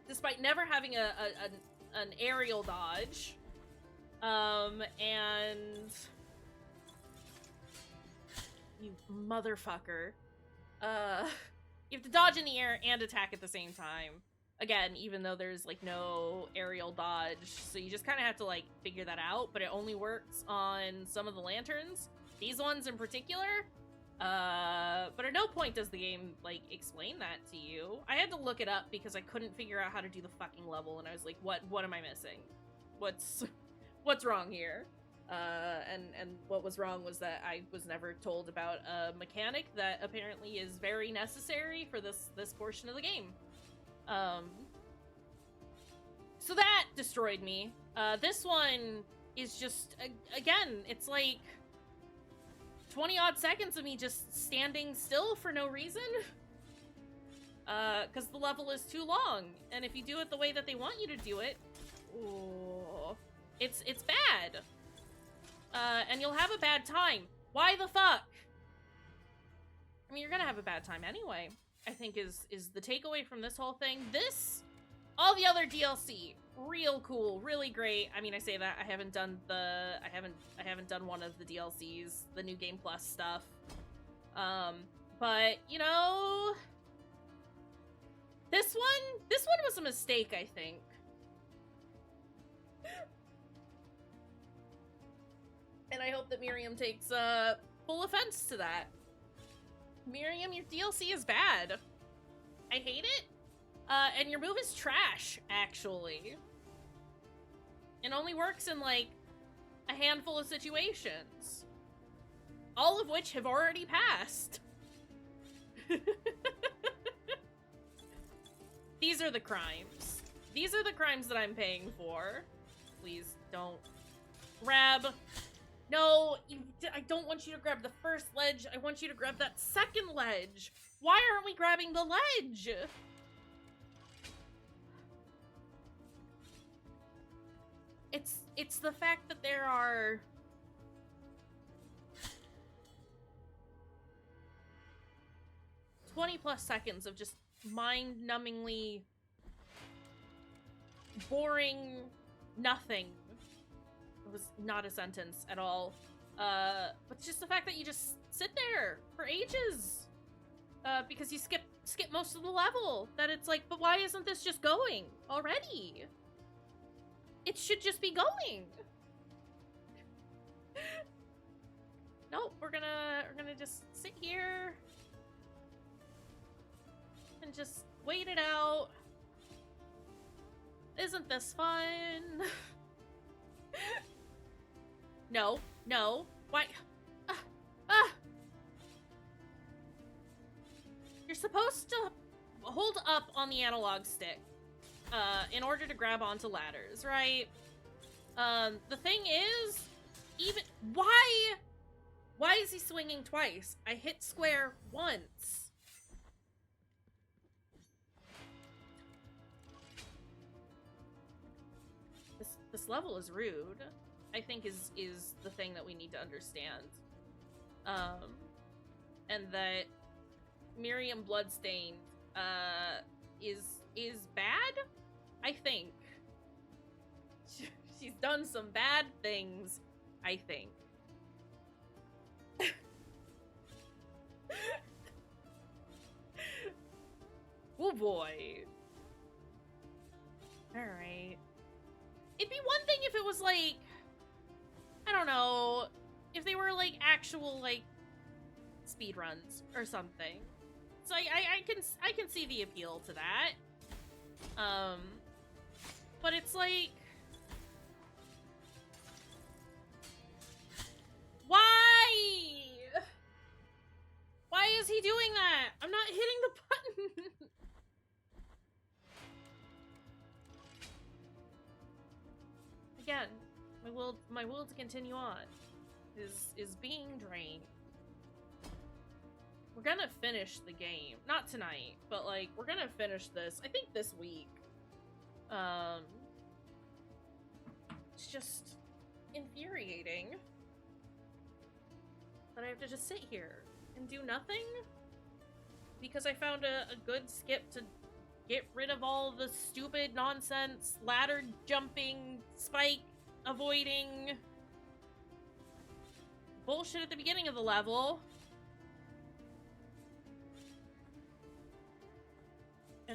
despite never having an aerial dodge. And you motherfucker. You have to dodge in the air and attack at the same time. Again, even though there's like no aerial dodge, so you just kind of have to like figure that out, but it only works on some of the lanterns. These ones in particular. But at no point does the game like explain that to you. I had to look it up because I couldn't figure out how to do the fucking level, and I was like, what am I missing? What's wrong here? And what was wrong was that I was never told about a mechanic that apparently is very necessary for this portion of the game. So that destroyed me. This one is just, again, it's like 20-odd seconds of me just standing still for no reason. Because the level is too long, and if you do it the way that they want you to do it, ooh, it's bad. And you'll have a bad time. Why the fuck? I mean, you're gonna have a bad time anyway, I think is the takeaway from this whole thing. All the other DLC, real cool, really great. I mean, I say that I haven't done one of the DLCs, the New Game Plus stuff. But you know, this one was a mistake, I think. And I hope that Miriam takes full offense to that. Miriam, your DLC is bad. I hate it. And your move is trash, actually. It only works in, like, a handful of situations. All of which have already passed. These are the crimes. These are the crimes that I'm paying for. Please don't grab. No, I don't want you to grab the first ledge. I want you to grab that second ledge. Why aren't we grabbing the ledge? It's the fact that there are 20+ seconds of just mind-numbingly boring nothing. It was not a sentence at all. But just the fact that you just sit there for ages. Because you skip most of the level. That it's like, but why isn't this just going already? It should just be going. Nope, we're gonna just sit here and just wait it out. Isn't this fun? No. Why? You're supposed to hold up on the analog stick in order to grab onto ladders, right? The thing is, why is he swinging twice? I hit square once. This level is rude, I think is the thing that we need to understand. And that Miriam Bloodstained is bad, I think. She's done some bad things, I think. Oh boy. Alright. It'd be one thing if it was like, I don't know, if they were like actual like speed runs or something. So I can see the appeal to that. But it's like, why? Why is he doing that? I'm not hitting the button. Again, my will to continue on is being drained. We're gonna finish the game. Not tonight, but like we're gonna finish this, I think this week. It's just infuriating that I have to just sit here and do nothing because I found a good skip to get rid of all the stupid nonsense, ladder jumping, spike avoiding bullshit at the beginning of the level.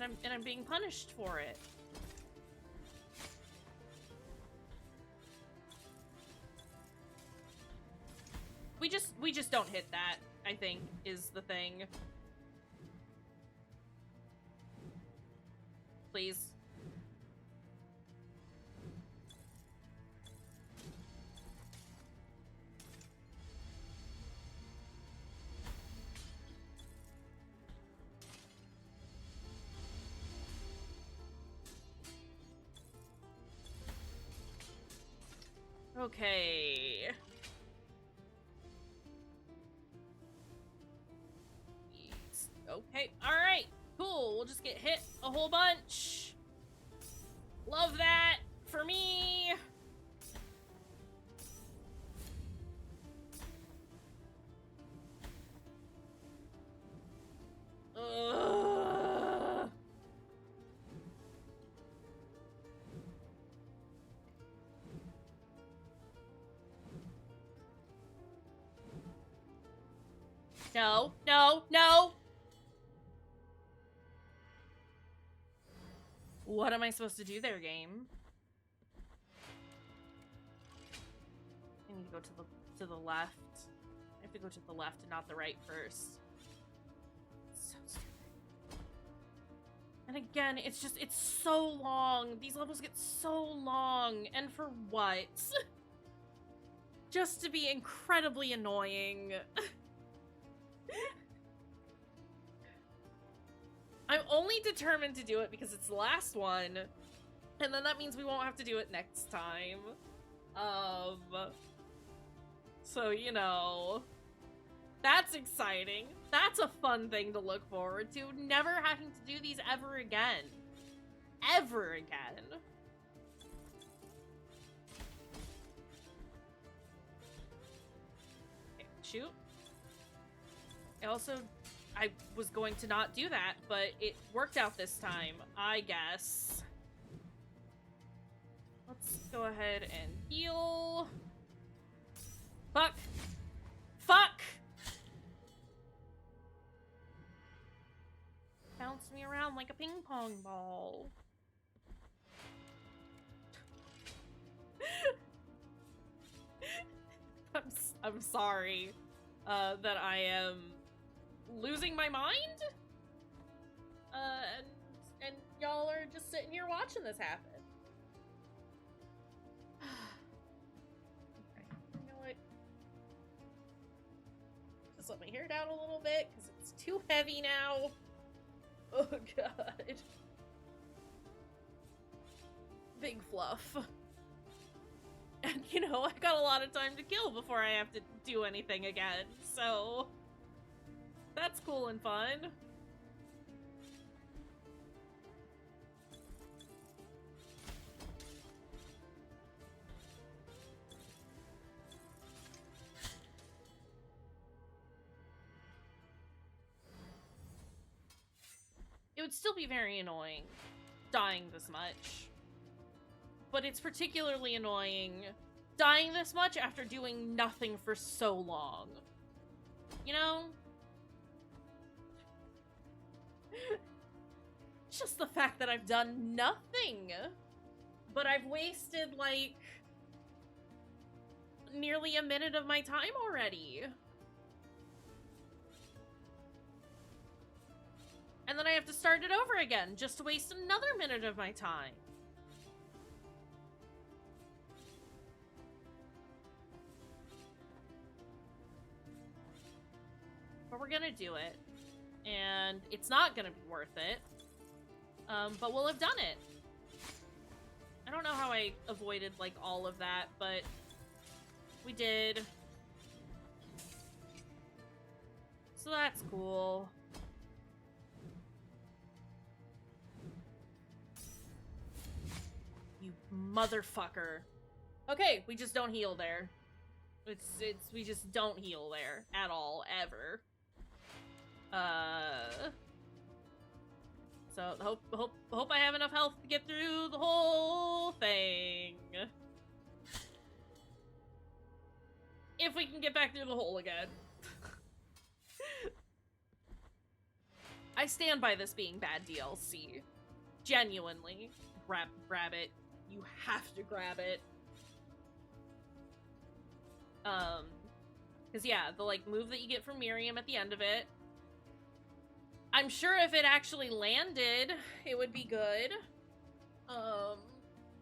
And I'm being punished for it. We just don't hit that, I think, is the thing. Please. Okay. Okay, alright. Cool, we'll just get hit a whole bunch. Love that for me. Ugh. No, no, no! What am I supposed to do there, game? I need to go to the left. I have to go to the left and not the right first. So stupid. And again, it's so long. These levels get so long. And for what? Just to be incredibly annoying. I'm only determined to do it because it's the last one, and then that means we won't have to do it next time. So, you know, that's exciting. That's a fun thing to look forward to. Never having to do these ever again. Ever again. Okay, shoot. I was going to not do that, but it worked out this time, I guess. Let's go ahead and heal. Fuck. Fuck! Bounce me around like a ping pong ball. I'm sorry that I am losing my mind, and y'all are just sitting here watching this happen. Okay, you know what? Just let my hair down a little bit because it's too heavy now. Oh god. Big fluff. And you know, I've got a lot of time to kill before I have to do anything again, so that's cool and fun. It would still be very annoying dying this much. But it's particularly annoying dying this much after doing nothing for so long. You know? Just the fact that I've done nothing. But I've wasted, like, nearly a minute of my time already. And then I have to start it over again just to waste another minute of my time. But we're gonna do it. And it's not gonna be worth it. But we'll have done it. I don't know how I avoided, like, all of that, but we did. So that's cool. You motherfucker. Okay, we just don't heal there. We just don't heal there at all, ever. So hope I have enough health to get through the whole thing. If we can get back through the hole again. I stand by this being bad DLC. Genuinely. Grab it. You have to grab it. Because yeah, the, like, move that you get from Miriam at the end of it, I'm sure if it actually landed, it would be good.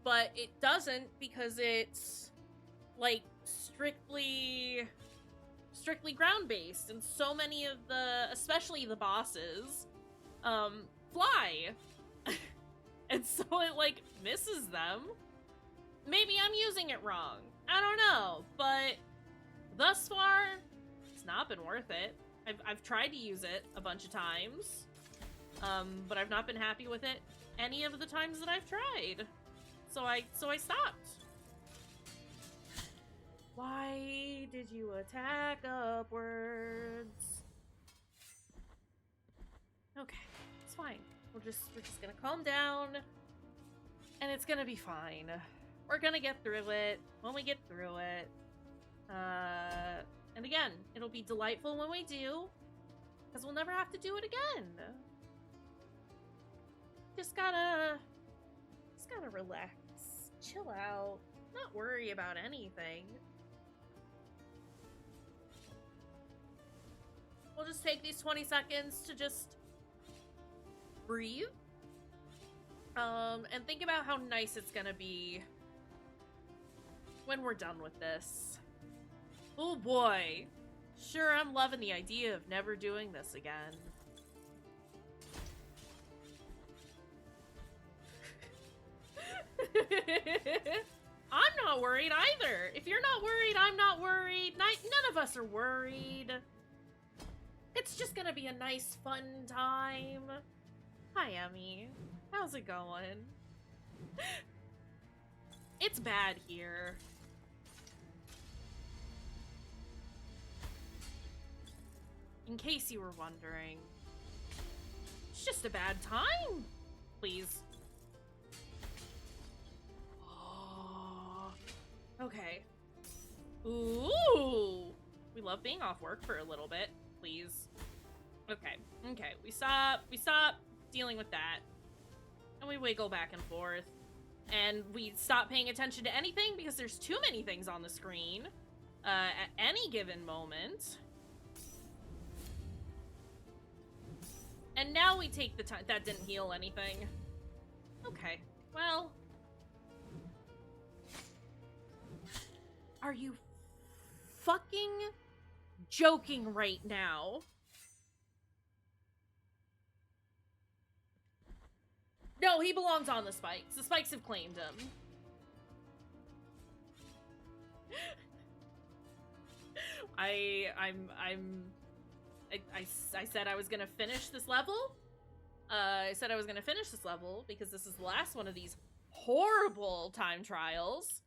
But it doesn't because it's, like, strictly ground-based, and so many of the, especially the bosses, fly. And so it, like, misses them. Maybe I'm using it wrong. I don't know, but thus far, it's not been worth it. I've tried to use it a bunch of times, but I've not been happy with it any of the times that I've tried. So I stopped. Why did you attack upwards? Okay, it's fine. We're just gonna calm down, and it's gonna be fine. We're gonna get through it when we get through it. And again, it'll be delightful when we do, because we'll never have to do it again. Just gotta relax, chill out, not worry about anything. We'll just take these 20 seconds to just breathe, and think about how nice it's gonna be when we're done with this. Oh boy. Sure, I'm loving the idea of never doing this again. I'm not worried either. If you're not worried, I'm not worried. None of us are worried. It's just gonna be a nice, fun time. Hi, Emmy. How's it going? It's bad here. In case you were wondering. It's just a bad time. Please. Oh. Okay. Ooh. We love being off work for a little bit. Please. Okay. Okay. We stop dealing with that. And we wiggle back and forth. And we stop paying attention to anything because there's too many things on the screen at any given moment. And now we take the time. That didn't heal anything. Okay. Well. Are you fucking joking right now? No, he belongs on the spikes. The spikes have claimed him. I said I was gonna finish this level. I said I was gonna finish this level because this is the last one of these horrible time trials.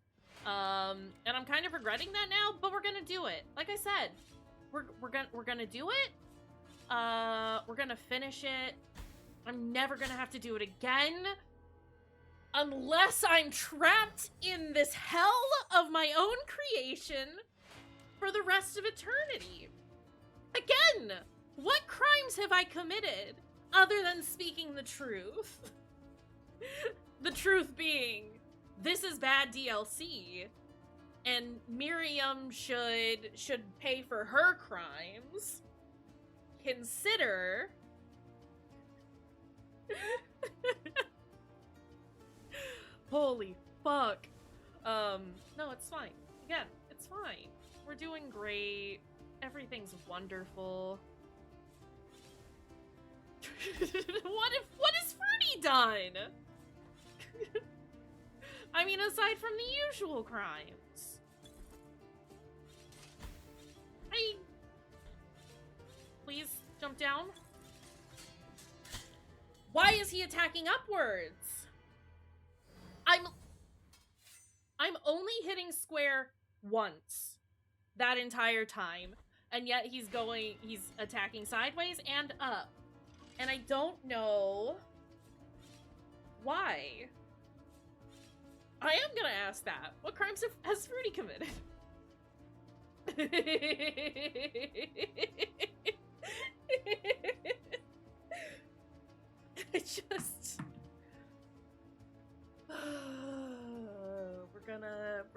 And I'm kind of regretting that now, but we're gonna do it. Like I said, we're gonna do it. We're gonna finish it. I'm never gonna have to do it again. Unless I'm trapped in this hell of my own creation for the rest of eternity. Again, what crimes have I committed other than speaking the truth? The truth being, this is bad DLC, and Miriam should pay for her crimes. Consider... Holy fuck. No, it's fine. Again, it's fine. We're doing great. Everything's wonderful. What has Fruity done? I mean, aside from the usual crimes. Please jump down. Why is he attacking upwards? I'm only hitting square once that entire time, and yet he's attacking sideways and up. And I don't know why. I am gonna ask that. What crimes has Fruity committed?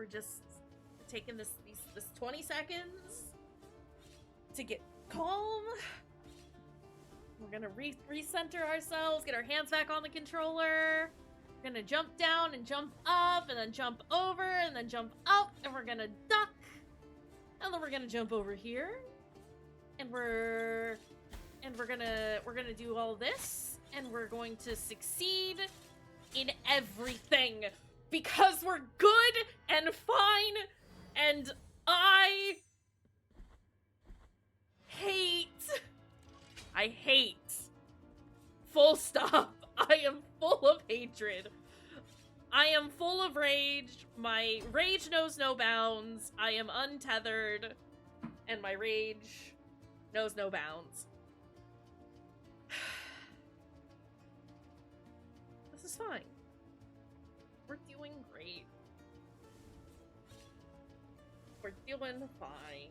we're just taking this 20 seconds to get calm. We're gonna recenter ourselves, get our hands back on the controller. We're gonna jump down and jump up, and then jump over, and then jump up, and we're gonna duck. And then we're gonna jump over here. And we're gonna do all this, and we're going to succeed in everything because we're good and fine, and I hate, full stop. I am full of hatred. I am full of rage. My rage knows no bounds. I am untethered, and my rage knows no bounds. This is fine. We're doing great. We're doing fine.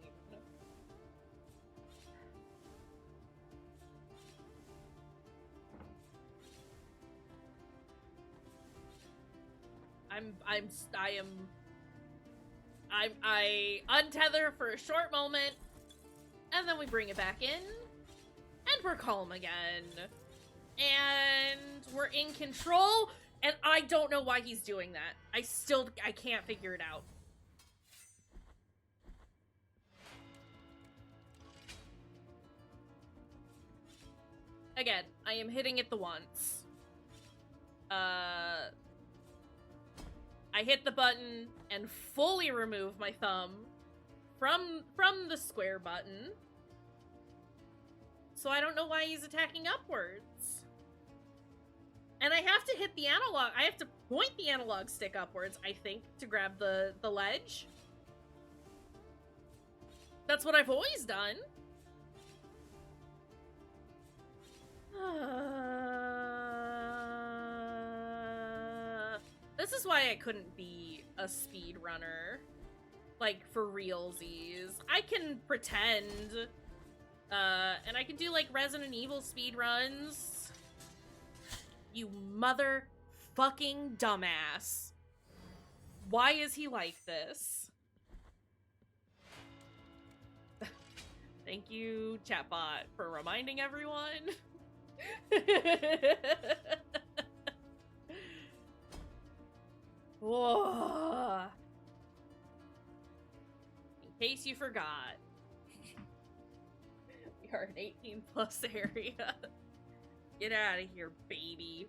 I untether for a short moment, and then we bring it back in, and we're calm again. And we're in control, and I don't know why he's doing that. I can't figure it out. Again, I am hitting it the once. I hit the button and fully remove my thumb from the square button. So I don't know why he's attacking upwards. And I have to hit the analog. I have to point the analog stick upwards, I think, to grab the ledge. That's what I've always done. This is why I couldn't be a speedrunner. Like, for realsies. I can pretend. And I can do, like, Resident Evil speedruns. You motherfucking dumbass. Why is he like this? Thank you, chatbot, for reminding everyone. Whoa. In case you forgot, we are an 18+ area. Get out of here, baby.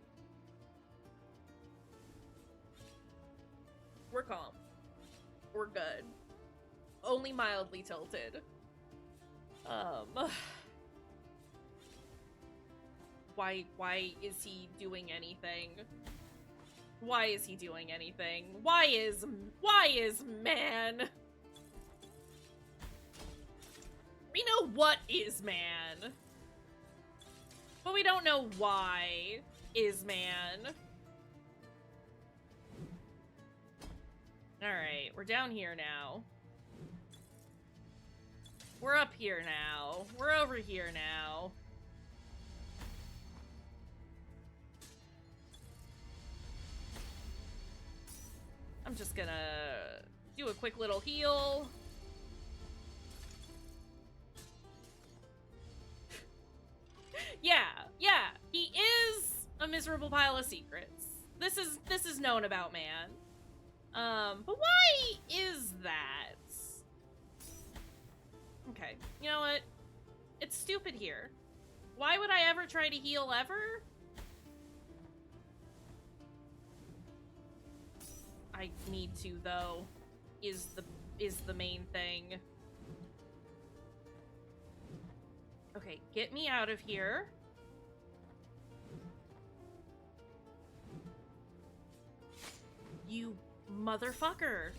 We're calm. We're good. Only mildly tilted. Why is he doing anything? Why is he doing anything? Why is man? We know what is man. But we don't know why is man. Alright, we're down here now. We're up here now. We're over here now. I'm just gonna do a quick little heal. Yeah, he is a miserable pile of secrets. This is known about man. But why is that? Okay, you know what? It's stupid here. Why would I ever try to heal ever? I need to, though, is the main thing. Okay, get me out of here. You motherfucker.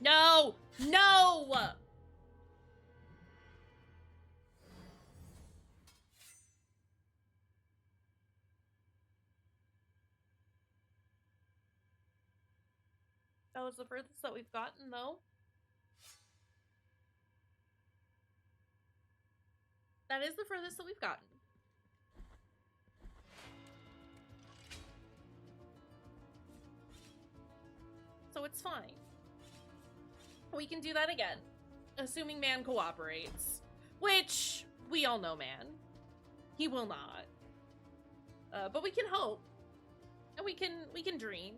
No! No! That was the furthest that we've gotten, though. That is the furthest that we've gotten. So it's fine. We can do that again, assuming man cooperates. Which, we all know man. He will not. But we can hope. And we can dream.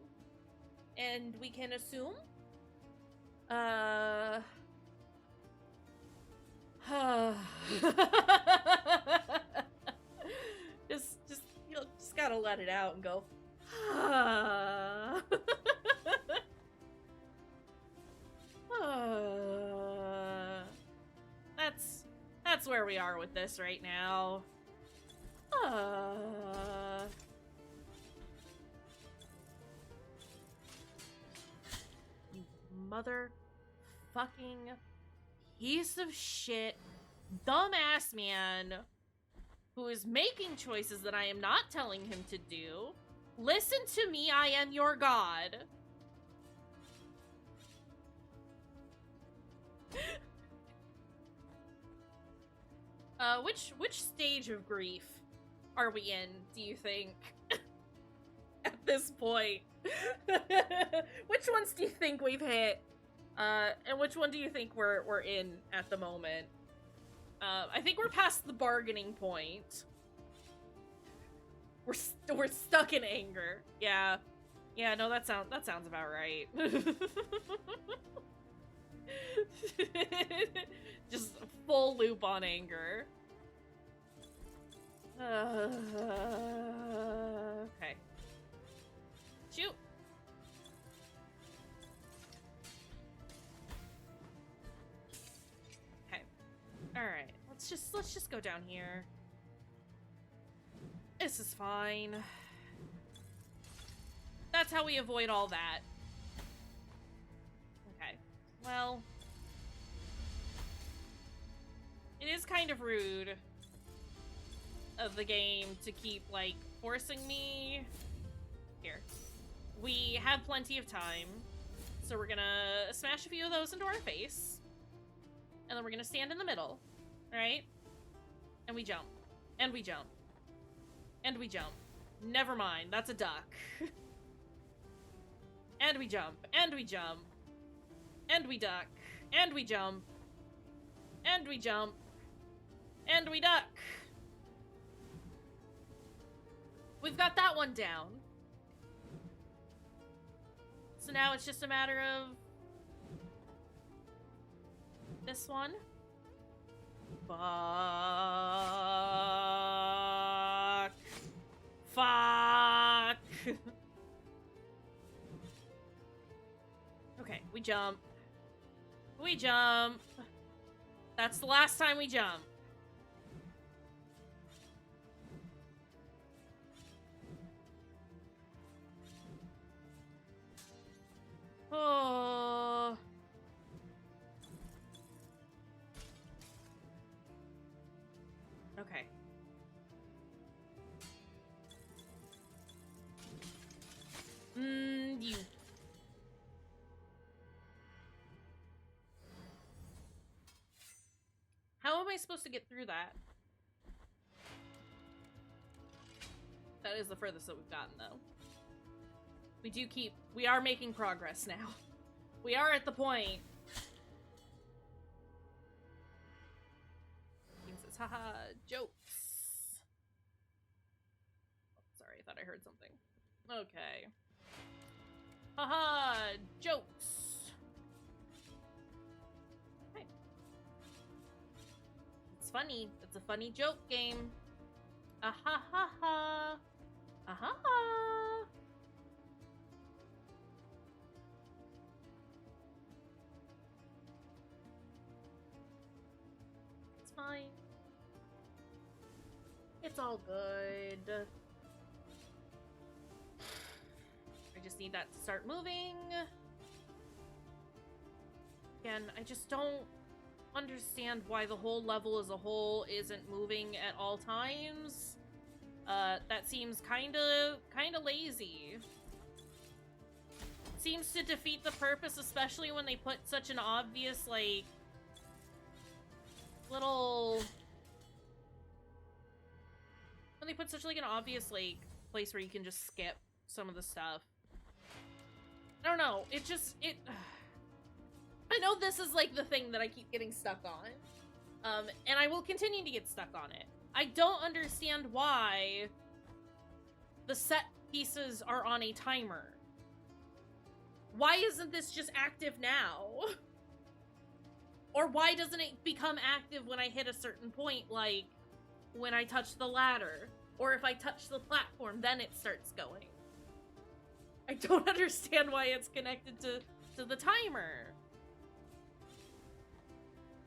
And we can assume. just you know, just gotta let it out and go. That's where we are with this right now. You motherfucking piece of shit, dumbass man who is making choices that I am not telling him to do. Listen to me, I am your god. Which stage of grief are we in, do you think? At this point? Which ones do you think we've hit? And which one do you think we're in at the moment? I think we're past the bargaining point. We're stuck in anger. Yeah. Yeah, no, that sounds about right. Just full loop on anger. Okay. Shoot. Okay. All right. Let's just go down here. This is fine. That's how we avoid all that. Okay. Well, it is kind of rude of the game to keep, like, forcing me. Here. We have plenty of time, so we're gonna smash a few of those into our face, and then we're gonna stand in the middle, right? And we jump. And we jump. And we jump. Never mind, that's a duck. And we jump. And we jump. And we duck. And we jump. And we jump. And we duck. We've got that one down. So now it's just a matter of this one. Fuck. Fuck. Okay, we jump. We jump. That's the last time we jump. Oh. Okay. You. How am I supposed to get through that? That is the furthest that we've gotten, though. We are making progress now. We are at the point. He says, haha, jokes. Oh, sorry, I thought I heard something. Okay. Haha, jokes. Okay. It's funny. It's a funny joke game. Ah ha ha ha. Ah ha ha. It's fine. It's all good. I just need that to start moving. Again, I just don't understand why the whole level as a whole isn't moving at all times. That seems kinda lazy. Seems to defeat the purpose, especially when they put such an obvious, like, little When they put such like an obvious like place where you can just skip some of the stuff. I don't know. It just I know this is like the thing that I keep getting stuck on. And I will continue to get stuck on it. I don't understand why the set pieces are on a timer. Why isn't this just active now? Or why doesn't it become active when I hit a certain point, like when I touch the ladder? Or if I touch the platform, then it starts going. I don't understand why it's connected to the timer.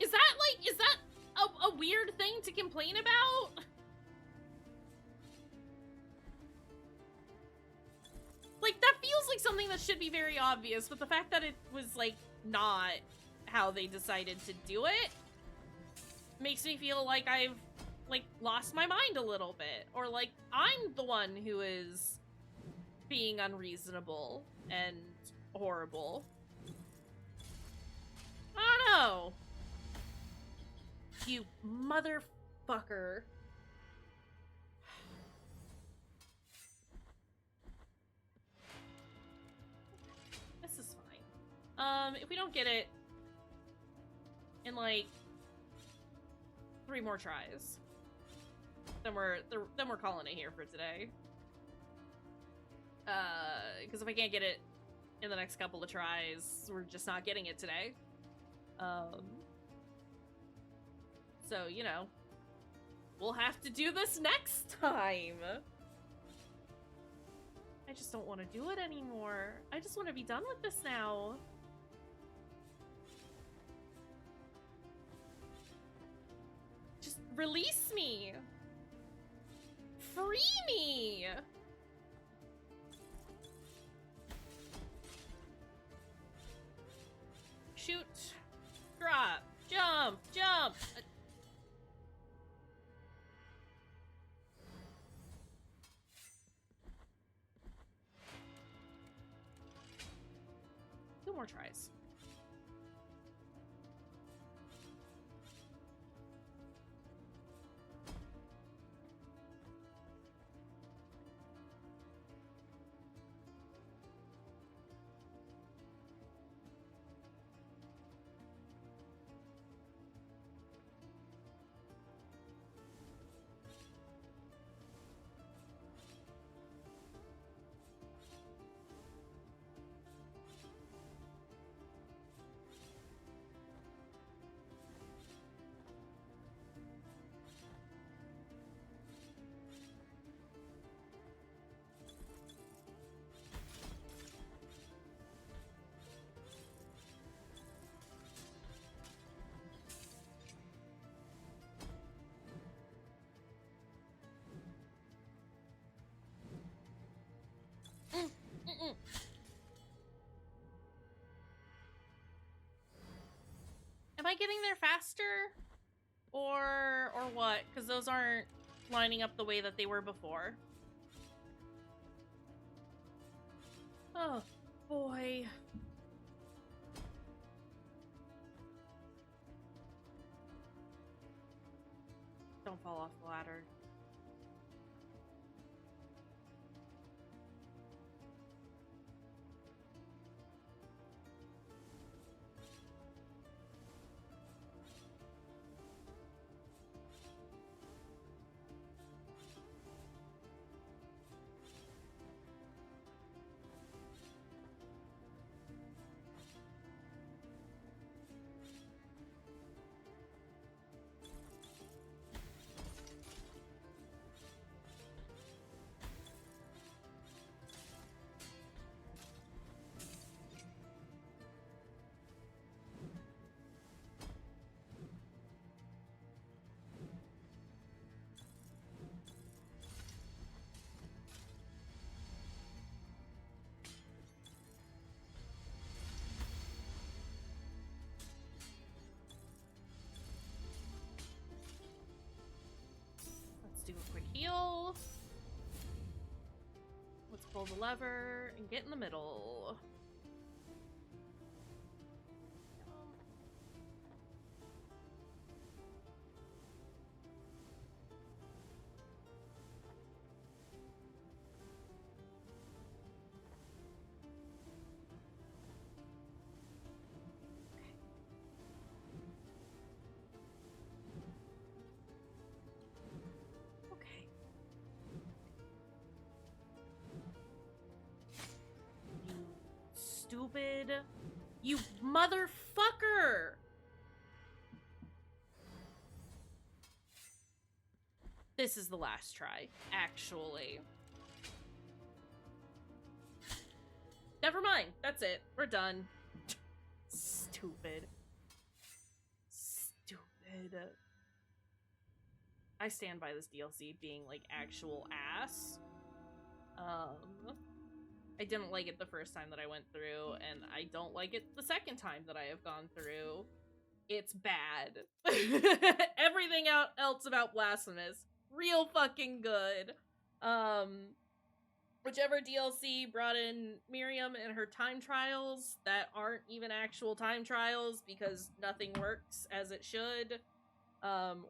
Is that a weird thing to complain about? Like, that feels like something that should be very obvious, but the fact that it was, like, not how they decided to do it makes me feel like I've, like, lost my mind a little bit. Or, like, I'm the one who is being unreasonable and horrible. I don't know. You motherfucker. This is fine. If we don't get it in like 3 more tries, then we're calling it here for today. Because if I can't get it in the next couple of tries, we're just not getting it today. So, you know, we'll have to do this next time. I just don't want to do it anymore. I just want to be done with this now. Just release me. Free me. Shoot. Drop. Jump. Jump. 2 more tries. Am I getting there faster? Or what? Because those aren't lining up the way that they were before. Oh, boy. Don't fall off the ladder. Do a quick heal. Let's pull the lever and get in the middle. stupid. You motherfucker! This is the last try, actually. Never mind. That's it. We're done. Stupid. Stupid. I stand by this DLC being, like, actual ass. I didn't like it the first time that I went through, and I don't like it the second time that I have gone through. It's bad. Everything else about Blasphemous, real fucking good. Whichever DLC brought in Miriam and her time trials that aren't even actual time trials because nothing works as it should,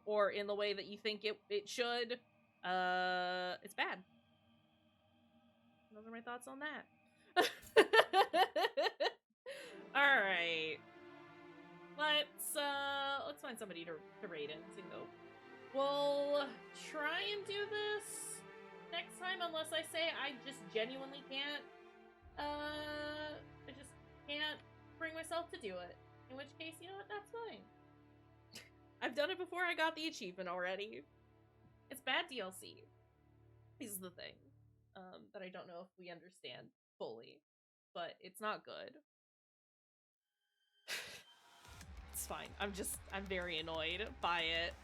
or in the way that you think it should, it's bad. Those are my thoughts on that. Alright. Let's find somebody to raid in and go. We'll try and do this next time, unless I say I just genuinely can't, I just can't bring myself to do it. In which case, you know what, that's fine. I've done it before I got the achievement already. It's bad DLC. Is the thing, that I don't know if we understand fully, but it's not good. It's fine. I'm very annoyed by it,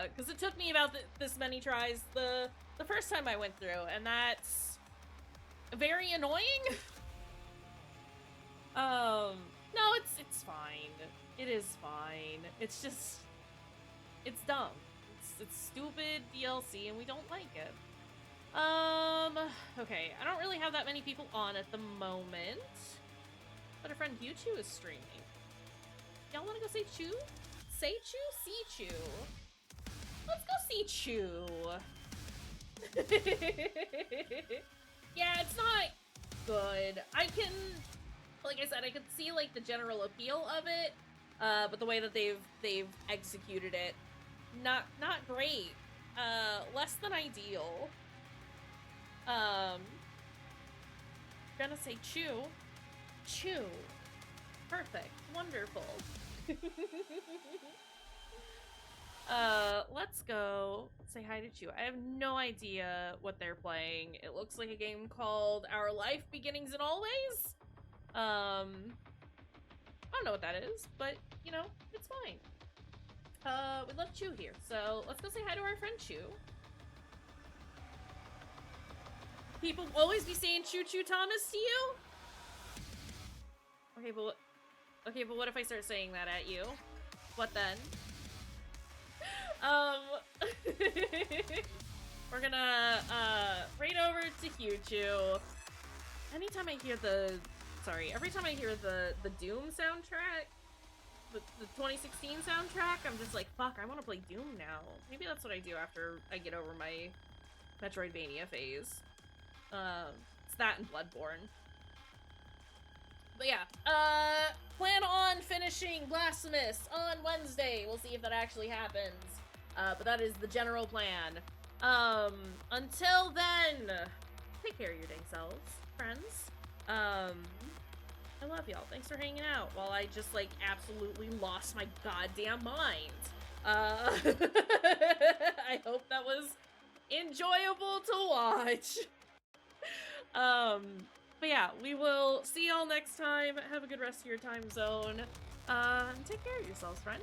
because it took me about this many tries the first time I went through, and that's very annoying. No, it's fine. It is fine. It's just, it's dumb. It's stupid DLC, and we don't like it. Okay, I don't really have that many people on at the moment, but a friend Yuchu is streaming. Y'all wanna go say Chu? Say Chu? See Chu. Let's go see Chu. Yeah, it's not good. I can, like I said, I could see like the general appeal of it, but the way that they've executed it, not great. Less than ideal. Gonna say Chu. Chu. Perfect. Wonderful. Let's go say hi to Chu. I have no idea what they're playing. It looks like a game called Our Life Beginnings and Always. I don't know what that is, but, you know, it's fine. We love Chu here, so let's go say hi to our friend Chu. People always be saying Choo Choo Thomas to you? Okay, but what if I start saying that at you? What then? We're gonna, right over to Huchu. Every time I hear the Doom soundtrack, the 2016 soundtrack, I'm just like, fuck, I want to play Doom now. Maybe that's what I do after I get over my Metroidvania phase. It's that and Bloodborne. But yeah, plan on finishing Blasphemous on Wednesday. We'll see if that actually happens. But that is the general plan. Until then, take care of your dang selves, friends. I love y'all. Thanks for hanging out while I just, like, absolutely lost my goddamn mind. I hope that was enjoyable to watch. But yeah, we will see y'all next time. Have a good rest of your time zone. Take care of yourselves, friend.